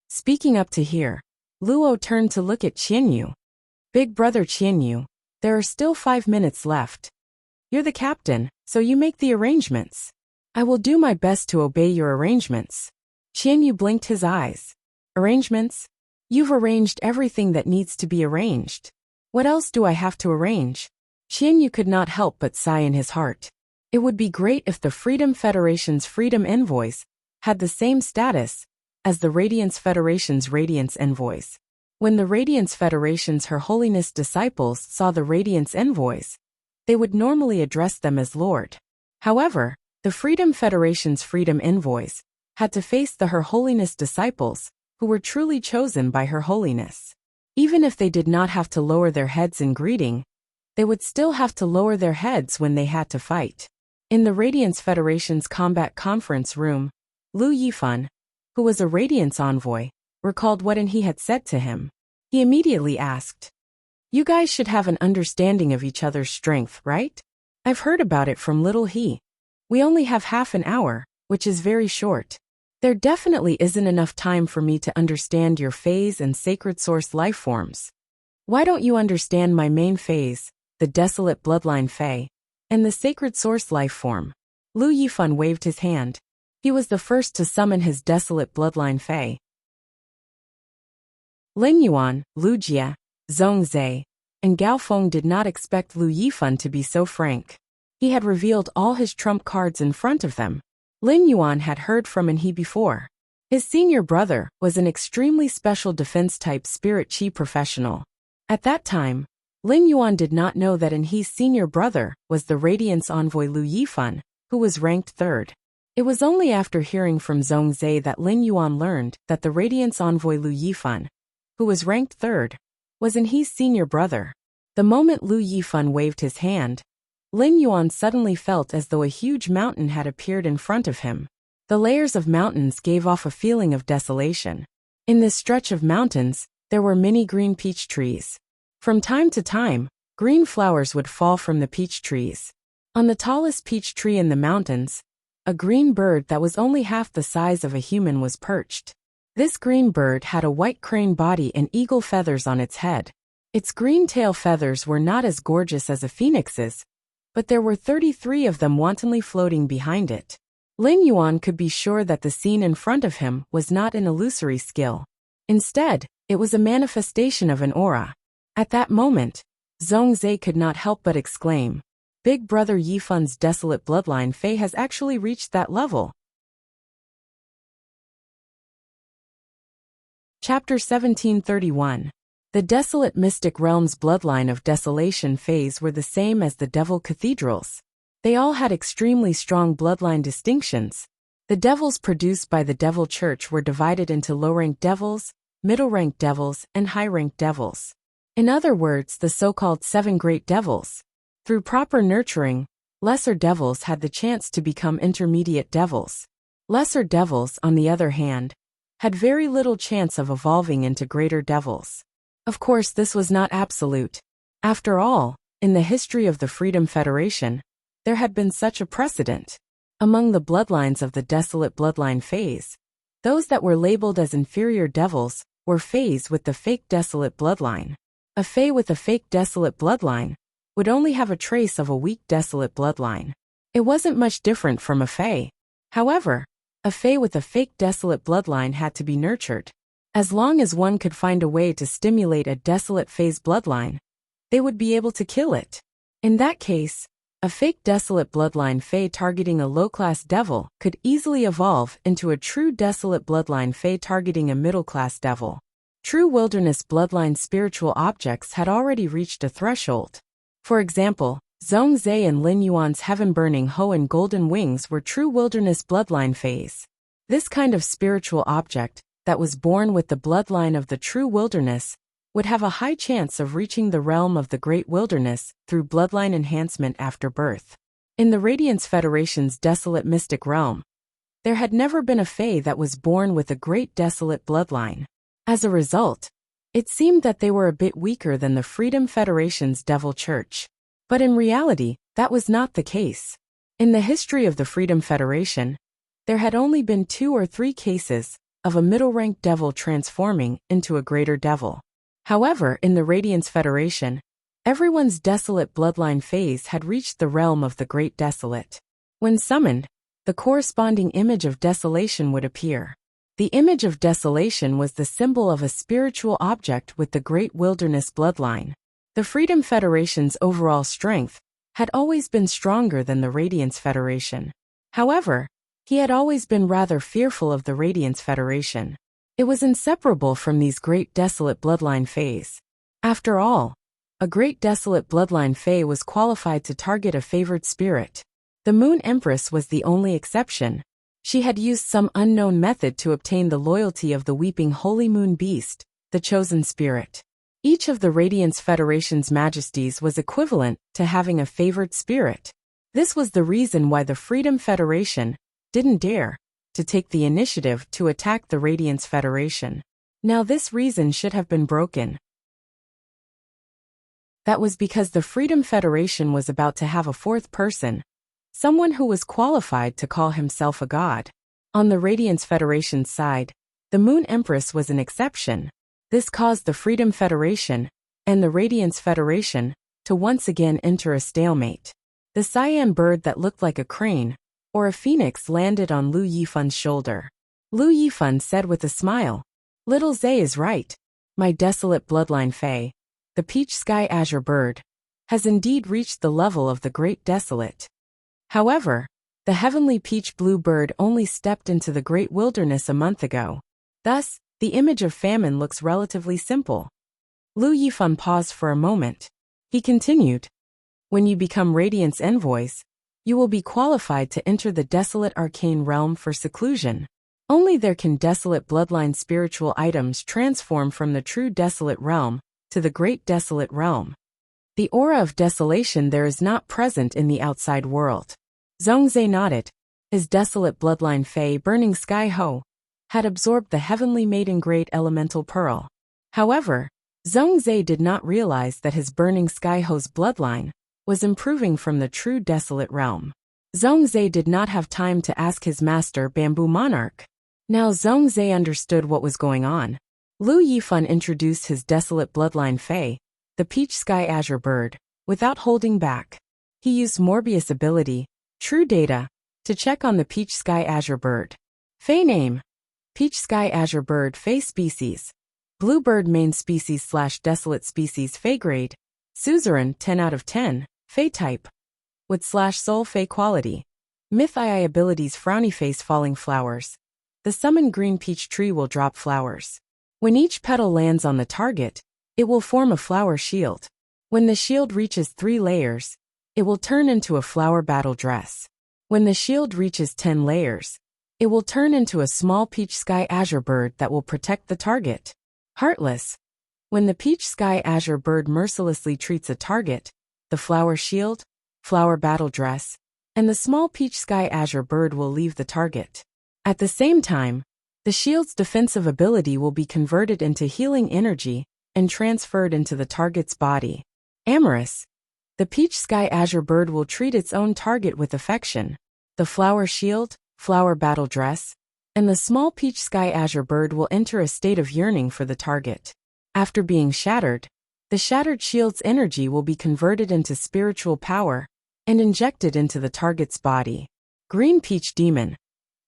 Speaking up to here, Luo turned to look at Qianyu. "Big brother Qianyu, there are still 5 minutes left. You're the captain, so you make the arrangements. I will do my best to obey your arrangements." Qianyu blinked his eyes. "Arrangements? You've arranged everything that needs to be arranged. What else do I have to arrange?" Qianyu could not help but sigh in his heart. It would be great if the Freedom Federation's Freedom Envoys had the same status as the Radiance Federation's Radiance Envoys. When the Radiance Federation's Her Holiness disciples saw the Radiance Envoys, they would normally address them as Lord. However, the Freedom Federation's Freedom Envoys had to face the Her Holiness disciples, who were truly chosen by Her Holiness. Even if they did not have to lower their heads in greeting, they would still have to lower their heads when they had to fight. In the Radiance Federation's combat conference room, Lu Yifan, who was a Radiance envoy, recalled what he had said to him. He immediately asked, "You guys should have an understanding of each other's strength, right? I've heard about it from little he. We only have half an hour, which is very short. There definitely isn't enough time for me to understand your phase and sacred source life forms. Why don't you understand my main phase, the desolate bloodline Fae, and the sacred source life form?" Lu Yifan waved his hand. He was the first to summon his desolate bloodline Fae. Lin Yuan, Lu Jie, Zhong Zhe, and Gao Feng did not expect Lu Yifan to be so frank. He had revealed all his trump cards in front of them. Lin Yuan had heard from he before. His senior brother was an extremely special defense-type spirit chi professional. At that time, Lin Yuan did not know that he's senior brother was the Radiance envoy Lu Yifan, who was ranked third. It was only after hearing from Zhong Zhe that Lin Yuan learned that the Radiance envoy Lu Yifan, who was ranked third, was he's senior brother. The moment Lu Yifan waved his hand, Lin Yuan suddenly felt as though a huge mountain had appeared in front of him. The layers of mountains gave off a feeling of desolation. In this stretch of mountains, there were many green peach trees. From time to time, green flowers would fall from the peach trees. On the tallest peach tree in the mountains, a green bird that was only half the size of a human was perched. This green bird had a white crane body and eagle feathers on its head. Its green tail feathers were not as gorgeous as a phoenix's, but there were 33 of them wantonly floating behind it. Lin Yuan could be sure that the scene in front of him was not an illusory skill. Instead, it was a manifestation of an aura. At that moment, Zhong Zhe could not help but exclaim, "Big Brother Yifan's desolate bloodline Fae has actually reached that level." Chapter 1731. The desolate mystic realm's bloodline of desolation Faes were the same as the devil cathedrals. They all had extremely strong bloodline distinctions. The devils produced by the devil church were divided into low-ranked devils, middle-ranked devils, and high-ranked devils. In other words, the so-called 7 great devils. Through proper nurturing, lesser devils had the chance to become intermediate devils. Lesser devils, on the other hand, had very little chance of evolving into greater devils. Of course, this was not absolute. After all, in the history of the Freedom Federation, there had been such a precedent. Among the bloodlines of the desolate bloodline phase, those that were labeled as inferior devils were Faes with the fake desolate bloodline. A Fae with a fake desolate bloodline would only have a trace of a weak desolate bloodline. It wasn't much different from a Fae. However, a Fae with a fake desolate bloodline had to be nurtured. As long as one could find a way to stimulate a desolate Fae's bloodline, they would be able to kill it. In that case, a fake desolate bloodline Fae targeting a low-class devil could easily evolve into a true desolate bloodline Fae targeting a middle-class devil. True wilderness bloodline spiritual objects had already reached a threshold. For example, Zhong Zhe and Lin Yuan's heaven-burning Ho and golden wings were true wilderness bloodline Faes. This kind of spiritual object, that was born with the bloodline of the true wilderness, would have a high chance of reaching the realm of the great wilderness through bloodline enhancement after birth. In the Radiance Federation's desolate mystic realm, there had never been a Fae that was born with a great desolate bloodline. As a result, it seemed that they were a bit weaker than the Freedom Federation's Devil Church. But in reality, that was not the case. In the history of the Freedom Federation, there had only been 2 or 3 cases of a middle-ranked devil transforming into a greater devil. However, in the Radiance Federation, everyone's desolate bloodline phase had reached the realm of the Great Desolate. When summoned, the corresponding image of desolation would appear. The image of desolation was the symbol of a spiritual object with the Great Wilderness bloodline. The Freedom Federation's overall strength had always been stronger than the Radiance Federation. However, he had always been rather fearful of the Radiance Federation. It was inseparable from these Great Desolate bloodline Faes. After all, a Great Desolate bloodline Fae was qualified to target a favored spirit. The Moon Empress was the only exception. She had used some unknown method to obtain the loyalty of the weeping Holy Moon Beast, the chosen spirit. Each of the Radiance Federation's majesties was equivalent to having a favored spirit. This was the reason why the Freedom Federation didn't dare to take the initiative to attack the Radiance Federation. Now this reason should have been broken. That was because the Freedom Federation was about to have a fourth person, someone who was qualified to call himself a god. On the Radiance Federation's side, the Moon Empress was an exception. This caused the Freedom Federation and the Radiance Federation to once again enter a stalemate. The cyan bird that looked like a crane or a phoenix landed on Lu Yifun's shoulder. Lu Yifun said with a smile, "Little Zay is right. My desolate bloodline Fae, the peach sky azure bird, has indeed reached the level of the great desolate." However, the heavenly peach blue bird only stepped into the great wilderness a month ago. Thus, the image of famine looks relatively simple. Lu Yifun paused for a moment. He continued, "When you become Radiance Envoys, you will be qualified to enter the desolate arcane realm for seclusion. Only there can desolate bloodline spiritual items transform from the true desolate realm to the great desolate realm. The aura of desolation there is not present in the outside world." Zhongzhe nodded. His desolate bloodline Fae Burning Sky Ho had absorbed the heavenly maiden great elemental pearl. However, Zhongzhe did not realize that his Burning Sky Ho's bloodline was improving from the true desolate realm. Zhongzhe did not have time to ask his master Bamboo Monarch. Now Zhongzhe understood what was going on. Lu Yifun introduced his desolate bloodline Fae, the peach sky azure bird, without holding back. He used Morbius ability, True Data, to check on the peach sky azure bird. Fae name: Peach Sky Azure Bird Fae Species. Bluebird Main Species / Desolate Species Fae Grade. Suzerain 10 out of 10. Fae Type. Wood / Soul Fae Quality. Myth II Abilities Frowny Face Falling Flowers. The summoned green peach tree will drop flowers. When each petal lands on the target, it will form a flower shield. When the shield reaches 3 layers, it will turn into a flower battle dress. When the shield reaches 10 layers, it will turn into a small peach sky azure bird that will protect the target. Heartless. When the peach sky azure bird mercilessly treats a target, the flower shield, flower battle dress, and the small peach sky azure bird will leave the target. At the same time, the shield's defensive ability will be converted into healing energy and transferred into the target's body. Amorous. The peach sky azure bird will treat its own target with affection. The flower shield, flower battle dress, and the small peach sky azure bird will enter a state of yearning for the target. After being shattered, the shattered shield's energy will be converted into spiritual power and injected into the target's body. Green Peach Demon.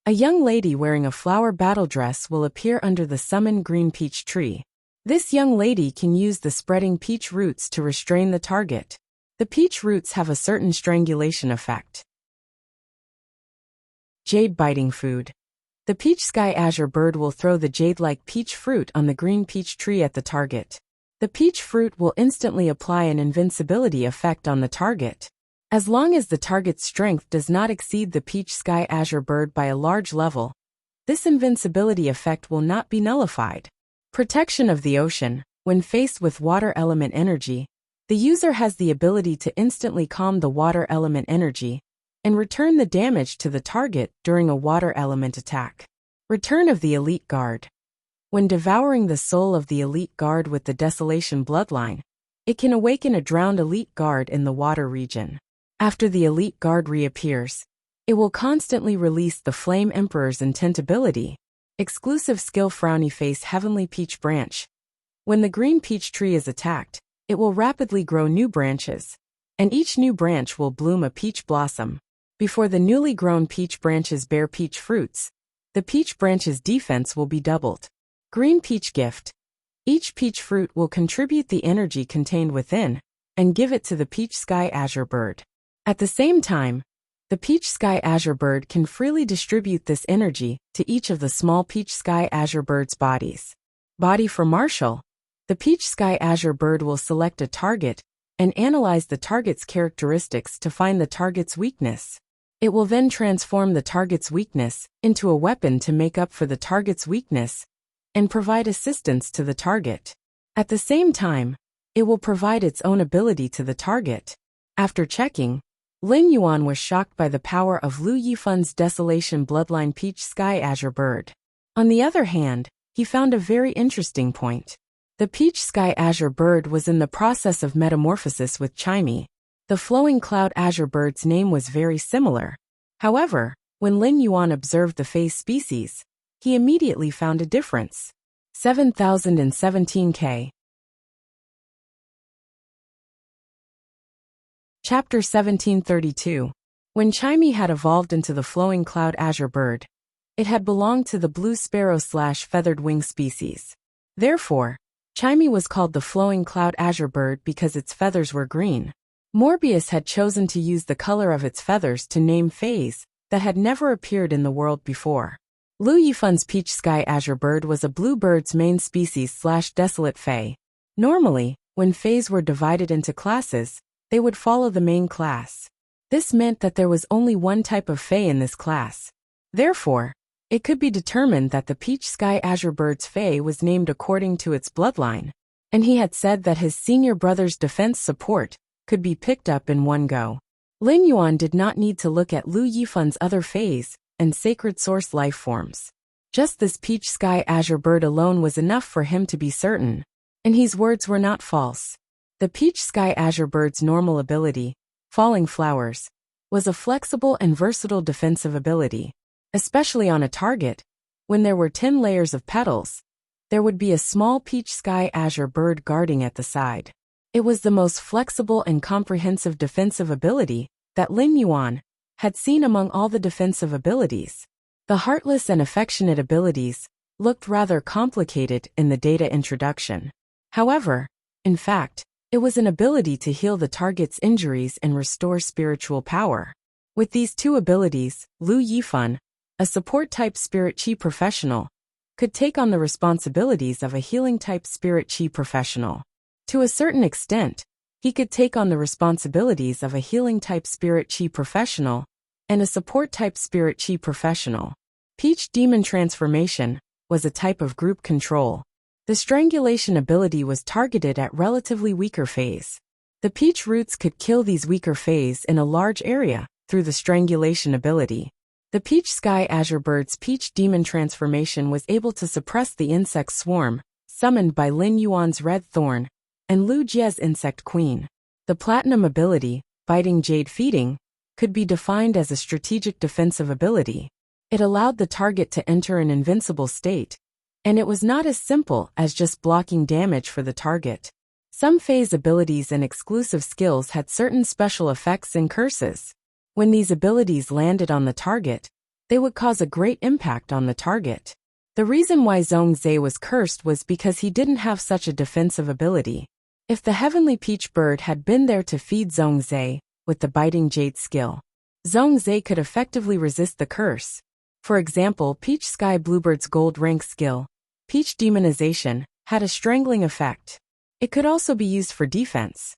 A young lady wearing a flower battle dress will appear under the summoned green peach tree. This young lady can use the spreading peach roots to restrain the target. The peach roots have a certain strangulation effect. Jade Biting Food. The peach sky azure bird will throw the jade-like peach fruit on the green peach tree at the target. The peach fruit will instantly apply an invincibility effect on the target. As long as the target's strength does not exceed the peach sky azure bird by a large level, this invincibility effect will not be nullified. Protection of the ocean. When faced with water element energy, the user has the ability to instantly calm the water element energy and return the damage to the target during a water element attack. Return of the Elite Guard. When devouring the soul of the Elite Guard with the Desolation bloodline, it can awaken a drowned Elite Guard in the water region. After the Elite Guard reappears, it will constantly release the Flame Emperor's intent ability. Exclusive skill Frowny Face Heavenly Peach Branch. When the green peach tree is attacked, it will rapidly grow new branches, and each new branch will bloom a peach blossom. Before the newly grown peach branches bear peach fruits, the peach branch's defense will be doubled. Green Peach Gift. Each peach fruit will contribute the energy contained within and give it to the peach sky azure bird. At the same time, the peach sky azure bird can freely distribute this energy to each of the small peach sky azure bird's bodies. Body for Marshall. The peach sky azure bird will select a target and analyze the target's characteristics to find the target's weakness. It will then transform the target's weakness into a weapon to make up for the target's weakness and provide assistance to the target. At the same time, it will provide its own ability to the target. After checking, Lin Yuan was shocked by the power of Lu Yifan's Desolation Bloodline Peach Sky Azure Bird. On the other hand, he found a very interesting point. The Peach Sky Azure Bird was in the process of metamorphosis with Chimey. The Flowing Cloud Azure Bird's name was very similar. However, when Lin Yuan observed the phase species, he immediately found a difference. 7017K. Chapter 1732. When Chimey had evolved into the Flowing Cloud Azure Bird, it had belonged to the blue sparrow/feathered wing species. Therefore, Chimey was called the Flowing Cloud Azure Bird because its feathers were green. Morbius had chosen to use the color of its feathers to name fays that had never appeared in the world before. Lu Yifan's Peach Sky Azure Bird was a blue bird's main species/desolate fay. Normally, when fays were divided into classes, they would follow the main class. This meant that there was only one type of fay in this class. Therefore, it could be determined that the Peach Sky Azure Bird's fay was named according to its bloodline, and he had said that his senior brother's defense support could be picked up in one go. Lin Yuan did not need to look at Lu Yifan's other fays and sacred source life forms. Just this Peach Sky Azure Bird alone was enough for him to be certain, and his words were not false. The Peach Sky Azure Bird's normal ability, Falling Flowers, was a flexible and versatile defensive ability. Especially on a target, when there were 10 layers of petals, there would be a small Peach Sky Azure Bird guarding at the side. It was the most flexible and comprehensive defensive ability that Lin Yuan had seen among all the defensive abilities. The heartless and affectionate abilities looked rather complicated in the data introduction. However, in fact, it was an ability to heal the target's injuries and restore spiritual power. With these two abilities, Lu Yifan, a support-type Spirit Chi professional, could take on the responsibilities of a healing-type Spirit Chi professional. To a certain extent, he could take on the responsibilities of a healing-type Spirit Chi professional and a support-type Spirit Chi professional. Peach Demon Transformation was a type of group control. The strangulation ability was targeted at relatively weaker fays. The Peach Roots could kill these weaker fays in a large area through the strangulation ability. The Peach Sky Azure Bird's Peach Demon Transformation was able to suppress the insect swarm, summoned by Lin Yuan's Red Thorn and Lu Jie's Insect Queen. The Platinum ability, Biting Jade Feeding, could be defined as a strategic defensive ability. It allowed the target to enter an invincible state, and it was not as simple as just blocking damage for the target. Some phase abilities and exclusive skills had certain special effects and curses. When these abilities landed on the target, they would cause a great impact on the target. The reason why Zhongzhe was cursed was because he didn't have such a defensive ability. If the Heavenly Peach Bird had been there to feed Zhongzhe with the Biting Jade skill, Zhongzhe could effectively resist the curse. For example, Peach Sky Bluebird's Gold Rank skill, Peach Demonization, had a strangling effect. It could also be used for defense.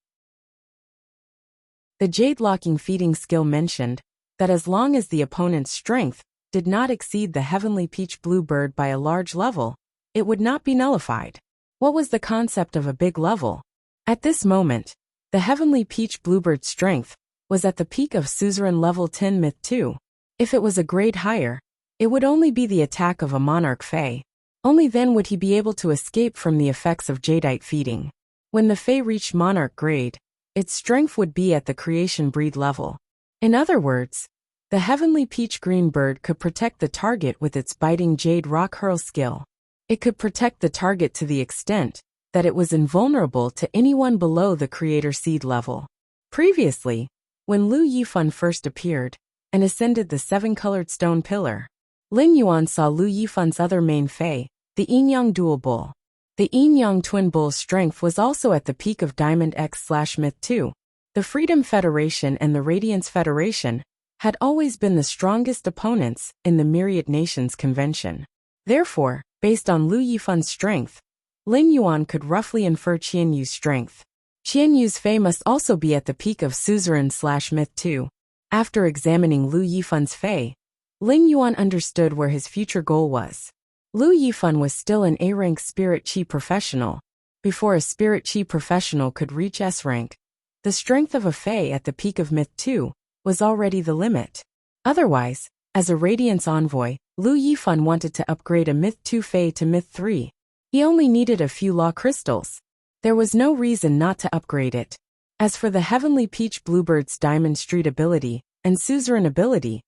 The Jade Locking Feeding skill mentioned that as long as the opponent's strength did not exceed the Heavenly Peach Bluebird by a large level, it would not be nullified. What was the concept of a big level? At this moment, the Heavenly Peach Bluebird's strength was at the peak of Suzerain level 10 Myth 2. If it was a grade higher, it would only be the attack of a Monarch Fae. Only then would he be able to escape from the effects of Jadeite feeding. When the Fae reached Monarch grade, its strength would be at the Creation Breed level. In other words, the Heavenly Peach Green Bird could protect the target with its Biting Jade Rock Hurl skill. It could protect the target to the extent that it was invulnerable to anyone below the Creator Seed level. Previously, when Lu Yifan first appeared and ascended the 7-colored stone pillar, Lin Yuan saw Lu Yifan's other main Fae, the Yin-Yang Dual Bull. The Yin-Yang Twin Bull's strength was also at the peak of Diamond X/Myth 2. The Freedom Federation and the Radiance Federation had always been the strongest opponents in the Myriad Nations Convention. Therefore, based on Lu Yifan's strength, Lin Yuan could roughly infer Qianyu's strength. Qianyu's Fae must also be at the peak of Suzerain/Myth 2. After examining Lu Yifan's fei, Lin Yuan understood where his future goal was. Lu Yifan was still an A-rank spirit chi professional. Before a spirit chi professional could reach S-rank, the strength of a fei at the peak of Myth 2 was already the limit. Otherwise, as a Radiance envoy, Lu Yifan wanted to upgrade a Myth 2 fei to Myth 3. He only needed a few law crystals. There was no reason not to upgrade it. As for the Heavenly Peach Bluebird's Diamond Street ability and Suzerain ability,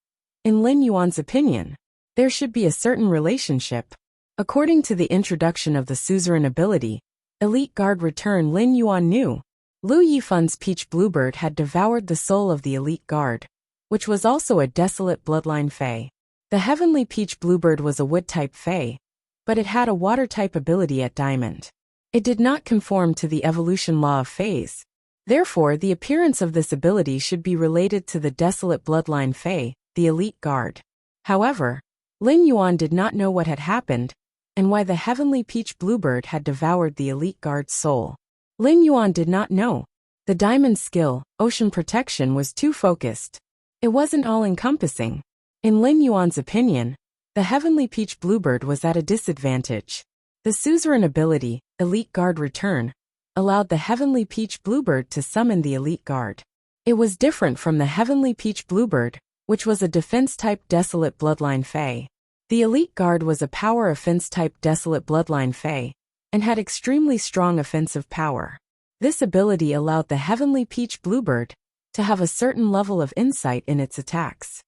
in Lin Yuan's opinion, there should be a certain relationship. According to the introduction of the Suzerain ability, Elite Guard Return, Lin Yuan knew Lu Yifan's Peach Bluebird had devoured the soul of the Elite Guard, which was also a desolate bloodline fei. The Heavenly Peach Bluebird was a wood-type fei, but it had a water-type ability at Diamond. It did not conform to the evolution law of feis. Therefore, the appearance of this ability should be related to the desolate bloodline fei, the Elite Guard. However, Lin Yuan did not know what had happened and why the Heavenly Peach Bluebird had devoured the Elite Guard's soul. Lin Yuan did not know. The Diamond skill, Ocean Protection, was too focused. It wasn't all-encompassing. In Lin Yuan's opinion, the Heavenly Peach Bluebird was at a disadvantage. The Suzerain ability, Elite Guard Return, allowed the Heavenly Peach Bluebird to summon the Elite Guard. It was different from the Heavenly Peach Bluebird, which was a defense-type desolate bloodline fei. The Elite Guard was a power offense-type desolate bloodline fei, and had extremely strong offensive power. This ability allowed the Heavenly Peach Bluebird to have a certain level of insight in its attacks.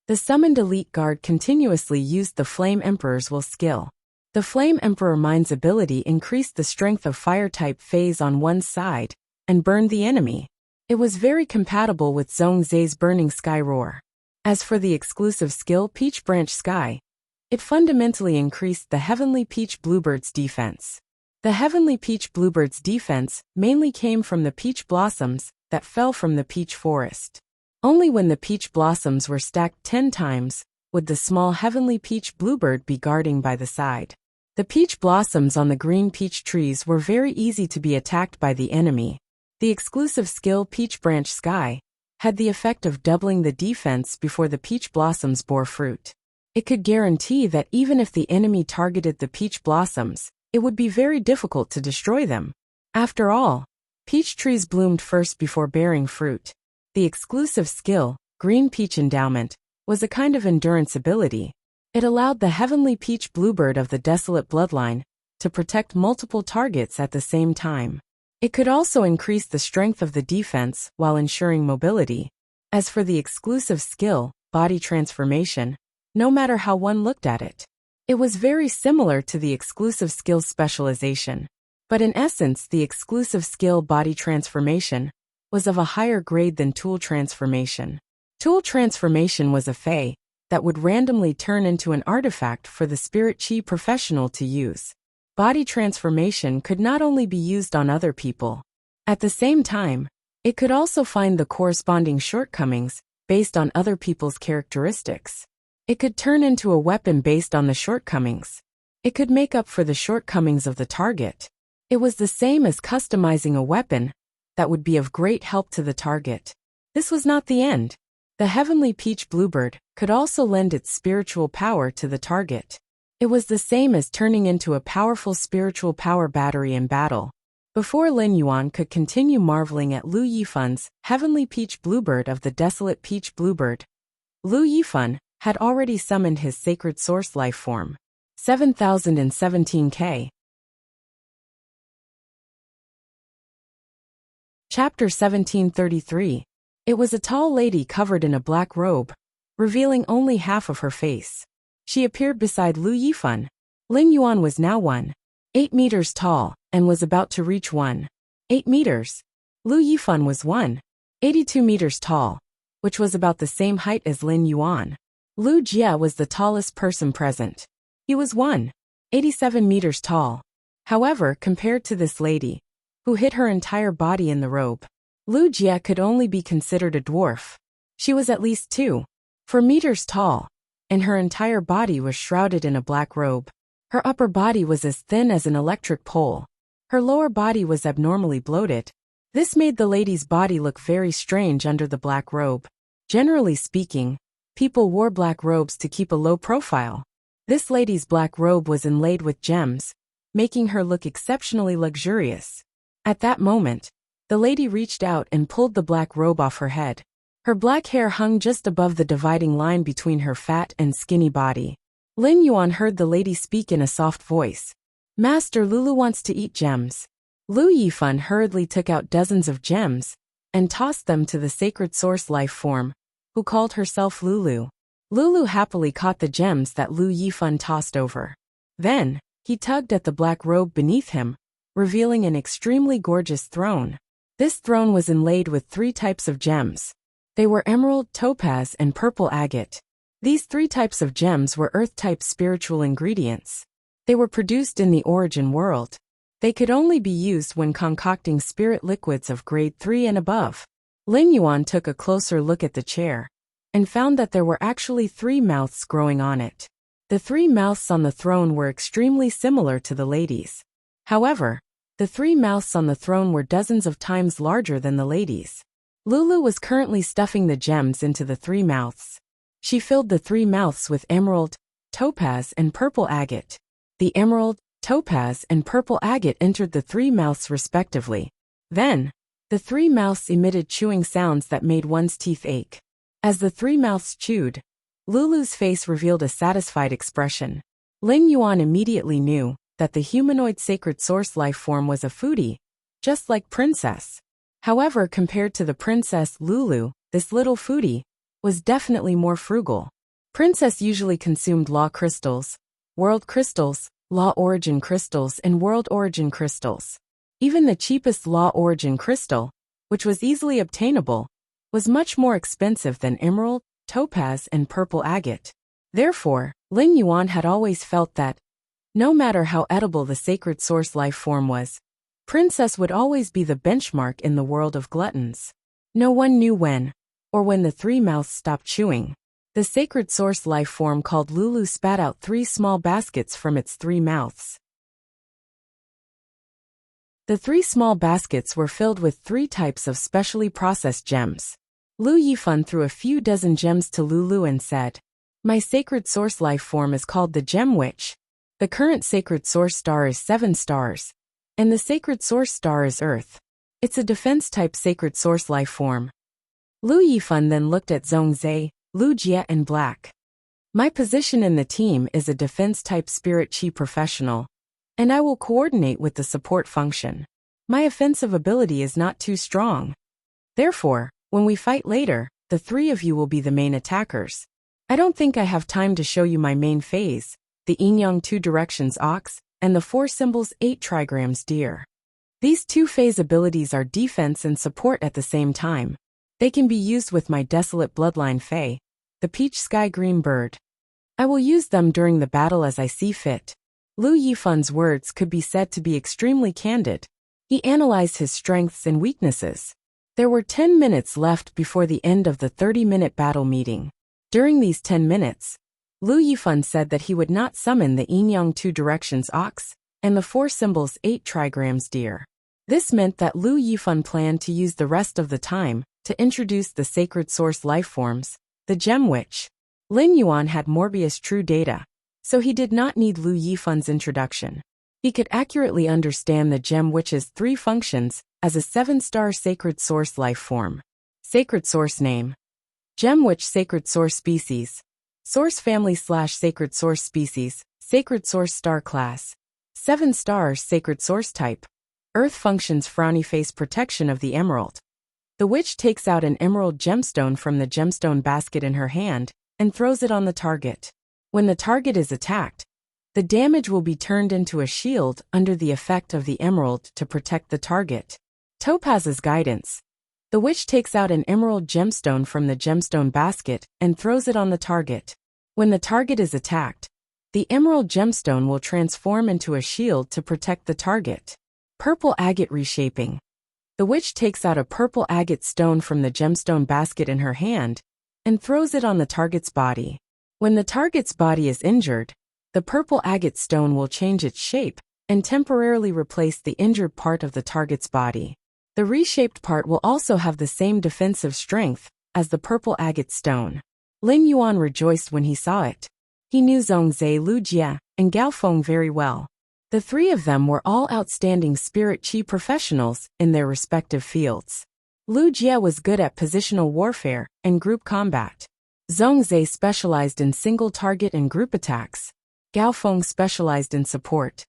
The summoned Elite Guard continuously used the Flame Emperor's will skill. The Flame Emperor Mind's ability increased the strength of fire-type feis on one side and burned the enemy. It was very compatible with Zhong Zai's Burning Sky Roar. As for the exclusive skill Peach Branch Sky, it fundamentally increased the Heavenly Peach Bluebird's defense. The Heavenly Peach Bluebird's defense mainly came from the peach blossoms that fell from the peach forest. Only when the peach blossoms were stacked 10 times would the small Heavenly Peach Bluebird be guarding by the side. The peach blossoms on the green peach trees were very easy to be attacked by the enemy. The exclusive skill Peach Branch Sky had the effect of doubling the defense before the peach blossoms bore fruit. It could guarantee that even if the enemy targeted the peach blossoms, it would be very difficult to destroy them. After all, peach trees bloomed first before bearing fruit. The exclusive skill, Green Peach Endowment, was a kind of endurance ability. It allowed the Heavenly Peach Bluebird of the Desolate Bloodline to protect multiple targets at the same time. It could also increase the strength of the defense while ensuring mobility. As for the exclusive skill, Body Transformation, no matter how one looked at it, it was very similar to the exclusive skill Specialization. But in essence, the exclusive skill Body Transformation was of a higher grade than Tool Transformation. Tool Transformation was a fei that would randomly turn into an artifact for the Spirit Chi professional to use. Body Transformation could not only be used on other people. At the same time, it could also find the corresponding shortcomings based on other people's characteristics. It could turn into a weapon based on the shortcomings. It could make up for the shortcomings of the target. It was the same as customizing a weapon that would be of great help to the target. This was not the end. The Heavenly Peach Bluebird could also lend its spiritual power to the target. It was the same as turning into a powerful spiritual power battery in battle. Before Lin Yuan could continue marveling at Lu Yifan's Heavenly Peach Bluebird of the Desolate Peach Bluebird, Lu Yifan had already summoned his Sacred Source life form. 7017K. Chapter 1733. It was a tall lady covered in a black robe, revealing only half of her face. She appeared beside Lu Yifan. Lin Yuan was now 1.8 meters tall and was about to reach 1.8 meters. Lu Yifan was 1.82 meters tall, which was about the same height as Lin Yuan. Lu Jie was the tallest person present. He was 1.87 meters tall. However, compared to this lady, who hid her entire body in the robe, Lu Jie could only be considered a dwarf. She was at least 2.4 meters tall, and her entire body was shrouded in a black robe. Her upper body was as thin as an electric pole. Her lower body was abnormally bloated, This made the lady's body look very strange under the black robe. Generally speaking, people wore black robes to keep a low profile. This lady's black robe was inlaid with gems, making her look exceptionally luxurious. At that moment, the lady reached out and pulled the black robe off her head. Her black hair hung just above the dividing line between her fat and skinny body. Lin Yuan heard the lady speak in a soft voice. Master Lulu wants to eat gems. Lu Yifan hurriedly took out dozens of gems and tossed them to the sacred source life form, who called herself Lulu. Lulu happily caught the gems that Lu Yifan tossed over. Then, he tugged at the black robe beneath him, revealing an extremely gorgeous throne. This throne was inlaid with 3 types of gems. They were emerald, topaz, and purple agate. These 3 types of gems were earth-type spiritual ingredients. They were produced in the origin world. They could only be used when concocting spirit liquids of grade 3 and above. Lin Yuan took a closer look at the chair and found that there were actually 3 mouths growing on it. The 3 mouths on the throne were extremely similar to the lady's. However, the 3 mouths on the throne were dozens of times larger than the lady's. Lulu was currently stuffing the gems into the 3 mouths. She filled the 3 mouths with emerald, topaz, and purple agate. The emerald, topaz, and purple agate entered the 3 mouths respectively. Then, the 3 mouths emitted chewing sounds that made one's teeth ache. As the 3 mouths chewed, Lulu's face revealed a satisfied expression. Lin Yuan immediately knew that the humanoid sacred source life form was a foodie, just like Princess. However, compared to the Princess Lulu, this little foodie was definitely more frugal. Princess usually consumed law crystals, world crystals, law origin crystals, and world origin crystals. Even the cheapest law origin crystal, which was easily obtainable, was much more expensive than emerald, topaz, and purple agate. Therefore, Lin Yuan had always felt that, no matter how edible the sacred source life form was, Princess would always be the benchmark in the world of gluttons. No one knew when, or when the 3 mouths stopped chewing. The sacred source life form called Lulu spat out 3 small baskets from its 3 mouths. The 3 small baskets were filled with 3 types of specially processed gems. Lu Yifan threw a few dozen gems to Lulu and said, "My sacred source life form is called the Gem Witch. The current sacred source star is 7 stars. And the sacred source star is Earth. It's a defense-type sacred source life form." Lu Yifan then looked at Zhongzhe, Lu Jie, and Black. "My position in the team is a defense-type spirit chi professional, and I will coordinate with the support function. My offensive ability is not too strong. Therefore, when we fight later, the 3 of you will be the main attackers. I don't think I have time to show you my main phase, the yin-yang 2 directions ox, and the 4 symbols 8 trigrams deer. These 2 phase abilities are defense and support at the same time. They can be used with my desolate bloodline Fae, the peach sky green bird. I will use them during the battle as I see fit." Lu Yifan's words could be said to be extremely candid. He analyzed his strengths and weaknesses. There were 10 minutes left before the end of the 30-minute battle meeting. During these 10 minutes, Lu Yifan said that he would not summon the yin-yang 2 directions ox and the 4 symbols 8 trigrams deer. This meant that Lu Yifan planned to use the rest of the time to introduce the sacred source life forms, the Gem Witch. Lin Yuan had Morbius true data, so he did not need Lu Yifan's introduction. He could accurately understand the Gem Witch's 3 functions as a 7-star sacred source life form. Sacred source name: Gem Witch. Sacred source species: Source family / sacred source species, sacred source star class. 7 stars. Sacred source type: Earth. Functions: frowny face, protection of the emerald. The witch takes out an emerald gemstone from the gemstone basket in her hand and throws it on the target. When the target is attacked, the damage will be turned into a shield under the effect of the emerald to protect the target. Topaz's guidance: The witch takes out an emerald gemstone from the gemstone basket and throws it on the target. When the target is attacked, the emerald gemstone will transform into a shield to protect the target. Purple agate reshaping: The witch takes out a purple agate stone from the gemstone basket in her hand and throws it on the target's body. When the target's body is injured, the purple agate stone will change its shape and temporarily replace the injured part of the target's body. The reshaped part will also have the same defensive strength as the purple agate stone. Lin Yuan rejoiced when he saw it. He knew Zhongzhe, Lu Jie, and Gao Feng very well. The three of them were all outstanding spirit chi professionals in their respective fields. Lu Jie was good at positional warfare and group combat. Zhongzhe specialized in single target and group attacks. Gao Feng specialized in support.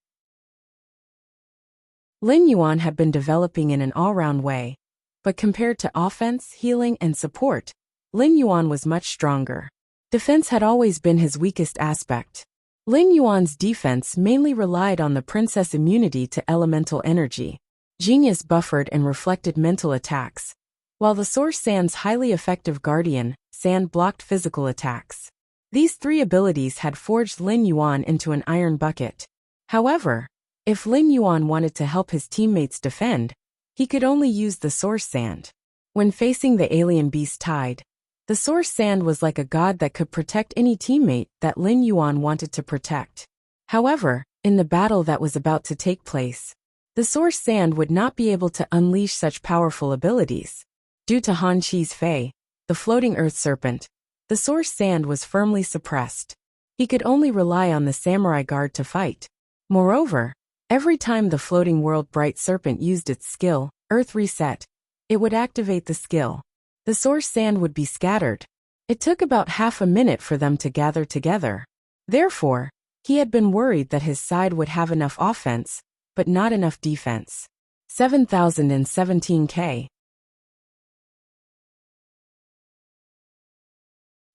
Lin Yuan had been developing in an all-round way, but compared to offense, healing, and support, Lin Yuan was much stronger. Defense had always been his weakest aspect. Lin Yuan's defense mainly relied on the princess immunity to elemental energy. Genius buffered and reflected mental attacks, while the source sand's highly effective guardian sand blocked physical attacks. These three abilities had forged Lin Yuan into an iron bucket. However, if Lin Yuan wanted to help his teammates defend, he could only use the source sand. When facing the alien beast tide, the source sand was like a god that could protect any teammate that Lin Yuan wanted to protect. However, in the battle that was about to take place, the source sand would not be able to unleash such powerful abilities. Due to Han Chi's Fei, the floating earth serpent, the source sand was firmly suppressed. He could only rely on the samurai guard to fight. Moreover, every time the floating world bright serpent used its skill, Earth Reset, it would activate the skill. The source sand would be scattered. It took about half a minute for them to gather together. Therefore, he had been worried that his side would have enough offense, but not enough defense. 7017K.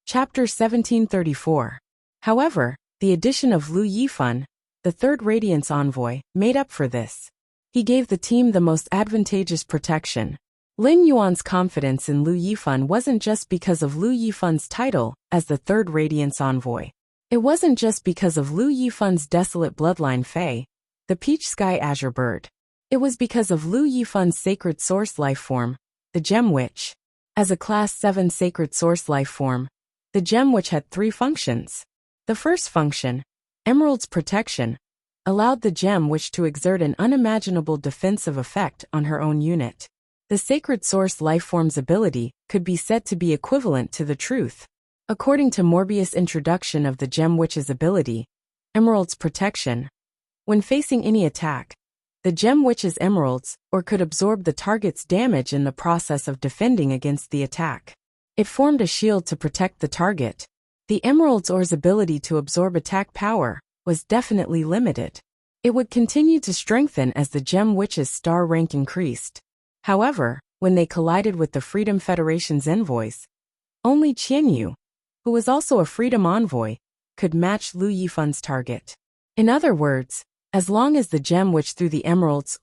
Chapter 1734. However, the addition of Lu Yifan, the third Radiance envoy, made up for this. He gave the team the most advantageous protection. Lin Yuan's confidence in Lu Yifan wasn't just because of Lu Yifan's title as the third Radiance envoy. It wasn't just because of Lu Yifan's desolate bloodline Fei, the peach sky azure bird. It was because of Lu Yifan's sacred source life form, the Gem Witch. As a Class 7 sacred source life form, the Gem Witch had three functions. The first function, Emerald's protection, allowed the Gem Witch to exert an unimaginable defensive effect on her own unit. The sacred source lifeform's ability could be said to be equivalent to the truth. According to Morbius' introduction of the Gem Witch's ability, Emerald's protection, when facing any attack, the Gem Witch's emeralds could absorb the target's damage in the process of defending against the attack. It formed a shield to protect the target. The emerald's ability to absorb attack power was definitely limited. It would continue to strengthen as the Gem Witch's star rank increased. However, when they collided with the Freedom Federation's envoys, only Qianyu, who was also a Freedom envoy, could match Lu Yifan's target. In other words, as long as the Gem Witch threw the emeralds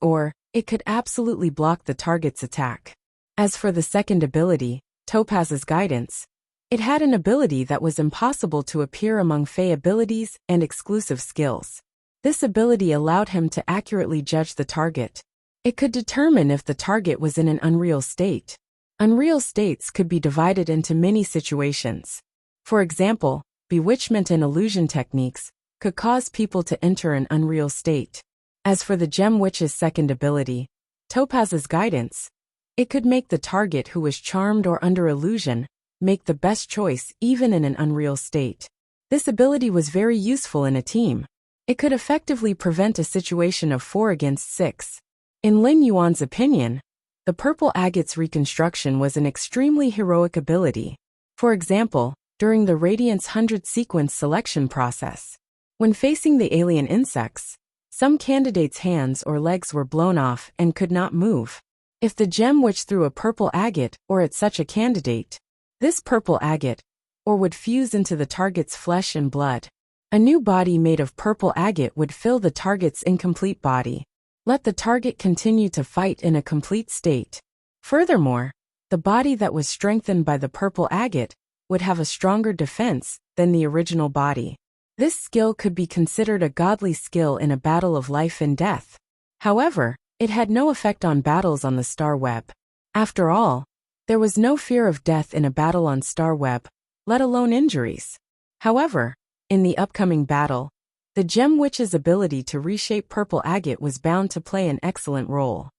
it could absolutely block the target's attack. As for the second ability, Topaz's Guidance, it had an ability that was impossible to appear among Fey abilities and exclusive skills. This ability allowed him to accurately judge the target. It could determine if the target was in an unreal state. Unreal states could be divided into many situations. For example, bewitchment and illusion techniques could cause people to enter an unreal state. As for the Gem Witch's second ability, Topaz's Guidance, it could make the target who was charmed or under illusion make the best choice even in an unreal state. This ability was very useful in a team. It could effectively prevent a situation of 4 against 6. In Lin Yuan's opinion, the purple agate's reconstruction was an extremely heroic ability. For example, during the Radiance 100 sequence selection process, when facing the alien insects, some candidates' hands or legs were blown off and could not move. If the Gem Witch threw a purple agate at such a candidate, this purple agate would fuse into the target's flesh and blood. A new body made of purple agate would fill the target's incomplete body. Let the target continue to fight in a complete state. Furthermore, the body that was strengthened by the purple agate would have a stronger defense than the original body. This skill could be considered a godly skill in a battle of life and death. However, it had no effect on battles on the Star Web. After all, there was no fear of death in a battle on Star Web, let alone injuries. However, in the upcoming battle, the Gem Witch's ability to reshape purple agate was bound to play an excellent role.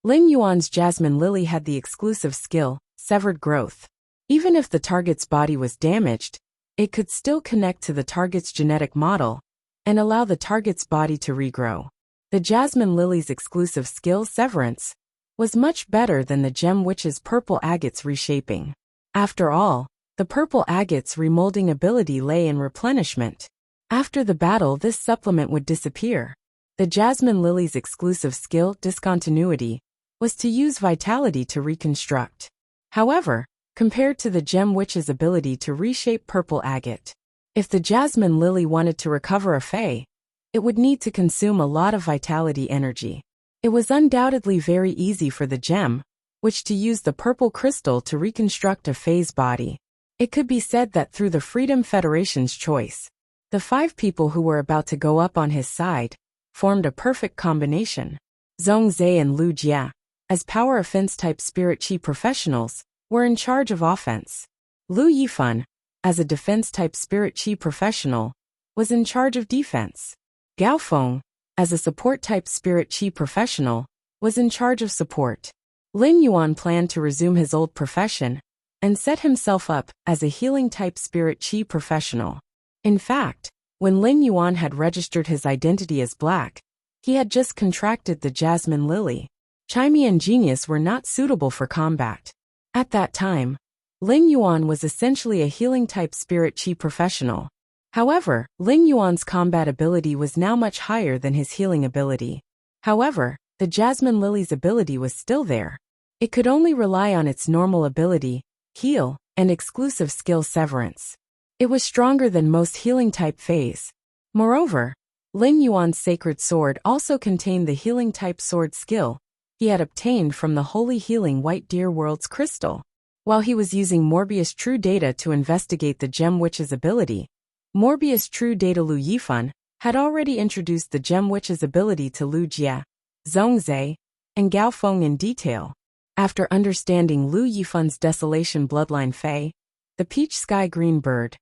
Lin Yuan's jasmine lily had the exclusive skill, severed growth. Even if the target's body was damaged, it could still connect to the target's genetic model and allow the target's body to regrow. The jasmine lily's exclusive skill, severance, was much better than the gem witch's purple agate's reshaping. After all, the purple agate's remolding ability lay in replenishment. After the battle, this supplement would disappear. The jasmine lily's exclusive skill, discontinuity, was to use vitality to reconstruct. However, compared to the gem witch's ability to reshape purple agate, if the jasmine lily wanted to recover a fey, it would need to consume a lot of vitality energy. It was undoubtedly very easy for the gem witch to use the purple crystal to reconstruct a fey's body. It could be said that through the Freedom Federation's choice, the 5 people who were about to go up on his side formed a perfect combination. Zhongzhe and Lu Jia, as power offense-type spirit chi professionals, were in charge of offense. Lu Yifan, as a defense-type spirit chi professional, was in charge of defense. Gao Feng, as a support-type spirit chi professional, was in charge of support. Lin Yuan planned to resume his old profession and set himself up as a healing-type spirit chi professional. In fact, when Lin Yuan had registered his identity as Black, he had just contracted the jasmine lily. Chimey and Genius were not suitable for combat. At that time, Lin Yuan was essentially a healing-type spirit chi professional. However, Lin Yuan's combat ability was now much higher than his healing ability. However, the jasmine lily's ability was still there. It could only rely on its normal ability, heal, and exclusive skill, severance. It was stronger than most healing-type feys. Moreover, Lin Yuan's sacred sword also contained the healing-type sword skill he had obtained from the Holy Healing White Deer World's crystal. While he was using Morbius True Data to investigate the Gem Witch's ability, Morbius True Data Lu Yifan had already introduced the Gem Witch's ability to Lu Jia, Zhongzhe, and Gao Feng in detail. After understanding Lu Yifan's Desolation Bloodline Fey, the Peach Sky Green Bird,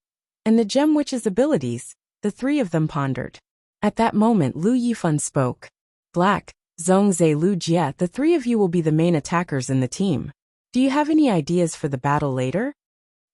and the Gem Witch's abilities, the 3 of them pondered. At that moment Lu Yifan spoke. Black, Zhongzhe, Lu Jia, the 3 of you will be the main attackers in the team. Do you have any ideas for the battle later?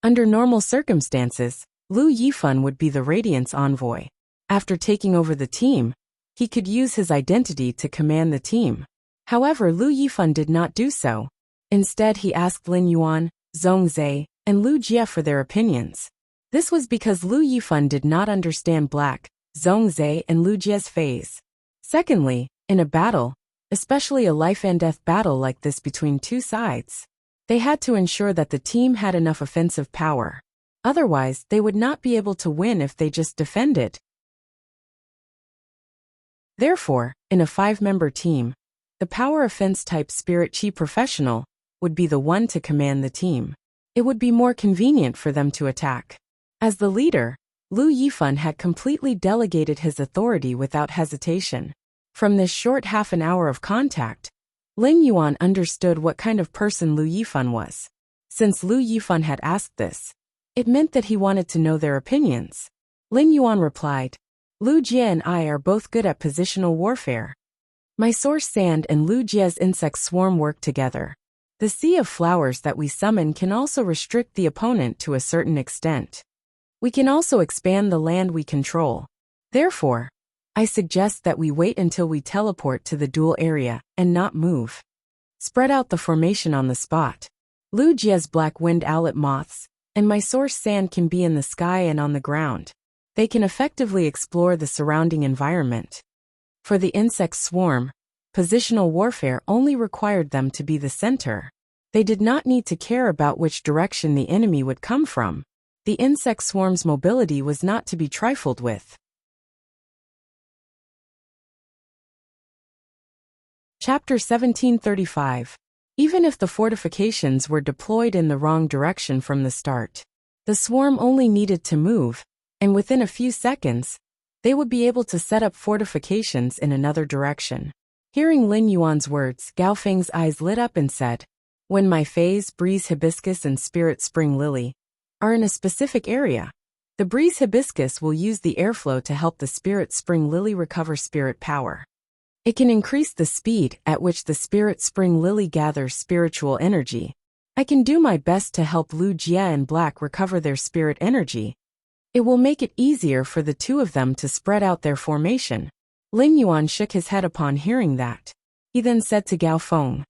Under normal circumstances, Lu Yifan would be the Radiance envoy. After taking over the team, he could use his identity to command the team. However, Lu Yifan did not do so. Instead, he asked Lin Yuan, Zhongzhe, and Lu Jia for their opinions. This was because Lu Yifan did not understand Black, Zhongzhe, and Lu Jia's phase. Secondly, in a battle, especially a life-and-death battle like this between 2 sides, they had to ensure that the team had enough offensive power. Otherwise, they would not be able to win if they just defended. Therefore, in a 5-member team, the power offense-type spirit chi professional would be the one to command the team. It would be more convenient for them to attack. As the leader, Lu Yifan had completely delegated his authority without hesitation. From this short half an hour of contact, Lin Yuan understood what kind of person Lu Yifan was. Since Lu Yifan had asked this, it meant that he wanted to know their opinions. Lin Yuan replied, Lu Jia and I are both good at positional warfare. My source sand and Lu Jia's insect swarm work together. The sea of flowers that we summon can also restrict the opponent to a certain extent. We can also expand the land we control. Therefore, I suggest that we wait until we teleport to the duel area and not move. Spread out the formation on the spot. Lu Jia's black wind owlet moths and my source sand can be in the sky and on the ground. They can effectively explore the surrounding environment. For the insect swarm, positional warfare only required them to be the center. They did not need to care about which direction the enemy would come from. The insect swarm's mobility was not to be trifled with. Chapter 1735. Even if the fortifications were deployed in the wrong direction from the start, the swarm only needed to move, and within a few seconds, they would be able to set up fortifications in another direction. Hearing Lin Yuan's words, Gao Feng's eyes lit up and said, When my phase, breeze hibiscus and spirit spring lily are in a specific area, the breeze hibiscus will use the airflow to help the spirit spring lily recover spirit power. It can increase the speed at which the spirit spring lily gathers spiritual energy. I can do my best to help Lu Jie and Black recover their spirit energy. It will make it easier for the two of them to spread out their formation. Lin Yuan shook his head upon hearing that. He then said to Gao Feng,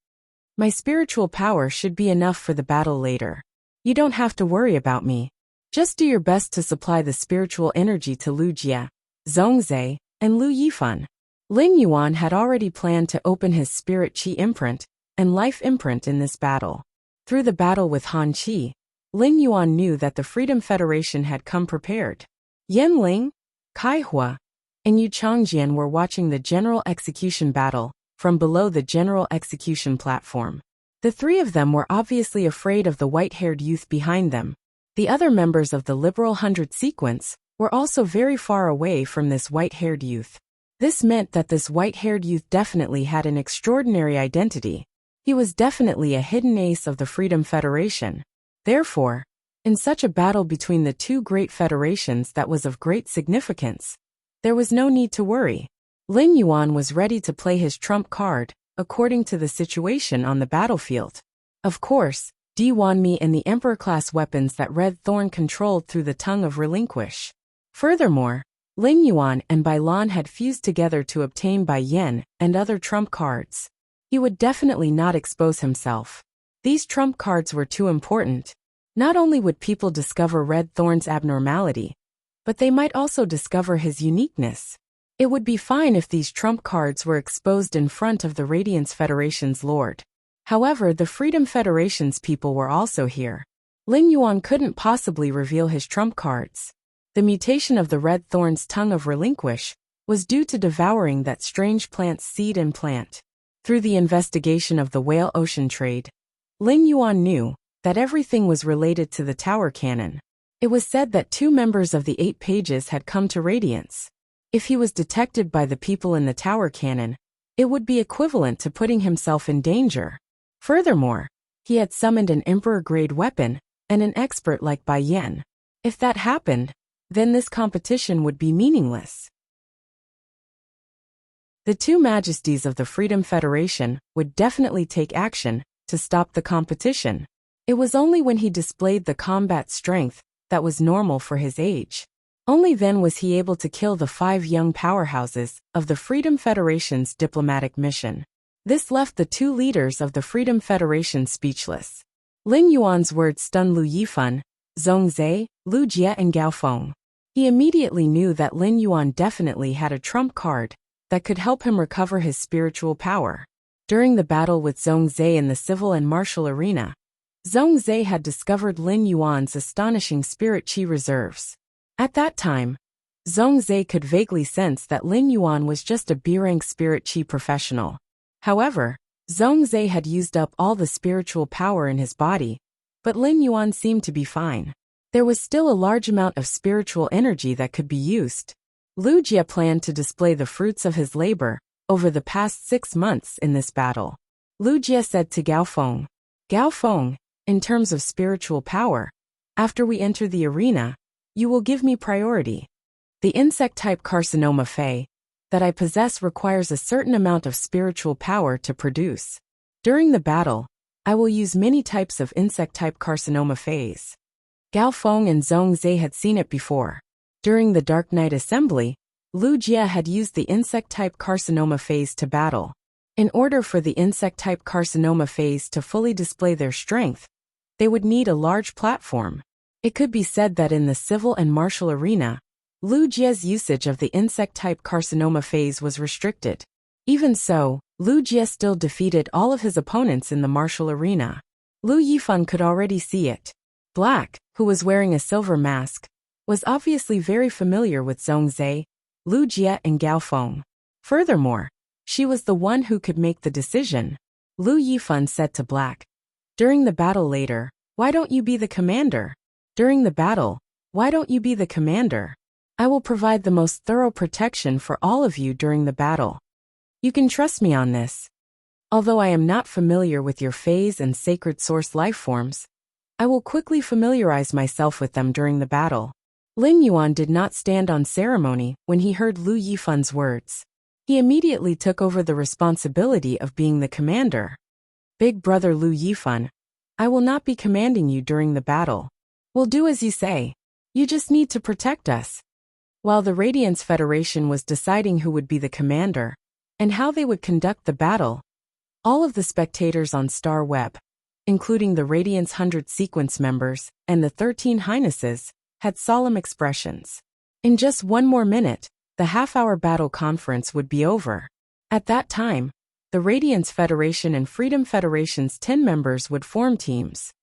"My spiritual power should be enough for the battle later. You don't have to worry about me. Just do your best to supply the spiritual energy to Lu Jie, Zhongzhe, and Lu Yifan." Lin Yuan had already planned to open his spirit chi imprint and life imprint in this battle. Through the battle with Han Qi, Lin Yuan knew that the Freedom Federation had come prepared. Yan Ling, Kai Hua, and Yu Changjian were watching the general execution battle from below the general execution platform. The three of them were obviously afraid of the white-haired youth behind them. The other members of the Liberal 100 sequence were also very far away from this white-haired youth. This meant that this white-haired youth definitely had an extraordinary identity. He was definitely a hidden ace of the Freedom Federation. Therefore, in such a battle between the two great federations that was of great significance, there was no need to worry. Lin Yuan was ready to play his trump card, according to the situation on the battlefield. Of course, D1 Mi and the Emperor-class weapons that Red Thorn controlled through the tongue of Relinquish. Furthermore, Lin Yuan and Bai Lan had fused together to obtain Bai Yan and other trump cards. He would definitely not expose himself. These trump cards were too important. Not only would people discover Red Thorn's abnormality, but they might also discover his uniqueness. It would be fine if these trump cards were exposed in front of the Radiance Federation's lord. However, the Freedom Federation's people were also here. Lin Yuan couldn't possibly reveal his trump cards. The mutation of the Red Thorn's tongue of Relinquish was due to devouring that strange plant's seed and plant. Through the investigation of the whale ocean trade, Lin Yuan knew that everything was related to the tower cannon. It was said that 2 members of the 8 pages had come to Radiance. If he was detected by the people in the tower cannon, it would be equivalent to putting himself in danger. Furthermore, he had summoned an emperor-grade weapon and an expert like Bai Yan. If that happened, then this competition would be meaningless. The 2 majesties of the Freedom Federation would definitely take action to stop the competition. It was only when he displayed the combat strength that was normal for his age. Only then was he able to kill the 5 young powerhouses of the Freedom Federation's diplomatic mission. This left the 2 leaders of the Freedom Federation speechless. Lin Yuan's words stunned Lu Yifan, Zhongzhe, Lu Jie and Gao Feng. He immediately knew that Lin Yuan definitely had a trump card that could help him recover his spiritual power. During the battle with Zhongzhe in the civil and martial arena, Zhongzhe had discovered Lin Yuan's astonishing spirit chi reserves. At that time, Zhongzhe could vaguely sense that Lin Yuan was just a B-rank spirit chi professional. However, Zhongzhe had used up all the spiritual power in his body, but Lin Yuan seemed to be fine. There was still a large amount of spiritual energy that could be used. Lu Jie planned to display the fruits of his labor over the past 6 months in this battle. Lu Jie said to Gao Feng, "Gao Feng, in terms of spiritual power, after we enter the arena, you will give me priority. The insect-type carcinoma Fei that I possess requires a certain amount of spiritual power to produce. During the battle, I will use many types of insect-type carcinoma Feis." Gao Feng and Zhongzhe had seen it before. During the Dark Night Assembly, Lu Jie had used the insect-type carcinoma phase to battle. In order for the insect-type carcinoma phase to fully display their strength, they would need a large platform. It could be said that in the civil and martial arena, Lu Jie's usage of the insect-type carcinoma phase was restricted. Even so, Lu Jie still defeated all of his opponents in the martial arena. Lu Yifan could already see it. Black, who was wearing a silver mask, was obviously very familiar with Zhongzhe, Lu Jie and Gao Feng. Furthermore, she was the one who could make the decision. Lu Yifan said to Black, "During the battle later, why don't you be the commander? During the battle, why don't you be the commander? I will provide the most thorough protection for all of you during the battle. You can trust me on this. Although I am not familiar with your phase and sacred source life forms, I will quickly familiarize myself with them during the battle." Lin Yuan did not stand on ceremony when he heard Lu Yifan's words. He immediately took over the responsibility of being the commander. Big brother Lu Yifan, I will not be commanding you during the battle. We'll do as you say. You just need to protect us. While the Radiance Federation was deciding who would be the commander and how they would conduct the battle, all of the spectators on Star Web, including the Radiance 100 sequence members and the 13 Highnesses, had solemn expressions. In just one more minute, the half-hour battle conference would be over. At that time, the Radiance Federation and Freedom Federation's 10 members would form teams.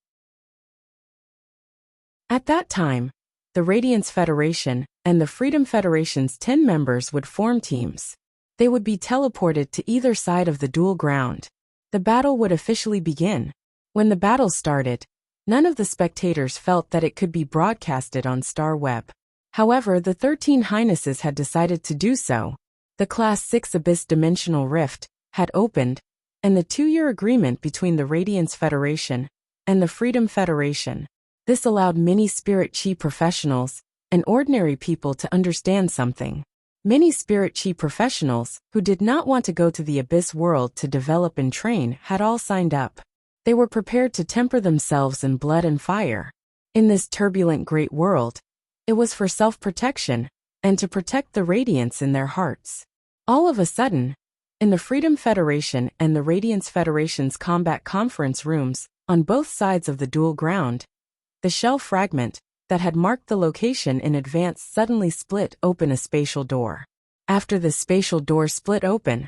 At that time, the Radiance Federation and the Freedom Federation's 10 members would form teams. They would be teleported to either side of the dual ground. The battle would officially begin. When the battle started, none of the spectators felt that it could be broadcasted on Star Web. However, the 13 Highnesses had decided to do so. The Class 6 Abyss Dimensional Rift had opened, and the 2-year agreement between the Radiance Federation and the Freedom Federation. This allowed many Spirit Chi professionals and ordinary people to understand something. Many Spirit Chi professionals who did not want to go to the Abyss world to develop and train had all signed up. They were prepared to temper themselves in blood and fire. In this turbulent great world, it was for self-protection and to protect the radiance in their hearts. All of a sudden, in the Freedom Federation and the Radiance Federation's combat conference rooms, on both sides of the dual ground, the shell fragment that had marked the location in advance suddenly split open a spatial door. After the spatial door split open,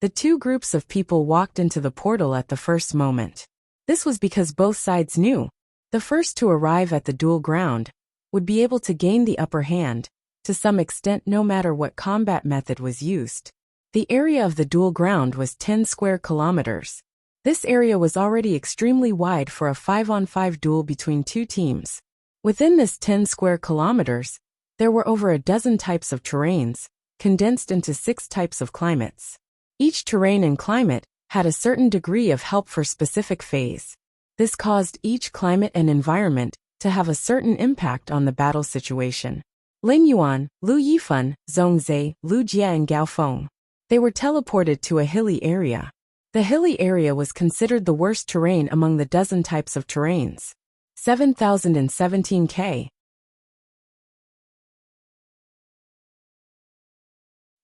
the two groups of people walked into the portal at the first moment. This was because both sides knew the first to arrive at the dual ground would be able to gain the upper hand, to some extent no matter what combat method was used. The area of the dual ground was 10 square kilometers. This area was already extremely wide for a 5-on-5 duel between two teams. Within this 10 square kilometers, there were over a dozen types of terrains, condensed into 6 types of climates. Each terrain and climate had a certain degree of help for specific phase. This caused each climate and environment to have a certain impact on the battle situation. Lin Yuan, Lu Yifan, Zhongzhe, Lu Jie and Gao Feng. They were teleported to a hilly area. The hilly area was considered the worst terrain among the dozen types of terrains. 7,017 K.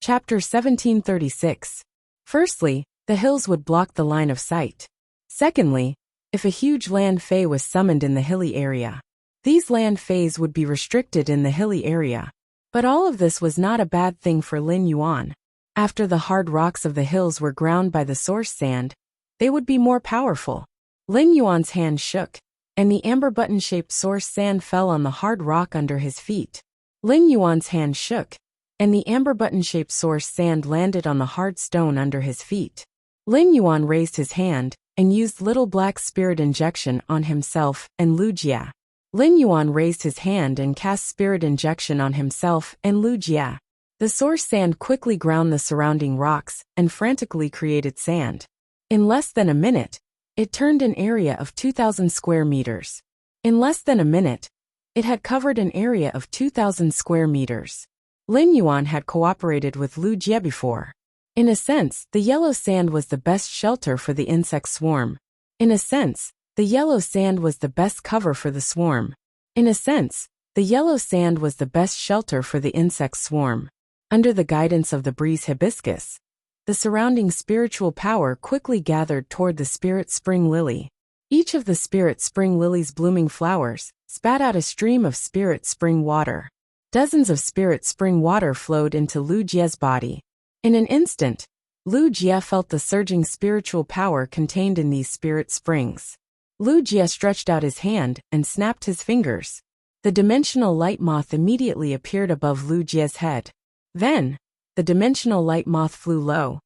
Chapter 1736. Firstly, the hills would block the line of sight. Secondly, if a huge land fey was summoned in the hilly area, these land feys would be restricted in the hilly area. But all of this was not a bad thing for Lin Yuan. After the hard rocks of the hills were ground by the source sand, they would be more powerful. Lin Yuan's hand shook, and the amber button-shaped source sand fell on the hard rock under his feet. Lin Yuan's hand shook, and the amber button-shaped source sand landed on the hard stone under his feet. Lin Yuan raised his hand and used little black spirit injection on himself and Lu Jia. Lin Yuan raised his hand and cast spirit injection on himself and Lu Jia. The source sand quickly ground the surrounding rocks and frantically created sand. In less than a minute, it turned an area of 2,000 square meters. In less than a minute, it had covered an area of 2,000 square meters. Lin Yuan had cooperated with Lu Jie before. In a sense, the yellow sand was the best shelter for the insect swarm. In a sense, the yellow sand was the best cover for the swarm. In a sense, the yellow sand was the best shelter for the insect swarm. Under the guidance of the breeze hibiscus, the surrounding spiritual power quickly gathered toward the spirit spring lily. Each of the spirit spring lily's blooming flowers spat out a stream of spirit spring water. Dozens of spirit spring water flowed into Lu Jie's body. In an instant, Lu Jie felt the surging spiritual power contained in these spirit springs. Lu Jie stretched out his hand and snapped his fingers. The dimensional light moth immediately appeared above Lu Jie's head. Then, the dimensional light moth flew low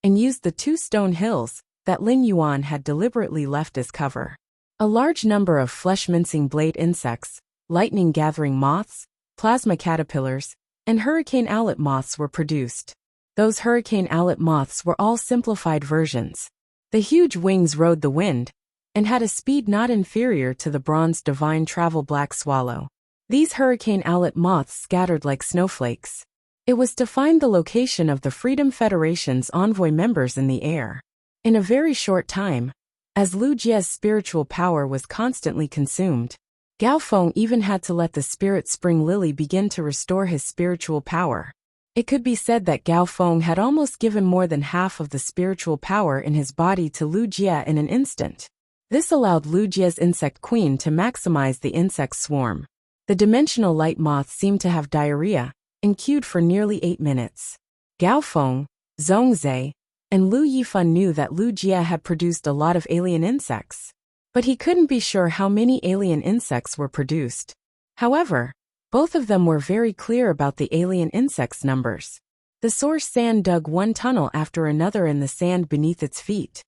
and used the 2 stone hills that Lin Yuan had deliberately left as cover. A large number of flesh-mincing blade insects, lightning-gathering moths, plasma caterpillars, and hurricane owlet moths were produced. Those hurricane owlet moths were all simplified versions. The huge wings rode the wind and had a speed not inferior to the bronze divine travel black swallow. These hurricane owlet moths scattered like snowflakes. It was to find the location of the Freedom Federation's envoy members in the air. In a very short time, as Lu Jie's spiritual power was constantly consumed, Gao Feng even had to let the spirit spring lily begin to restore his spiritual power. It could be said that Gao Feng had almost given more than half of the spiritual power in his body to Lu Jie in an instant. This allowed Lu Jie's insect queen to maximize the insect swarm. The dimensional light moth seemed to have diarrhea, and queued for nearly 8 minutes. Gao Feng, Zhongzhe, and Lu Yifan knew that Lu Jie had produced a lot of alien insects. But he couldn't be sure how many alien insects were produced. However, both of them were very clear about the alien insects' numbers. The source sand dug one tunnel after another in the sand beneath its feet.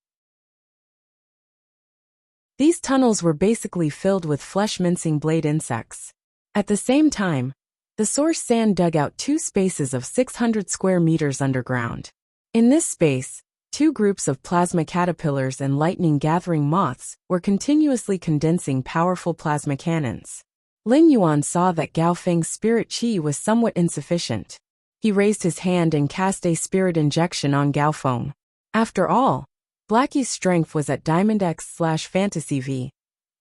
These tunnels were basically filled with flesh-mincing blade insects. At the same time, the source sand dug out 2 spaces of 600 square meters underground. In this space, 2 groups of plasma caterpillars and lightning-gathering moths were continuously condensing powerful plasma cannons. Lin Yuan saw that Gao Feng's spirit chi was somewhat insufficient. He raised his hand and cast a spirit injection on Gao Feng. After all, Blackie's strength was at Diamond X/Fantasy V.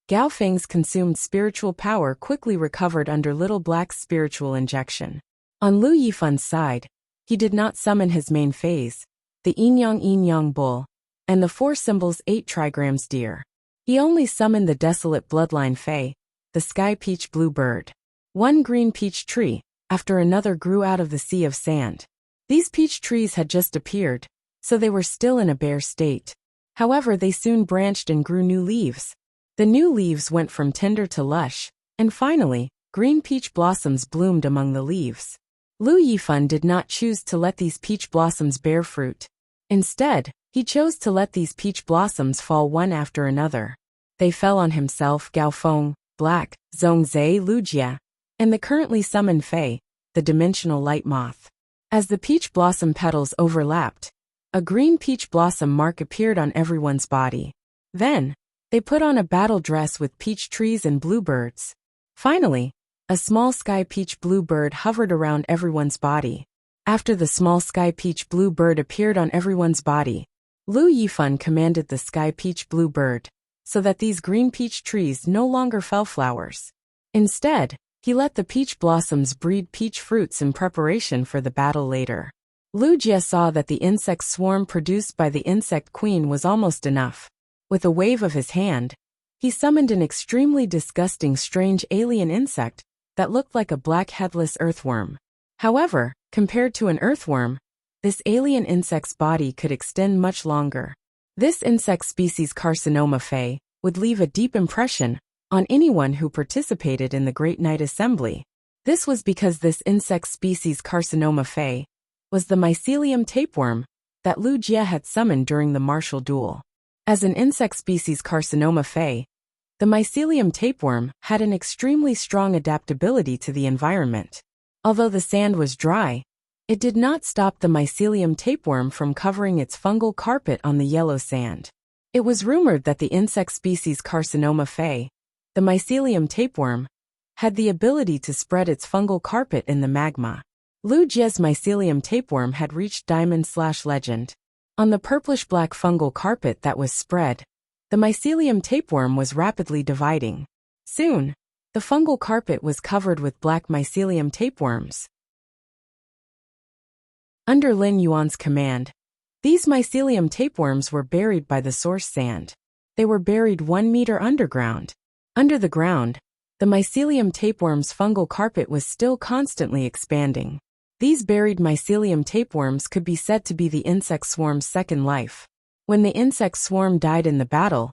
Gao Feng's consumed spiritual power quickly recovered under Little Black's spiritual injection. On Lu Yifan's side, he did not summon his main phase, the Yin-Yang bull, and the 4 symbols 8 trigrams deer. He only summoned the desolate bloodline fae, the sky peach blue bird. 1 green peach tree, after another grew out of the sea of sand. These peach trees had just appeared, so they were still in a bare state. However, they soon branched and grew new leaves. The new leaves went from tender to lush, and finally, green peach blossoms bloomed among the leaves. Lu Yifan did not choose to let these peach blossoms bear fruit. Instead, he chose to let these peach blossoms fall one after another. They fell on himself, Gao Feng, Black, Zhongzhe, Lu Jie, and the currently summoned Fae, the dimensional light moth. As the peach blossom petals overlapped, a green peach blossom mark appeared on everyone's body. Then, they put on a battle dress with peach trees and bluebirds. Finally, a small sky peach bluebird hovered around everyone's body. After the small sky peach bluebird appeared on everyone's body, Lu Yifan commanded the sky peach bluebird, so that these green peach trees no longer fell flowers. Instead, he let the peach blossoms breed peach fruits in preparation for the battle later. Lu Jie saw that the insect swarm produced by the insect queen was almost enough. With a wave of his hand, he summoned an extremely disgusting strange alien insect that looked like a black headless earthworm. However, compared to an earthworm, this alien insect's body could extend much longer. This insect species Carcinoma Fae would leave a deep impression on anyone who participated in the Great Night Assembly. This was because this insect species Carcinoma Fae was the mycelium tapeworm that Lu Jie had summoned during the martial duel. As an insect species Carcinoma Fae, the mycelium tapeworm had an extremely strong adaptability to the environment. Although the sand was dry, it did not stop the mycelium tapeworm from covering its fungal carpet on the yellow sand. It was rumored that the insect species Carcinoma Fae, the mycelium tapeworm, had the ability to spread its fungal carpet in the magma. Lu Jie's mycelium tapeworm had reached Diamond/Legend. On the purplish-black fungal carpet that was spread, the mycelium tapeworm was rapidly dividing. Soon, the fungal carpet was covered with black mycelium tapeworms. Under Lin Yuan's command, these mycelium tapeworms were buried by the source sand. They were buried 1 meter underground. Under the ground, the mycelium tapeworm's fungal carpet was still constantly expanding. These buried mycelium tapeworms could be said to be the insect swarm's second life. When the insect swarm died in the battle,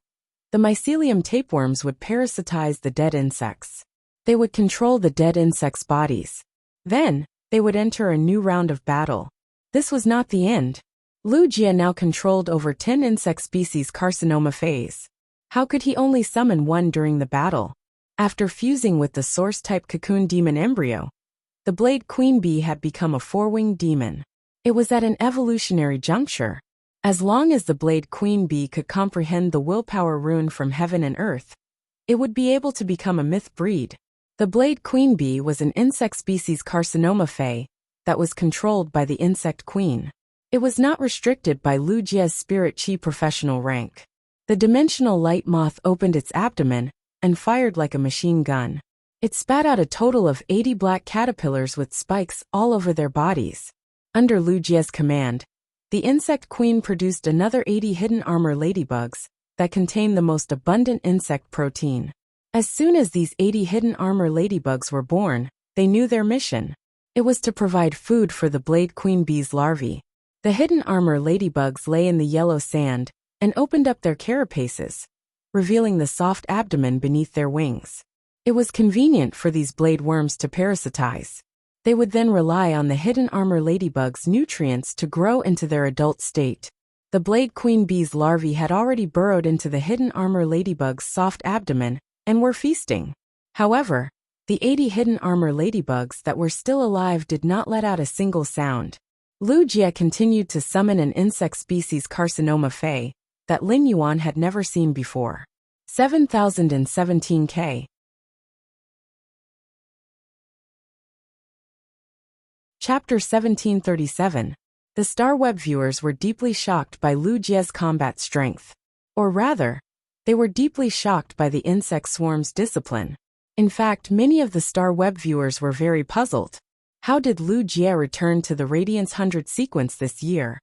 the mycelium tapeworms would parasitize the dead insects. They would control the dead insects' bodies. Then, they would enter a new round of battle. This was not the end. Lu Jie now controlled over 10 insect species Carcinoma Faes. How could he only summon one during the battle? After fusing with the source-type cocoon demon embryo, the Blade Queen Bee had become a 4-winged demon. It was at an evolutionary juncture. As long as the Blade Queen Bee could comprehend the willpower rune from heaven and earth, it would be able to become a myth breed. The Blade Queen Bee was an insect species Carcinoma Fae that was controlled by the insect queen. It was not restricted by Lu Jie's spirit chi professional rank. The dimensional light moth opened its abdomen and fired like a machine gun. It spat out a total of 80 black caterpillars with spikes all over their bodies. Under Lu Jie's command, the insect queen produced another 80 hidden armor ladybugs that contained the most abundant insect protein. As soon as these 80 hidden armor ladybugs were born, they knew their mission. It was to provide food for the blade queen bee's larvae. The hidden armor ladybugs lay in the yellow sand and opened up their carapaces, revealing the soft abdomen beneath their wings. It was convenient for these blade worms to parasitize. They would then rely on the hidden armor ladybug's nutrients to grow into their adult state. The blade queen bee's larvae had already burrowed into the hidden armor ladybug's soft abdomen and were feasting. However, the 80 hidden armor ladybugs that were still alive did not let out a single sound. Lu Jie continued to summon an insect species carcinoma fey that Lin Yuan had never seen before. 7017K. Chapter 1737. The Star Web viewers were deeply shocked by Lu Jie's combat strength. Or rather, they were deeply shocked by the insect swarm's discipline. In fact, many of the Star Web viewers were very puzzled. How did Lu Jie return to the Radiance 100 sequence this year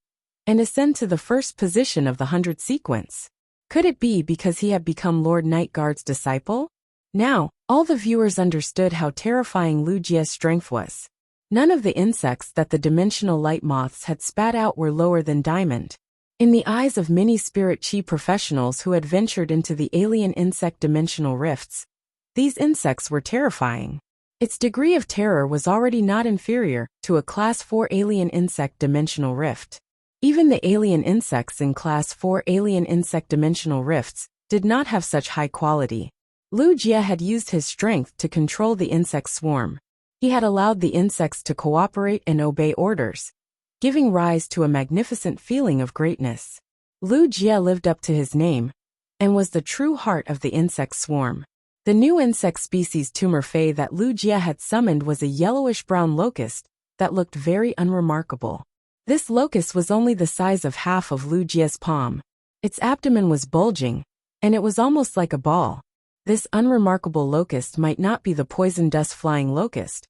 and ascend to the first position of the 100 sequence? Could it be because he had become Lord Nightguard's disciple? Now, all the viewers understood how terrifying Lu Jie's strength was. None of the insects that the dimensional light moths had spat out were lower than diamond. In the eyes of many spirit chi professionals who had ventured into the alien insect dimensional rifts, these insects were terrifying. Its degree of terror was already not inferior to a Class 4 alien insect dimensional rift. Even the alien insects in Class 4 alien insect dimensional rifts did not have such high quality. Lu Jie had used his strength to control the insect swarm. He had allowed the insects to cooperate and obey orders, giving rise to a magnificent feeling of greatness. Lu Jie lived up to his name and was the true heart of the insect swarm. The new insect species tumor fey that Lu Jie had summoned was a yellowish-brown locust that looked very unremarkable. This locust was only the size of half of Lu Jie's palm. Its abdomen was bulging, and it was almost like a ball. This unremarkable locust might not be the poison dust flying locust,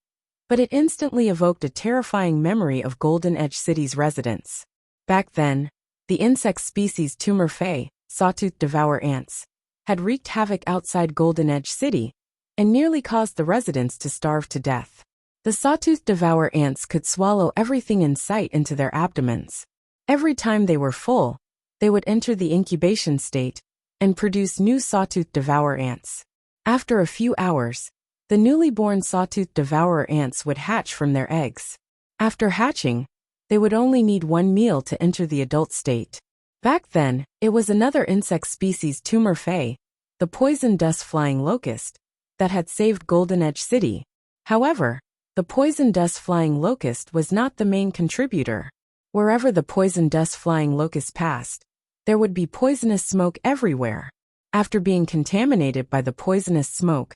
but it instantly evoked a terrifying memory of Golden Edge City's residents. Back then, the insect species tumor fey, sawtooth devour ants, had wreaked havoc outside Golden Edge City and nearly caused the residents to starve to death. The sawtooth devour ants could swallow everything in sight into their abdomens. Every time they were full, they would enter the incubation state and produce new sawtooth devour ants. After a few hours, the newly born sawtooth devourer ants would hatch from their eggs. After hatching, they would only need one meal to enter the adult state. Back then, it was another insect species tumor fey, the poison dust flying locust, that had saved Golden Edge City. However, the poison dust flying locust was not the main contributor. Wherever the poison dust flying locust passed, there would be poisonous smoke everywhere. After being contaminated by the poisonous smoke,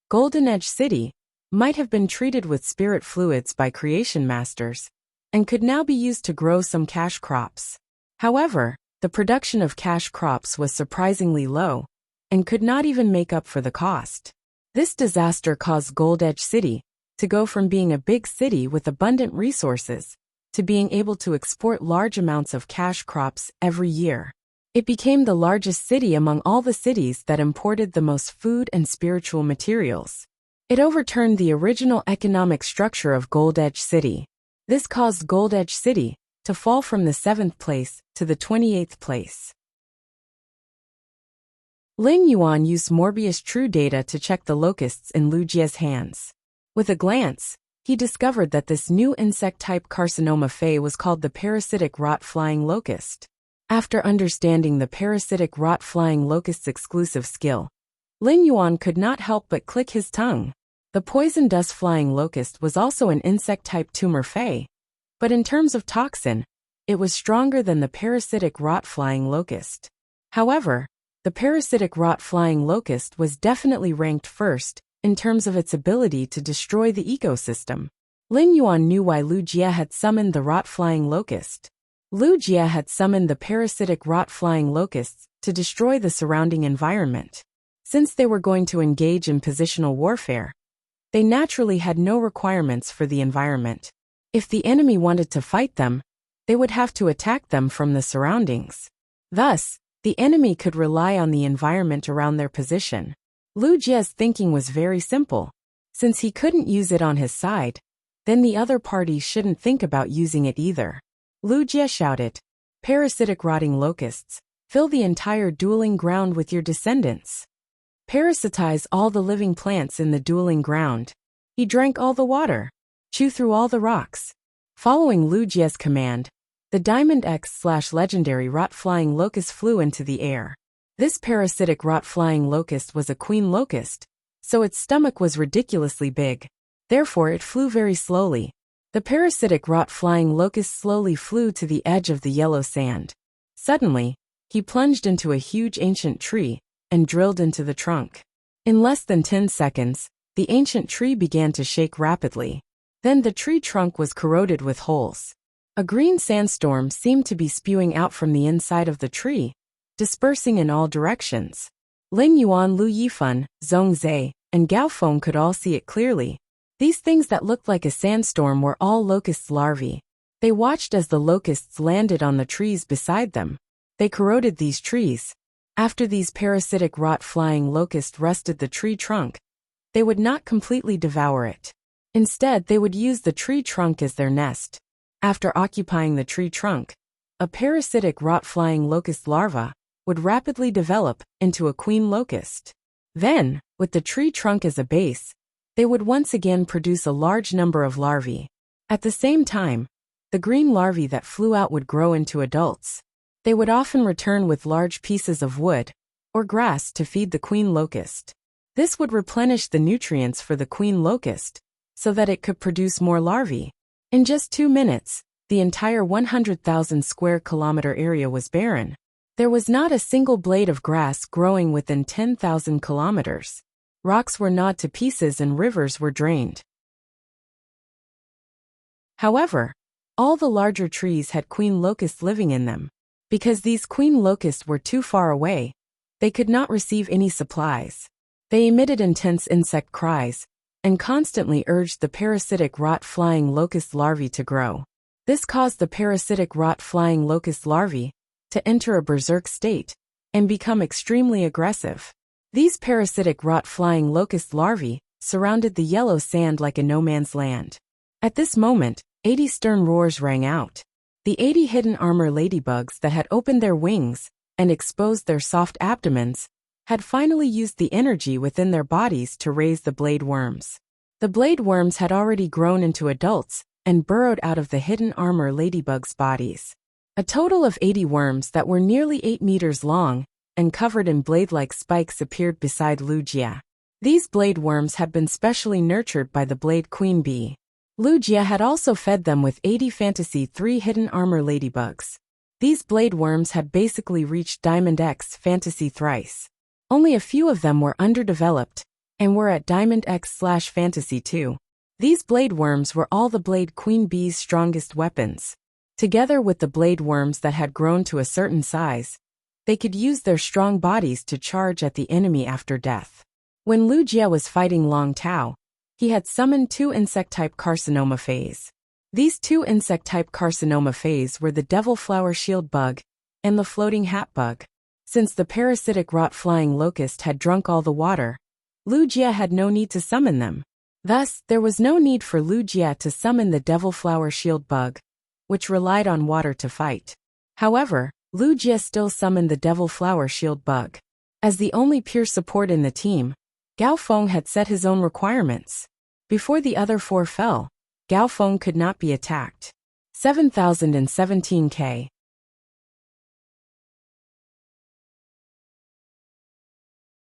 Golden Edge City might have been treated with spirit fluids by creation masters and could now be used to grow some cash crops. However, the production of cash crops was surprisingly low and could not even make up for the cost. This disaster caused Gold Edge City to go from being a big city with abundant resources to being able to export large amounts of cash crops every year. It became the largest city among all the cities that imported the most food and spiritual materials. It overturned the original economic structure of Gold Edge City. This caused Gold Edge City to fall from the 7th place to the 28th place. Lin Yuan used Morbius True Data to check the locusts in Lu Jie's hands. With a glance, he discovered that this new insect-type carcinoma fey was called the parasitic rot-flying locust. After understanding the parasitic rot-flying locust's exclusive skill, Lin Yuan could not help but click his tongue. The poison dust-flying locust was also an insect-type tumor fey, but in terms of toxin, it was stronger than the parasitic rot-flying locust. However, the parasitic rot-flying locust was definitely ranked first in terms of its ability to destroy the ecosystem. Lin Yuan knew why Lu Jie had summoned the rot-flying locust. Lu Jie had summoned the parasitic rot-flying locusts to destroy the surrounding environment. Since they were going to engage in positional warfare, they naturally had no requirements for the environment. If the enemy wanted to fight them, they would have to attack them from the surroundings. Thus, the enemy could rely on the environment around their position. Lu Jie's thinking was very simple. Since he couldn't use it on his side, then the other party shouldn't think about using it either. Lu Jie shouted, "Parasitic rotting locusts, fill the entire dueling ground with your descendants. Parasitize all the living plants in the dueling ground." He drank all the water. Chew through all the rocks. Following Lu Jie's command, the Diamond X/legendary rot-flying locust flew into the air. This parasitic rot-flying locust was a queen locust, so its stomach was ridiculously big. Therefore it flew very slowly. The parasitic rot-flying locust slowly flew to the edge of the yellow sand. Suddenly, he plunged into a huge ancient tree and drilled into the trunk. In less than 10 seconds, the ancient tree began to shake rapidly. Then the tree trunk was corroded with holes. A green sandstorm seemed to be spewing out from the inside of the tree, dispersing in all directions. Lin Yuan, Lu Yifan, Zhong Zhe, and Gao Feng could all see it clearly. These things that looked like a sandstorm were all locusts' larvae. They watched as the locusts landed on the trees beside them. They corroded these trees. After these parasitic rot-flying locusts rusted the tree trunk, they would not completely devour it. Instead, they would use the tree trunk as their nest. After occupying the tree trunk, a parasitic rot-flying locust larva would rapidly develop into a queen locust. Then, with the tree trunk as a base, they would once again produce a large number of larvae. At the same time, the green larvae that flew out would grow into adults. They would often return with large pieces of wood or grass to feed the queen locust. This would replenish the nutrients for the queen locust so that it could produce more larvae. In just 2 minutes, the entire 100,000 square kilometer area was barren. There was not a single blade of grass growing within 10,000 kilometers. Rocks were gnawed to pieces and rivers were drained. However, all the larger trees had queen locusts living in them. Because these queen locusts were too far away, they could not receive any supplies. They emitted intense insect cries and constantly urged the parasitic rot-flying locust larvae to grow. This caused the parasitic rot-flying locust larvae to enter a berserk state and become extremely aggressive. These parasitic rot-flying locust larvae surrounded the yellow sand like a no-man's land. At this moment, 80 stern roars rang out. The 80 hidden armor ladybugs that had opened their wings and exposed their soft abdomens had finally used the energy within their bodies to raise the blade worms. The blade worms had already grown into adults and burrowed out of the hidden armor ladybugs' bodies. A total of 80 worms that were nearly 8 meters long and covered in blade-like spikes appeared beside Lu Jie. These blade worms had been specially nurtured by the blade queen bee. Lu Jie had also fed them with 80 Fantasy 3 hidden armor ladybugs. These blade worms had basically reached Diamond X Fantasy thrice. Only a few of them were underdeveloped and were at Diamond X/Fantasy 2. These blade worms were all the blade queen bee's strongest weapons. Together with the blade worms that had grown to a certain size, they could use their strong bodies to charge at the enemy after death. When Lu Jie was fighting Long Tao, he had summoned 2 insect-type carcinoma phase. These 2 insect-type carcinoma phase were the devil flower shield bug and the floating hat bug. Since the parasitic rot-flying locust had drunk all the water, Lu Jie had no need to summon them. Thus, there was no need for Lu Jie to summon the devil flower shield bug, which relied on water to fight. However, Lu Jie still summoned the devil flower shield bug. As the only pure support in the team, Gao Feng had set his own requirements. Before the other 4 fell, Gao Feng could not be attacked. 7017K.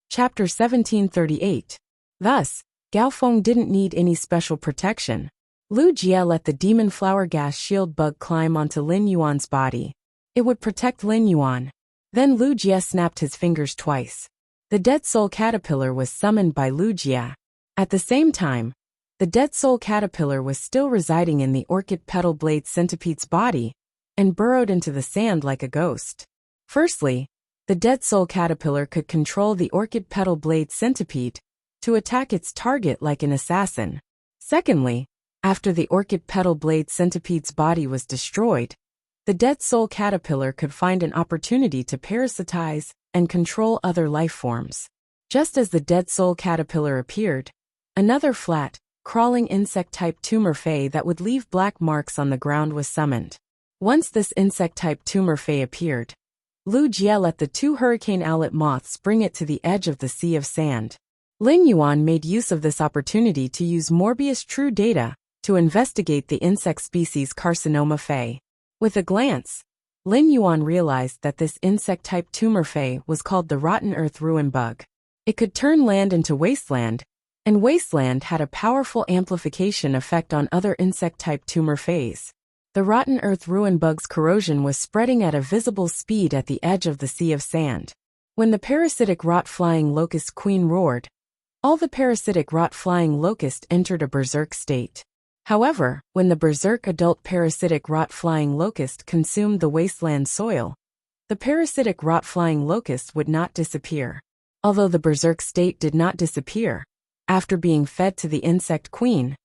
Chapter 1738. Thus, Gao Feng didn't need any special protection. Lu Jie let the demon flower gas shield bug climb onto Lin Yuan's body. It would protect Lin Yuan. Then Lu Jie snapped his fingers twice. The dead soul caterpillar was summoned by Lu Jie. At the same time, The dead soul caterpillar was still residing in the orchid petal blade centipede's body and burrowed into the sand like a ghost. Firstly, the dead soul caterpillar could control the orchid petal blade centipede to attack its target like an assassin. Secondly, after the orchid petal blade centipede's body was destroyed, the dead soul caterpillar could find an opportunity to parasitize and control other life forms. Just as the dead soul caterpillar appeared, another flat, crawling insect-type tumor fay that would leave black marks on the ground was summoned. Once this insect-type tumor fay appeared, Lu Jie let the 2 hurricane owlet moths bring it to the edge of the sea of sand. Lin Yuan made use of this opportunity to use Morbius True Data to investigate the insect species Carcinoma fay. With a glance, Lin Yuan realized that this insect-type tumor fay was called the rotten earth ruin bug. It could turn land into wasteland, and wasteland had a powerful amplification effect on other insect-type tumor fays. The rotten earth ruin bug's corrosion was spreading at a visible speed at the edge of the sea of sand. When the parasitic rot-flying locust queen roared, all the parasitic rot-flying locust entered a berserk state. However, when the berserk adult parasitic rot-flying locust consumed the wasteland soil, the parasitic rot-flying locust would not disappear. Although the berserk state did not disappear, after being fed to the insect queen,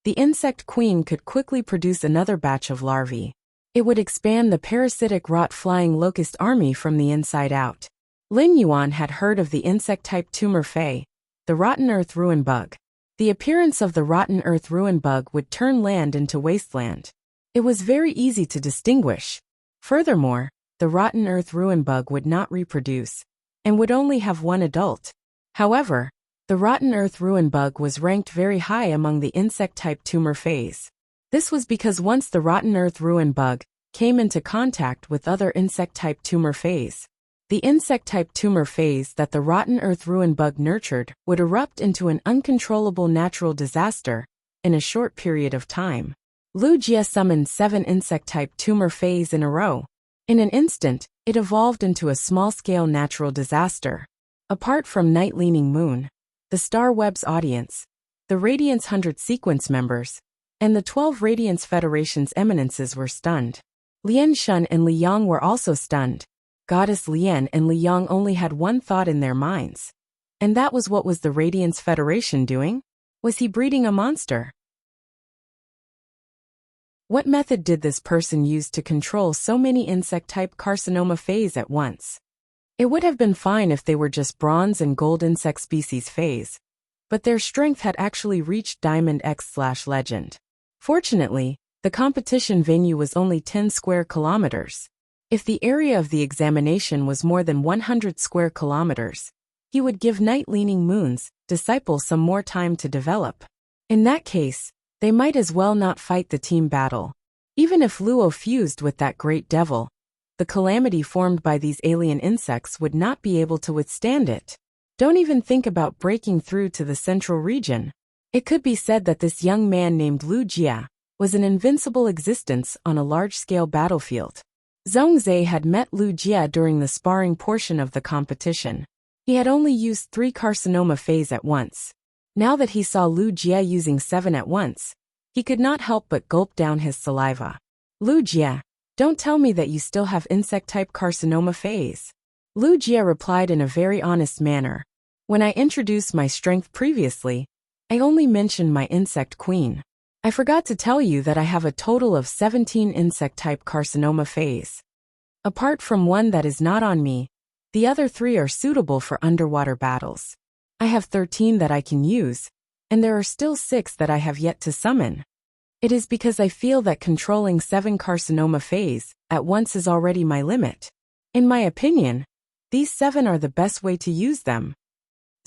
the insect queen could quickly produce another batch of larvae. It would expand the parasitic rot-flying locust army from the inside out. Lin Yuan had heard of the insect-type tumor fay, the rotten earth ruin bug. The appearance of the rotten earth ruin bug would turn land into wasteland. It was very easy to distinguish. Furthermore, the rotten earth ruin bug would not reproduce and would only have one adult. However, the rotten earth ruin bug was ranked very high among the insect-type tumor fays. This was because once the rotten earth ruin bug came into contact with other insect-type tumor fays, the insect-type tumor phase that the rotten earth ruin bug nurtured would erupt into an uncontrollable natural disaster in a short period of time. Lu Jie summoned 7 insect-type tumor phase in a row. In an instant, it evolved into a small-scale natural disaster. Apart from Night Leaning Moon, the Star Web's audience, the Radiance 100 sequence members, and the 12 Radiance Federation's eminences were stunned. Lian Shun and Li Yang were also stunned. Goddess Lian and Li Yang only had one thought in their minds. And that was, what was the Radiance Federation doing? Was he breeding a monster? What method did this person use to control so many insect-type carcinoma phase at once? It would have been fine if they were just bronze and gold insect species phase, but their strength had actually reached Diamond X/Legend. Fortunately, the competition venue was only 10 square kilometers. If the area of the examination was more than 100 square kilometers, he would give Night Leaning Moon's disciple some more time to develop. In that case, they might as well not fight the team battle. Even if Luo fused with that great devil, the calamity formed by these alien insects would not be able to withstand it. Don't even think about breaking through to the central region. It could be said that this young man named Lu Jie was an invincible existence on a large-scale battlefield. Zhongzhe had met Lu Jie during the sparring portion of the competition. He had only used 3 carcinoma phase at once. Now that he saw Lu Jie using 7 at once, he could not help but gulp down his saliva. Lu Jie, don't tell me that you still have insect-type carcinoma phase. Lu Jie replied in a very honest manner. When I introduced my strength previously, I only mentioned my insect queen. I forgot to tell you that I have a total of 17 insect-type carcinoma phase. Apart from one that is not on me, the other 3 are suitable for underwater battles. I have 13 that I can use, and there are still 6 that I have yet to summon. It is because I feel that controlling 7 carcinoma phase at once is already my limit. In my opinion, these 7 are the best way to use them.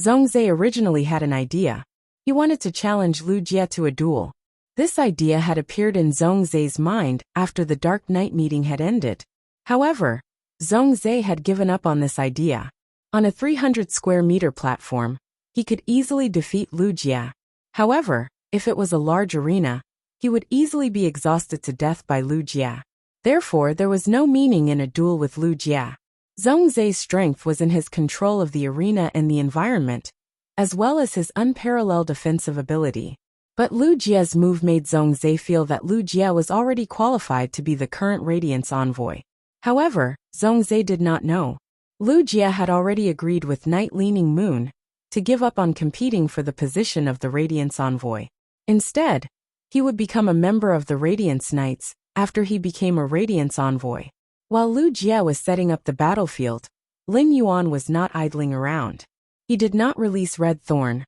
Zhongzhe originally had an idea. He wanted to challenge Lu Jie to a duel. This idea had appeared in Zhongzhe's mind after the Dark Night meeting had ended. However, Zhongzhe had given up on this idea. On a 300 square meter platform, he could easily defeat Lu Jie. However, if it was a large arena, he would easily be exhausted to death by Lu Jie. Therefore, there was no meaning in a duel with Lu Jie. Zhongzhe's strength was in his control of the arena and the environment, as well as his unparalleled offensive ability. But Lu Jie's move made Zhongzhe feel that Lu Jie was already qualified to be the current Radiance envoy. However, Zhongzhe did not know. Lu Jie had already agreed with Night Leaning Moon to give up on competing for the position of the Radiance envoy. Instead, he would become a member of the Radiance Knights after he became a Radiance envoy. While Lu Jie was setting up the battlefield, Lin Yuan was not idling around. He did not release Red Thorn,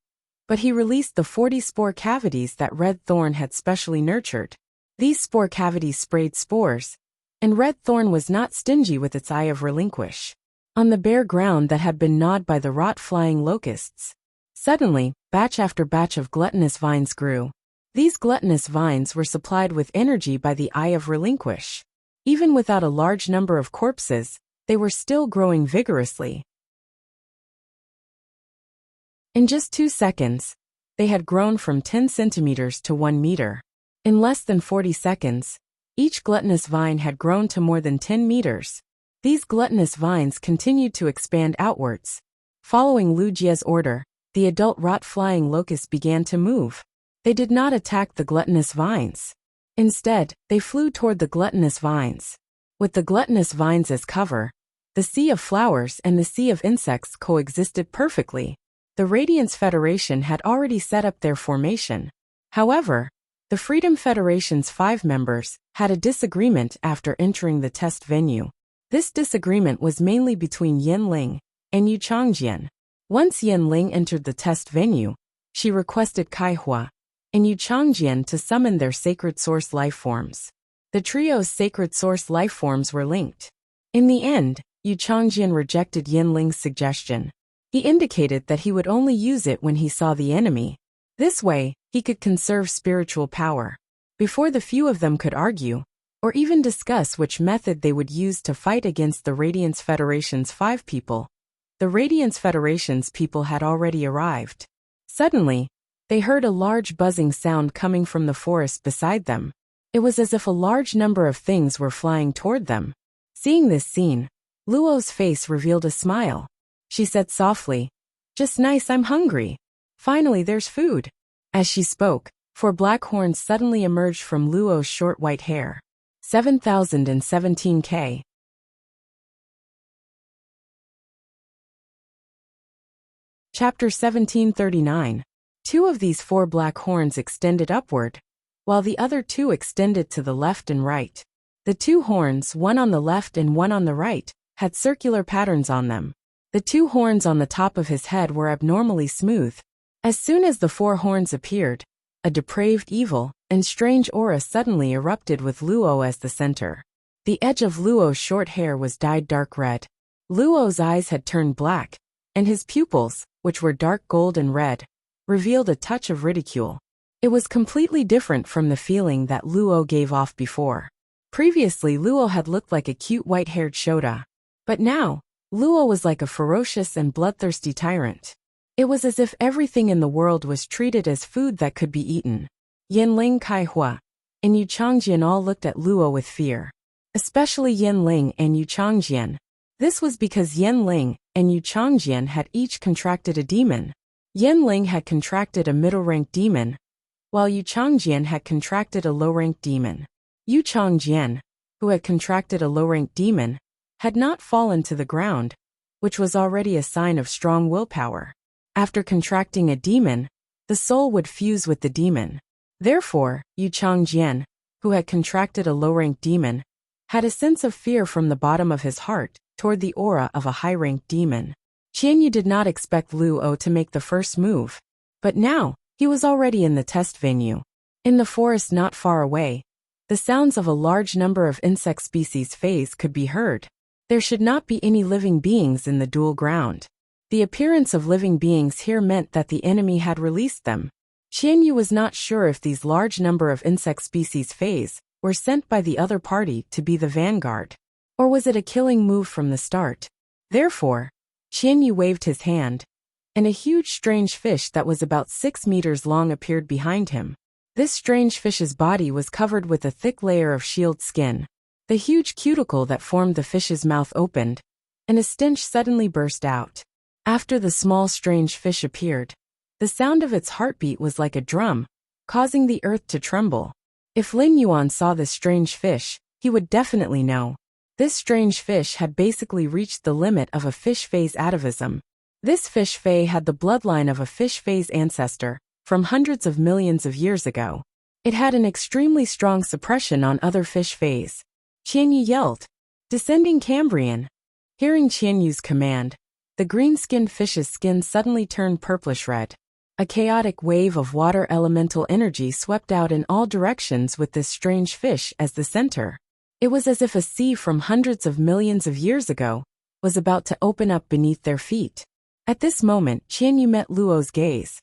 but he released the 40 spore cavities that Red Thorn had specially nurtured. These spore cavities sprayed spores, and Red Thorn was not stingy with its eye of relinquish. On the bare ground that had been gnawed by the rot-flying locusts, suddenly, batch after batch of gluttonous vines grew. These gluttonous vines were supplied with energy by the eye of relinquish. Even without a large number of corpses, they were still growing vigorously. In just 2 seconds, they had grown from 10 centimeters to 1 meter. In less than 40 seconds, each gluttonous vine had grown to more than 10 meters. These gluttonous vines continued to expand outwards. Following Lu Jie's order, the adult rot-flying locusts began to move. They did not attack the gluttonous vines. Instead, they flew toward the gluttonous vines. With the gluttonous vines as cover, the sea of flowers and the sea of insects coexisted perfectly. The Radiance Federation had already set up their formation. However, the Freedom Federation's 5 members had a disagreement after entering the test venue. This disagreement was mainly between Yin Ling and Yu Changjian. Once Yin Ling entered the test venue, she requested Kai Hua and Yu Changjian to summon their sacred source lifeforms. The trio's sacred source lifeforms were linked. In the end, Yu Changjian rejected Yin Ling's suggestion. He indicated that he would only use it when he saw the enemy. This way, he could conserve spiritual power. Before the few of them could argue, or even discuss which method they would use to fight against the Radiance Federation's 5 people, the Radiance Federation's people had already arrived. Suddenly, they heard a large buzzing sound coming from the forest beside them. It was as if a large number of things were flying toward them. Seeing this scene, Luo's face revealed a smile. She said softly, "Just nice, I'm hungry. Finally, there's food." As she spoke, 4 black horns suddenly emerged from Luo's short white hair. 7017K. Chapter 1739. 2 of these 4 black horns extended upward, while the other 2 extended to the left and right. The 2 horns, one on the left and one on the right, had circular patterns on them. The 2 horns on the top of his head were abnormally smooth. As soon as the 4 horns appeared, a depraved evil and strange aura suddenly erupted with Luo as the center. The edge of Luo's short hair was dyed dark red. Luo's eyes had turned black, and his pupils, which were dark gold and red, revealed a touch of ridicule. It was completely different from the feeling that Luo gave off before. Previously, Luo had looked like a cute white-haired Shota. But now, Luo was like a ferocious and bloodthirsty tyrant. It was as if everything in the world was treated as food that could be eaten. Yin Ling, Kai Hua, and Yu Changjian all looked at Luo with fear. Especially Yin Ling and Yu Changjian. This was because Yin Ling and Yu Changjian had each contracted a demon. Yin Ling had contracted a middle-ranked demon, while Yu Changjian had contracted a low-ranked demon. Yu Changjian, who had contracted a low-ranked demon, had not fallen to the ground, which was already a sign of strong willpower. After contracting a demon, the soul would fuse with the demon. Therefore, Yu Changjian, who had contracted a low-ranked demon, had a sense of fear from the bottom of his heart toward the aura of a high-ranked demon. Qianyu did not expect Luo to make the first move, but now, he was already in the test venue. In the forest not far away, the sounds of a large number of insect species phase could be heard. There should not be any living beings in the dual ground. The appearance of living beings here meant that the enemy had released them. Qianyu was not sure if these large number of insect species phase were sent by the other party to be the vanguard, or was it a killing move from the start. Therefore, Qianyu waved his hand, and a huge strange fish that was about 6 meters long appeared behind him. This strange fish's body was covered with a thick layer of shield skin. The huge cuticle that formed the fish's mouth opened, and a stench suddenly burst out. After the small strange fish appeared, the sound of its heartbeat was like a drum, causing the earth to tremble. If Lin Yuan saw this strange fish, he would definitely know. This strange fish had basically reached the limit of a fish phase atavism. This fish fae had the bloodline of a fish phase ancestor, from hundreds of millions of years ago. It had an extremely strong suppression on other fish phase. Qianyu yelled, "Descending Cambrian!" Hearing Qianyu's command, the green-skinned fish's skin suddenly turned purplish-red. A chaotic wave of water elemental energy swept out in all directions with this strange fish as the center. It was as if a sea from hundreds of millions of years ago was about to open up beneath their feet. At this moment, Qianyu met Luo's gaze.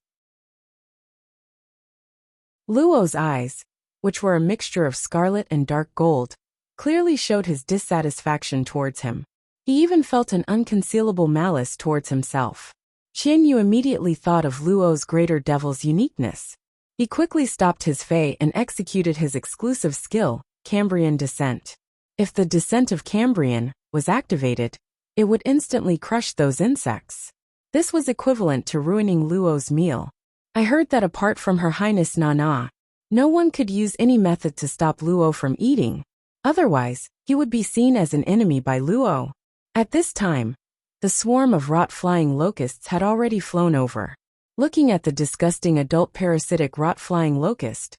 Luo's eyes, which were a mixture of scarlet and dark gold, clearly showed his dissatisfaction towards him. He even felt an unconcealable malice towards himself. Qianyu immediately thought of Luo's greater devil's uniqueness. He quickly stopped his fae and executed his exclusive skill, Cambrian Descent. If the Descent of Cambrian was activated, it would instantly crush those insects. This was equivalent to ruining Luo's meal. I heard that apart from Her Highness Nana, no one could use any method to stop Luo from eating. Otherwise, he would be seen as an enemy by Luo. At this time, the swarm of rot-flying locusts had already flown over. Looking at the disgusting adult parasitic rot-flying locust,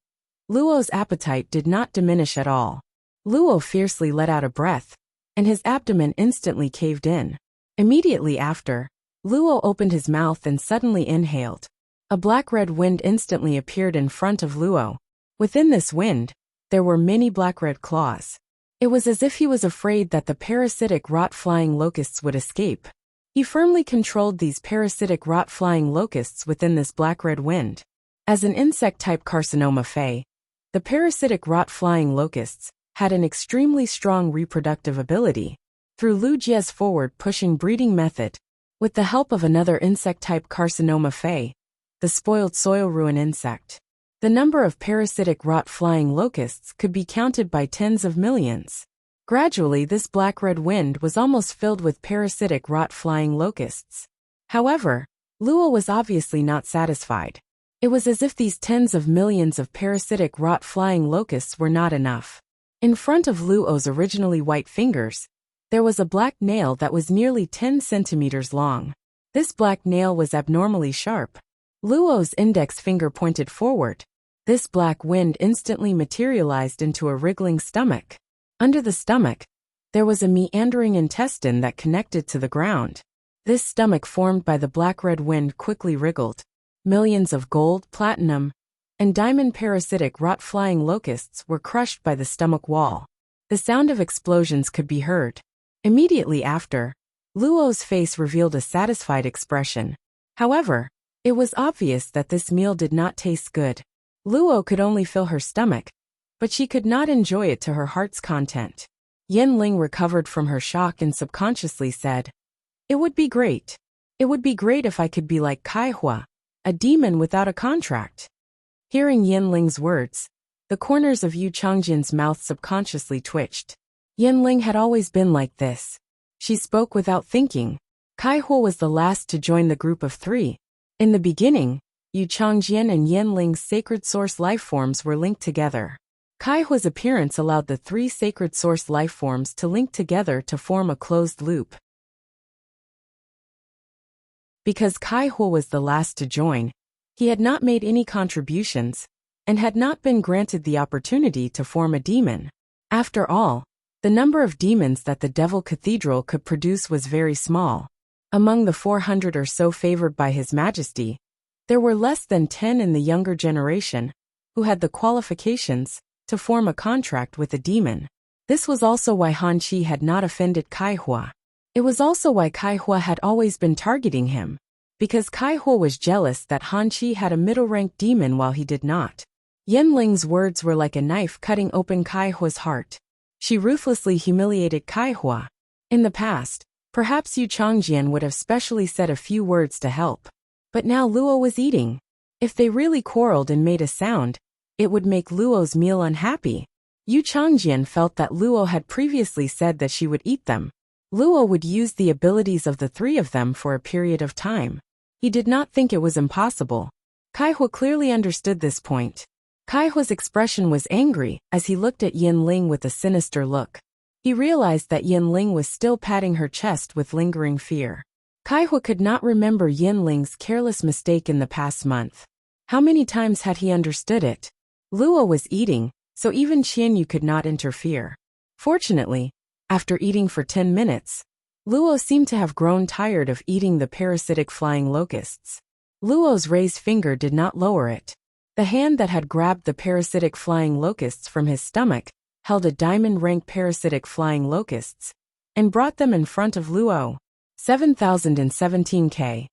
Luo's appetite did not diminish at all. Luo fiercely let out a breath, and his abdomen instantly caved in. Immediately after, Luo opened his mouth and suddenly inhaled. A black-red wind instantly appeared in front of Luo. Within this wind, there were many black-red claws. It was as if he was afraid that the parasitic rot-flying locusts would escape. He firmly controlled these parasitic rot-flying locusts within this black-red wind. As an insect-type carcinoma fae, the parasitic rot-flying locusts had an extremely strong reproductive ability. Through Lu Jie's forward-pushing breeding method, with the help of another insect-type carcinoma fae, the spoiled soil ruin insect, the number of parasitic rot-flying locusts could be counted by tens of millions. Gradually, this black-red wind was almost filled with parasitic rot-flying locusts. However, Luo was obviously not satisfied. It was as if these tens of millions of parasitic rot-flying locusts were not enough. In front of Luo's originally white fingers, there was a black nail that was nearly 10 centimeters long. This black nail was abnormally sharp. Luo's index finger pointed forward. This black wind instantly materialized into a wriggling stomach. Under the stomach, there was a meandering intestine that connected to the ground. This stomach formed by the black-red wind quickly wriggled. Millions of gold, platinum, and diamond parasitic rot-flying locusts were crushed by the stomach wall. The sound of explosions could be heard. Immediately after, Luo's face revealed a satisfied expression. However, it was obvious that this meal did not taste good. Luo could only fill her stomach, but she could not enjoy it to her heart's content. Yin Ling recovered from her shock and subconsciously said, "It would be great. It would be great if I could be like Kai Hua, a demon without a contract." Hearing Yin Ling's words, the corners of Yu Changjian's mouth subconsciously twitched. Yin Ling had always been like this. She spoke without thinking. Kai Hua was the last to join the group of three. In the beginning, Yu Changjian and Yin Ling's sacred source lifeforms were linked together. Kai Hua's appearance allowed the three sacred source lifeforms to link together to form a closed loop. Because Kai Hua was the last to join, he had not made any contributions, and had not been granted the opportunity to form a demon. After all, the number of demons that the Devil Cathedral could produce was very small. Among the 400 or so favored by His Majesty, there were less than 10 in the younger generation who had the qualifications to form a contract with a demon. This was also why Han Qi had not offended Kai Hua. It was also why Kai Hua had always been targeting him, because Kai Hua was jealous that Han Qi had a middle-ranked demon while he did not. Yin Ling's words were like a knife cutting open Kai Hua's heart. She ruthlessly humiliated Kai Hua. In the past, perhaps Yu Changjian would have specially said a few words to help. But now Luo was eating. If they really quarreled and made a sound, it would make Luo's meal unhappy. Yu Changjian felt that Luo had previously said that she would eat them. Luo would use the abilities of the three of them for a period of time. He did not think it was impossible. Kai Hua clearly understood this point. Kaihua's expression was angry as he looked at Yin Ling with a sinister look. He realized that Yin Ling was still patting her chest with lingering fear. Kaihua could not remember Yin Ling's careless mistake in the past month. How many times had he understood it? Luo was eating, so even Qianyu could not interfere. Fortunately, after eating for 10 minutes, Luo seemed to have grown tired of eating the parasitic flying locusts. Luo's raised finger did not lower it. The hand that had grabbed the parasitic flying locusts from his stomach held a diamond-rank parasitic flying locusts and brought them in front of Luo. 7017K.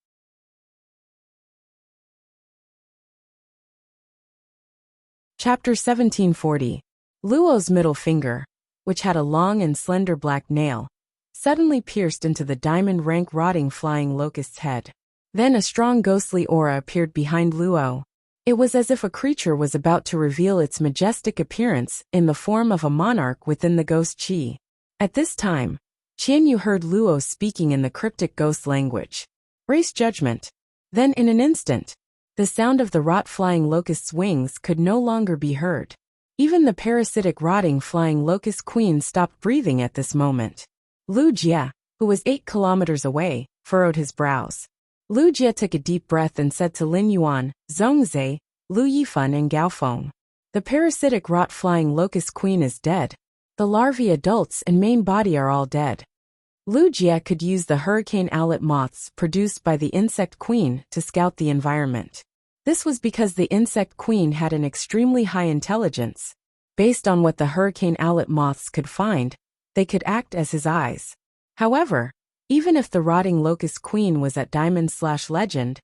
Chapter 1740. Luo's middle finger, which had a long and slender black nail, suddenly pierced into the diamond-rank rotting flying locust's head. Then a strong ghostly aura appeared behind Luo. It was as if a creature was about to reveal its majestic appearance in the form of a monarch within the ghost chi. At this time, Qianyu heard Luo speaking in the cryptic ghost language. Race judgment. Then in an instant, the sound of the rot flying locust's wings could no longer be heard. Even the parasitic rotting flying locust queen stopped breathing at this moment. Lu Jie, who was 8 kilometers away, furrowed his brows. Lu Jie took a deep breath and said to Lin Yuan, Zhongzhe, Lu Yifan and Gao Feng. The parasitic rot flying locust queen is dead. The larvae adults and main body are all dead. Lu Jie could use the hurricane owlet moths produced by the insect queen to scout the environment. This was because the insect queen had an extremely high intelligence. Based on what the hurricane owlet moths could find, they could act as his eyes. However, even if the rotting locust queen was at Diamond/Legend,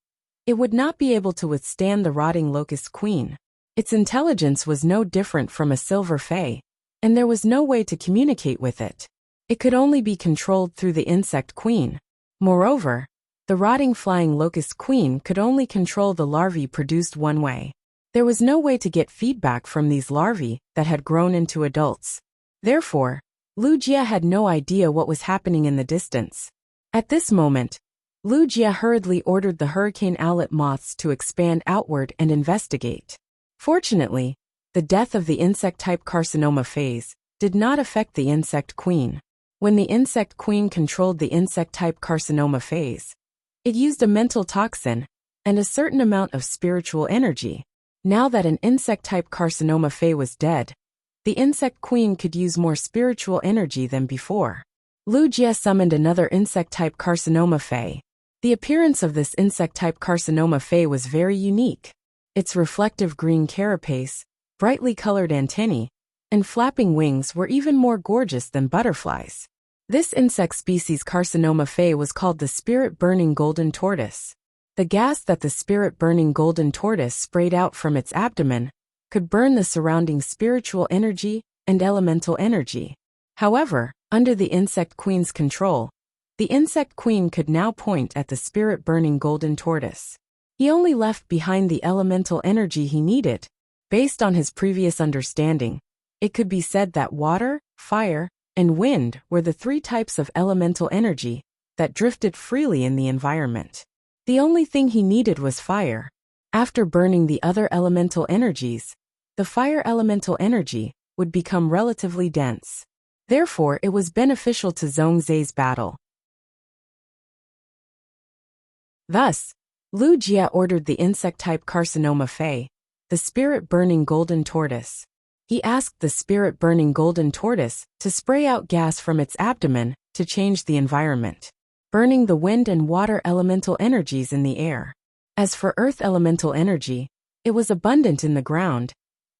it would not be able to withstand the rotting locust queen. Its intelligence was no different from a silver fey, and there was no way to communicate with it. It could only be controlled through the insect queen. Moreover, the rotting flying locust queen could only control the larvae produced one way. There was no way to get feedback from these larvae that had grown into adults. Therefore, Lu Jie had no idea what was happening in the distance. At this moment, Lu Jie hurriedly ordered the hurricane owlet moths to expand outward and investigate. Fortunately, the death of the insect-type carcinoma phase did not affect the insect queen. When the insect queen controlled the insect-type carcinoma phase, it used a mental toxin and a certain amount of spiritual energy. Now that an insect-type carcinoma phase was dead, the insect queen could use more spiritual energy than before. Lu Jie summoned another insect-type carcinoma phase. The appearance of this insect-type carcinoma phase was very unique. Its reflective green carapace, brightly colored antennae, and flapping wings were even more gorgeous than butterflies. This insect species carcinoma phase was called the spirit-burning golden tortoise. The gas that the spirit-burning golden tortoise sprayed out from its abdomen could burn the surrounding spiritual energy and elemental energy. However, under the insect queen's control, the insect queen could now point at the spirit-burning golden tortoise. He only left behind the elemental energy he needed. Based on his previous understanding, it could be said that water, fire, and wind were the 3 types of elemental energy that drifted freely in the environment. The only thing he needed was fire. After burning the other elemental energies, the fire elemental energy would become relatively dense. Therefore, it was beneficial to Zhongzhe's battle. Thus, Lu Jie ordered the insect-type carcinoma phase, the spirit-burning golden tortoise. He asked the spirit-burning golden tortoise to spray out gas from its abdomen to change the environment, burning the wind and water elemental energies in the air. As for earth elemental energy, it was abundant in the ground,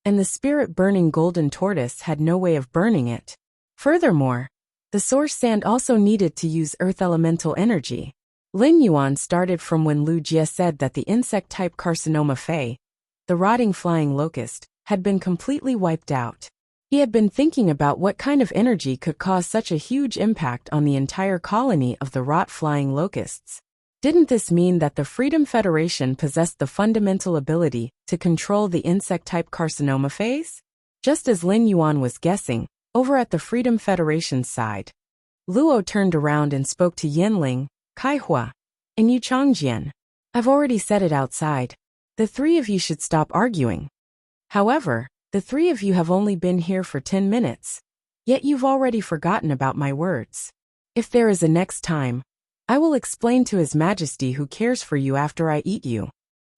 and the spirit-burning golden tortoise had no way of burning it. Furthermore, the source sand also needed to use earth elemental energy. Lin Yuan started from when Lu Jie said that the insect-type carcinoma phase, the rotting flying locust, had been completely wiped out. He had been thinking about what kind of energy could cause such a huge impact on the entire colony of the rot flying locusts. Didn't this mean that the Freedom Federation possessed the fundamental ability to control the insect-type carcinoma phase? Just as Lin Yuan was guessing, over at the Freedom Federation's side, Luo turned around and spoke to Yinling, Kaihua, and Yu Changjian. I've already said it outside. The 3 of you should stop arguing. However, the three of you have only been here for 10 minutes. Yet you've already forgotten about my words. If there is a next time, I will explain to His Majesty who cares for you after I eat you.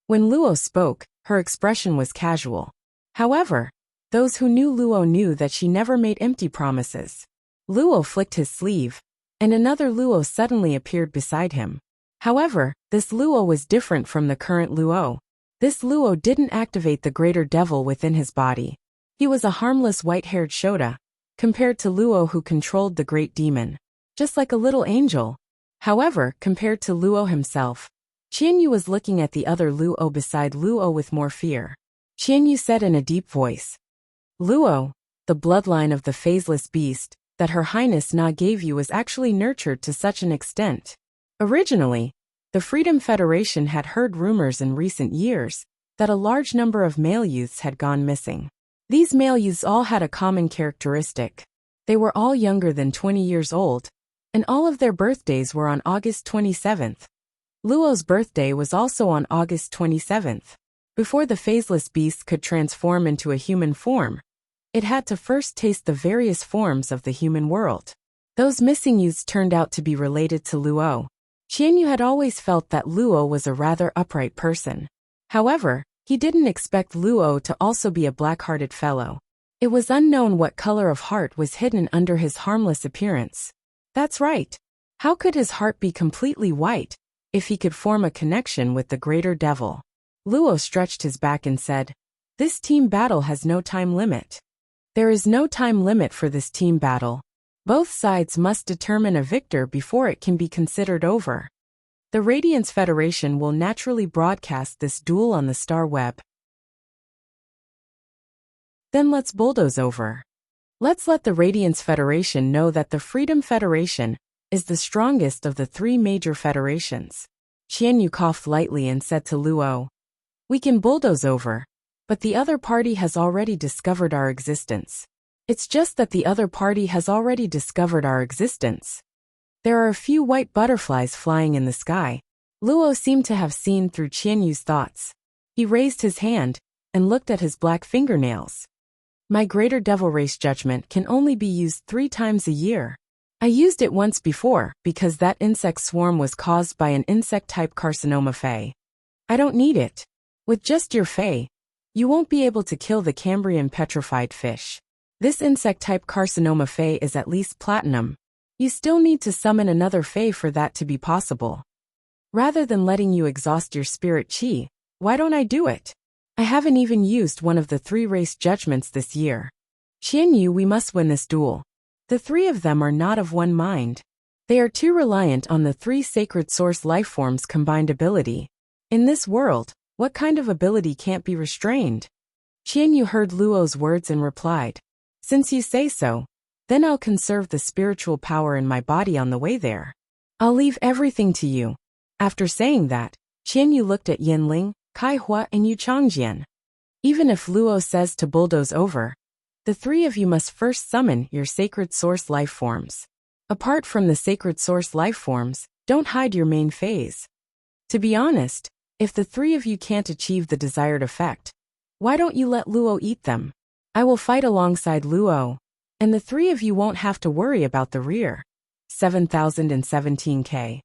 When Luo spoke, her expression was casual. However, those who knew Luo knew that she never made empty promises. Luo flicked his sleeve, and another Luo suddenly appeared beside him. However, this Luo was different from the current Luo. This Luo didn't activate the greater devil within his body. He was a harmless white-haired Shota, compared to Luo who controlled the great demon. Just like a little angel. However, compared to Luo himself, Qianyu was looking at the other Luo beside Luo with more fear. Qianyu said in a deep voice, Luo, the bloodline of the phaseless beast that Her Highness Na gave you was actually nurtured to such an extent. Originally, the Freedom Federation had heard rumors in recent years that a large number of male youths had gone missing. These male youths all had a common characteristic. They were all younger than 20 years old, and all of their birthdays were on August 27th. Luo's birthday was also on August 27th. Before the phaseless beast could transform into a human form, it had to first taste the various forms of the human world. Those missing youths turned out to be related to Luo. Qianyu had always felt that Luo was a rather upright person. However, he didn't expect Luo to also be a black-hearted fellow. It was unknown what color of heart was hidden under his harmless appearance. That's right. How could his heart be completely white if he could form a connection with the greater devil? Luo stretched his back and said, This team battle has no time limit. There is no time limit for this team battle. Both sides must determine a victor before it can be considered over. The Radiance Federation will naturally broadcast this duel on the Star Web. Then let's bulldoze over. Let's let the Radiance Federation know that the Freedom Federation is the strongest of the three major federations. Qianyu coughed lightly and said to Luo, We can bulldoze over, but the other party has already discovered our existence. It's just that the other party has already discovered our existence. There are a few white butterflies flying in the sky. Luo seemed to have seen through Qianyu's thoughts. He raised his hand and looked at his black fingernails. My greater devil race judgment can only be used 3 times a year. I used it once before because that insect swarm was caused by an insect-type carcinoma Fey. I don't need it. With just your Fey, you won't be able to kill the Cambrian petrified fish. This insect-type carcinoma Fey is at least platinum. You still need to summon another Fey for that to be possible. Rather than letting you exhaust your spirit chi, why don't I do it? I haven't even used one of the 3 race judgments this year. Qianyu, we must win this duel. The 3 of them are not of one mind. They are too reliant on the 3 sacred source lifeforms' combined ability. In this world, what kind of ability can't be restrained? Qianyu heard Luo's words and replied, Since you say so, then I'll conserve the spiritual power in my body on the way there. I'll leave everything to you. After saying that, Qianyu looked at Yanling, Kaihua and Yu Changjian. Even if Luo says to bulldoze over, the 3 of you must first summon your sacred source life forms. Apart from the sacred source life forms, don't hide your main phase. To be honest, if the 3 of you can't achieve the desired effect, why don't you let Luo eat them? I will fight alongside Luo, and the 3 of you won't have to worry about the rear. 7017K.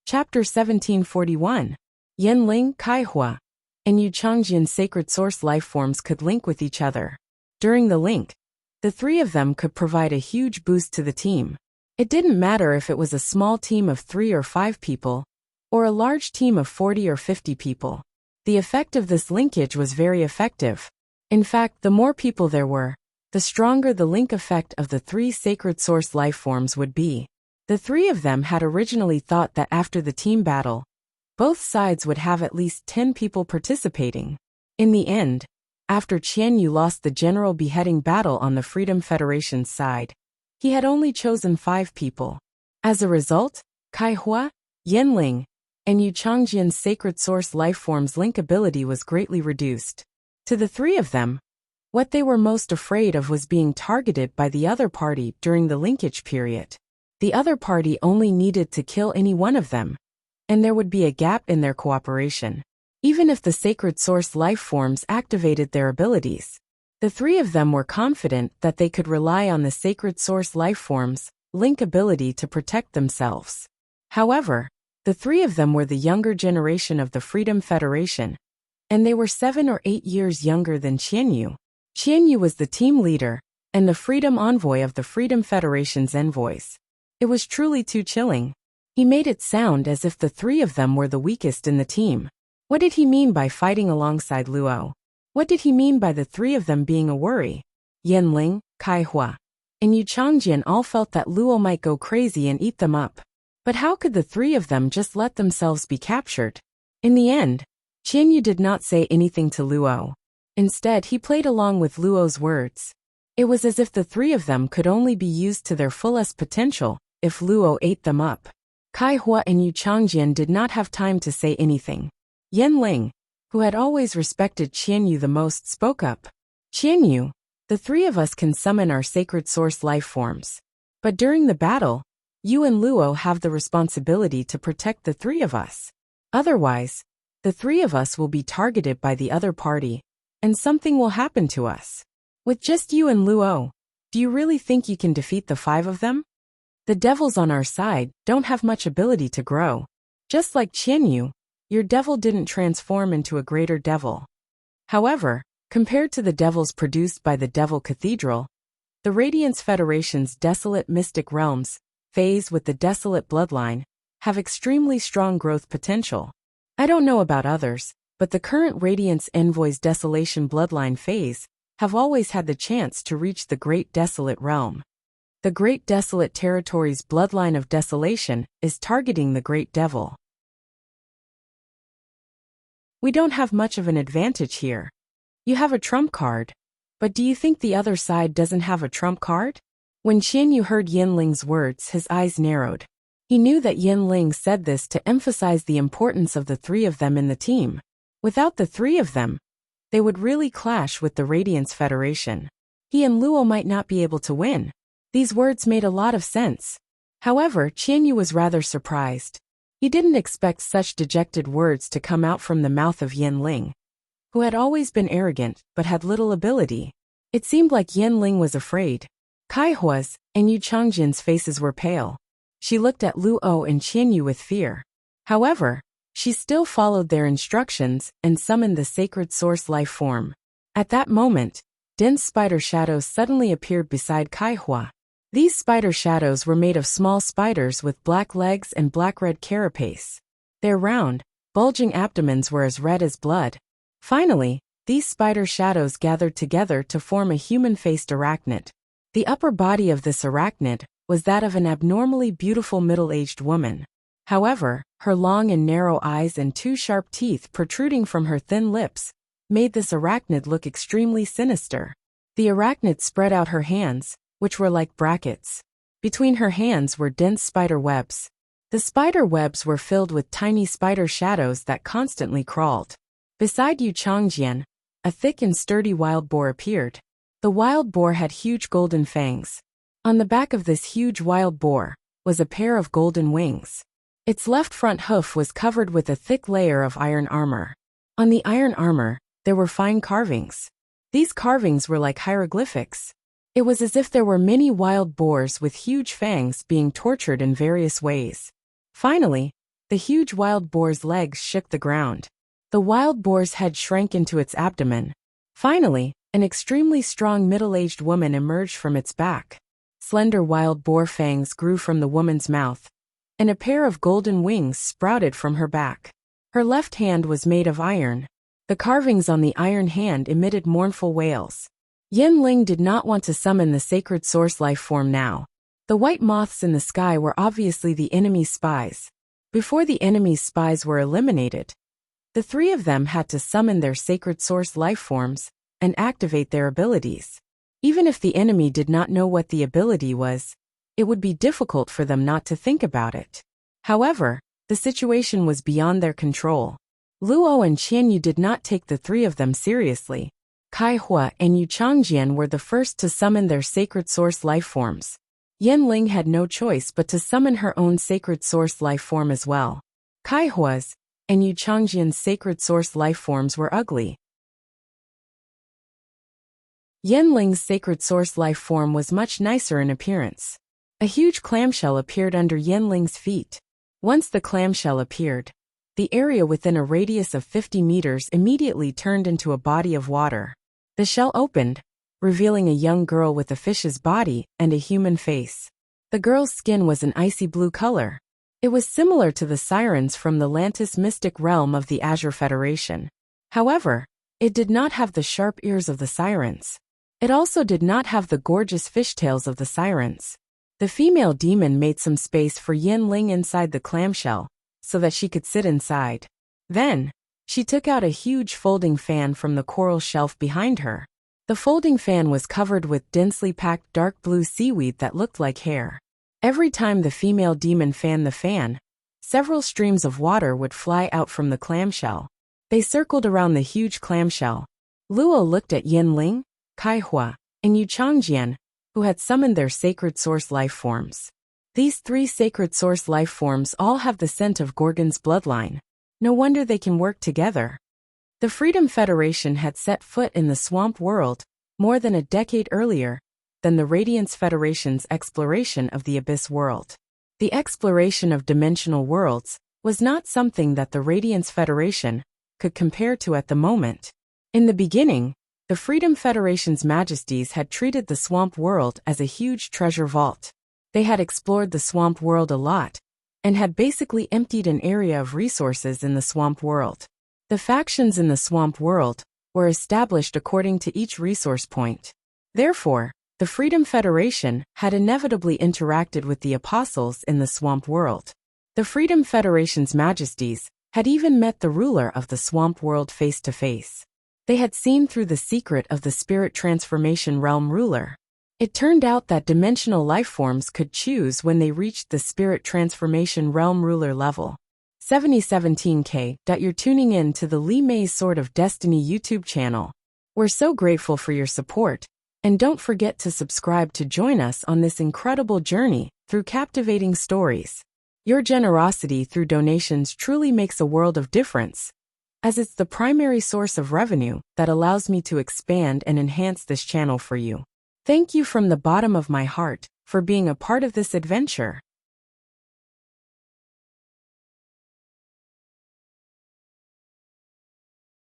Chapter 1741. Yanling, Kaihua, and Yu Changjian's sacred source lifeforms could link with each other. During the link, the 3 of them could provide a huge boost to the team. It didn't matter if it was a small team of 3 or 5 people, or a large team of 40 or 50 people. The effect of this linkage was very effective. In fact, the more people there were, the stronger the link effect of the 3 sacred source lifeforms would be. The 3 of them had originally thought that after the team battle, both sides would have at least 10 people participating. In the end, after Qianyu lost the general beheading battle on the Freedom Federation's side, he had only chosen 5 people. As a result, Kaihua, Yanling, and Yu Changjian's sacred source lifeforms link ability was greatly reduced. To the 3 of them, what they were most afraid of was being targeted by the other party during the linkage period. The other party only needed to kill any one of them, and there would be a gap in their cooperation. Even if the sacred source life forms activated their abilities, the three of them were confident that they could rely on the sacred source life forms' link ability to protect themselves. However, the three of them were the younger generation of the Freedom Federation, and they were 7 or 8 years younger than Qianyu. Qianyu was the team leader and the freedom envoy of the Freedom Federation's envoys. It was truly too chilling. He made it sound as if the three of them were the weakest in the team. What did he mean by fighting alongside Luo? What did he mean by the three of them being a worry? Yanling, Kaihua, and Yu Changjian all felt that Luo might go crazy and eat them up. But how could the three of them just let themselves be captured? In the end, Qianyu did not say anything to Luo. Instead, he played along with Luo's words. It was as if the three of them could only be used to their fullest potential if Luo ate them up. Kaihua and Yu Changjian did not have time to say anything. Yanling, who had always respected Qianyu the most, spoke up. Qianyu, the three of us can summon our sacred source life forms. But during the battle, you and Luo have the responsibility to protect the three of us. Otherwise, the three of us will be targeted by the other party, and something will happen to us. With just you and Luo, do you really think you can defeat the 5 of them? The devils on our side don't have much ability to grow. Just like Qianyu, your devil didn't transform into a greater devil. However, compared to the devils produced by the Devil Cathedral, the Radiance Federation's desolate mystic realms, phase with the desolate bloodline, have extremely strong growth potential. I don't know about others, but the current Radiance Envoy's Desolation bloodline phase have always had the chance to reach the Great Desolate Realm. The Great Desolate Territory's bloodline of desolation is targeting the Great Devil. We don't have much of an advantage here. You have a trump card, but do you think the other side doesn't have a trump card? When Qianyu heard Yanling's words, his eyes narrowed. He knew that Yanling said this to emphasize the importance of the three of them in the team. Without the three of them, they would really clash with the Radiance Federation. He and Luo might not be able to win. These words made a lot of sense. However, Qianyu was rather surprised. He didn't expect such dejected words to come out from the mouth of Yanling, who had always been arrogant but had little ability. It seemed like Yanling was afraid. Kaihua's and Yu Changjian's faces were pale. She looked at Luo and Qianyu with fear. However, she still followed their instructions and summoned the sacred source life form. At that moment, dense spider shadows suddenly appeared beside Kaihua. These spider shadows were made of small spiders with black legs and black-red carapace. Their round, bulging abdomens were as red as blood. Finally, these spider shadows gathered together to form a human-faced arachnid. The upper body of this arachnid was that of an abnormally beautiful middle-aged woman. However, her long and narrow eyes and 2 sharp teeth protruding from her thin lips made this arachnid look extremely sinister. The arachnid spread out her hands, which were like brackets. Between her hands were dense spider webs. The spider webs were filled with tiny spider shadows that constantly crawled. Beside Yu Changjian, a thick and sturdy wild boar appeared. The wild boar had huge golden fangs. On the back of this huge wild boar was a pair of golden wings. Its left front hoof was covered with a thick layer of iron armor. On the iron armor, there were fine carvings. These carvings were like hieroglyphics. It was as if there were many wild boars with huge fangs being tortured in various ways. Finally, the huge wild boar's legs shook the ground. The wild boar's head shrank into its abdomen. Finally, an extremely strong middle-aged woman emerged from its back. Slender wild boar fangs grew from the woman's mouth, and a pair of golden wings sprouted from her back. Her left hand was made of iron. The carvings on the iron hand emitted mournful wails. Yanling did not want to summon the sacred source life form now. The white moths in the sky were obviously the enemy's spies. Before the enemy's spies were eliminated, the three of them had to summon their sacred source life forms and activate their abilities. Even if the enemy did not know what the ability was, it would be difficult for them not to think about it. However, the situation was beyond their control. Luo and Qianyu did not take the three of them seriously. Kaihua and Yu Changjian were the first to summon their sacred source life forms. Yanling had no choice but to summon her own sacred source life form as well. Kaihua's, and Yu Changjian's sacred source life forms were ugly. Yanling's sacred source life form was much nicer in appearance. A huge clamshell appeared under Yanling's feet. Once the clamshell appeared, the area within a radius of 50 meters immediately turned into a body of water. The shell opened, revealing a young girl with a fish's body and a human face. The girl's skin was an icy blue color. It was similar to the sirens from the Lantis mystic realm of the Azure Federation. However, it did not have the sharp ears of the sirens. It also did not have the gorgeous fishtails of the sirens. The female demon made some space for Yanling inside the clamshell, so that she could sit inside. Then, she took out a huge folding fan from the coral shelf behind her. The folding fan was covered with densely packed dark blue seaweed that looked like hair. Every time the female demon fanned the fan, several streams of water would fly out from the clamshell. They circled around the huge clamshell. Luo looked at Yanling, Kaihua, and Yu Changjian, who had summoned their sacred source life forms. These 3 sacred source life forms all have the scent of Gorgon's bloodline. No wonder they can work together. The Freedom Federation had set foot in the swamp world more than a decade earlier than the Radiance Federation's exploration of the Abyss world. The exploration of dimensional worlds was not something that the Radiance Federation could compare to at the moment. In the beginning, the Freedom Federation's majesties had treated the swamp world as a huge treasure vault. They had explored the swamp world a lot, and had basically emptied an area of resources in the swamp world. The factions in the swamp world were established according to each resource point. Therefore, the Freedom Federation had inevitably interacted with the apostles in the swamp world. The Freedom Federation's majesties had even met the ruler of the swamp world face to face. They had seen through the secret of the spirit transformation realm ruler. It turned out that dimensional life forms could choose when they reached the spirit transformation realm ruler level. 7017K. You're tuning in to the Li Mei's Sword of Destiny YouTube channel. We're so grateful for your support, and don't forget to subscribe to join us on this incredible journey through captivating stories. Your generosity through donations truly makes a world of difference, as it's the primary source of revenue that allows me to expand and enhance this channel for you. Thank you from the bottom of my heart for being a part of this adventure.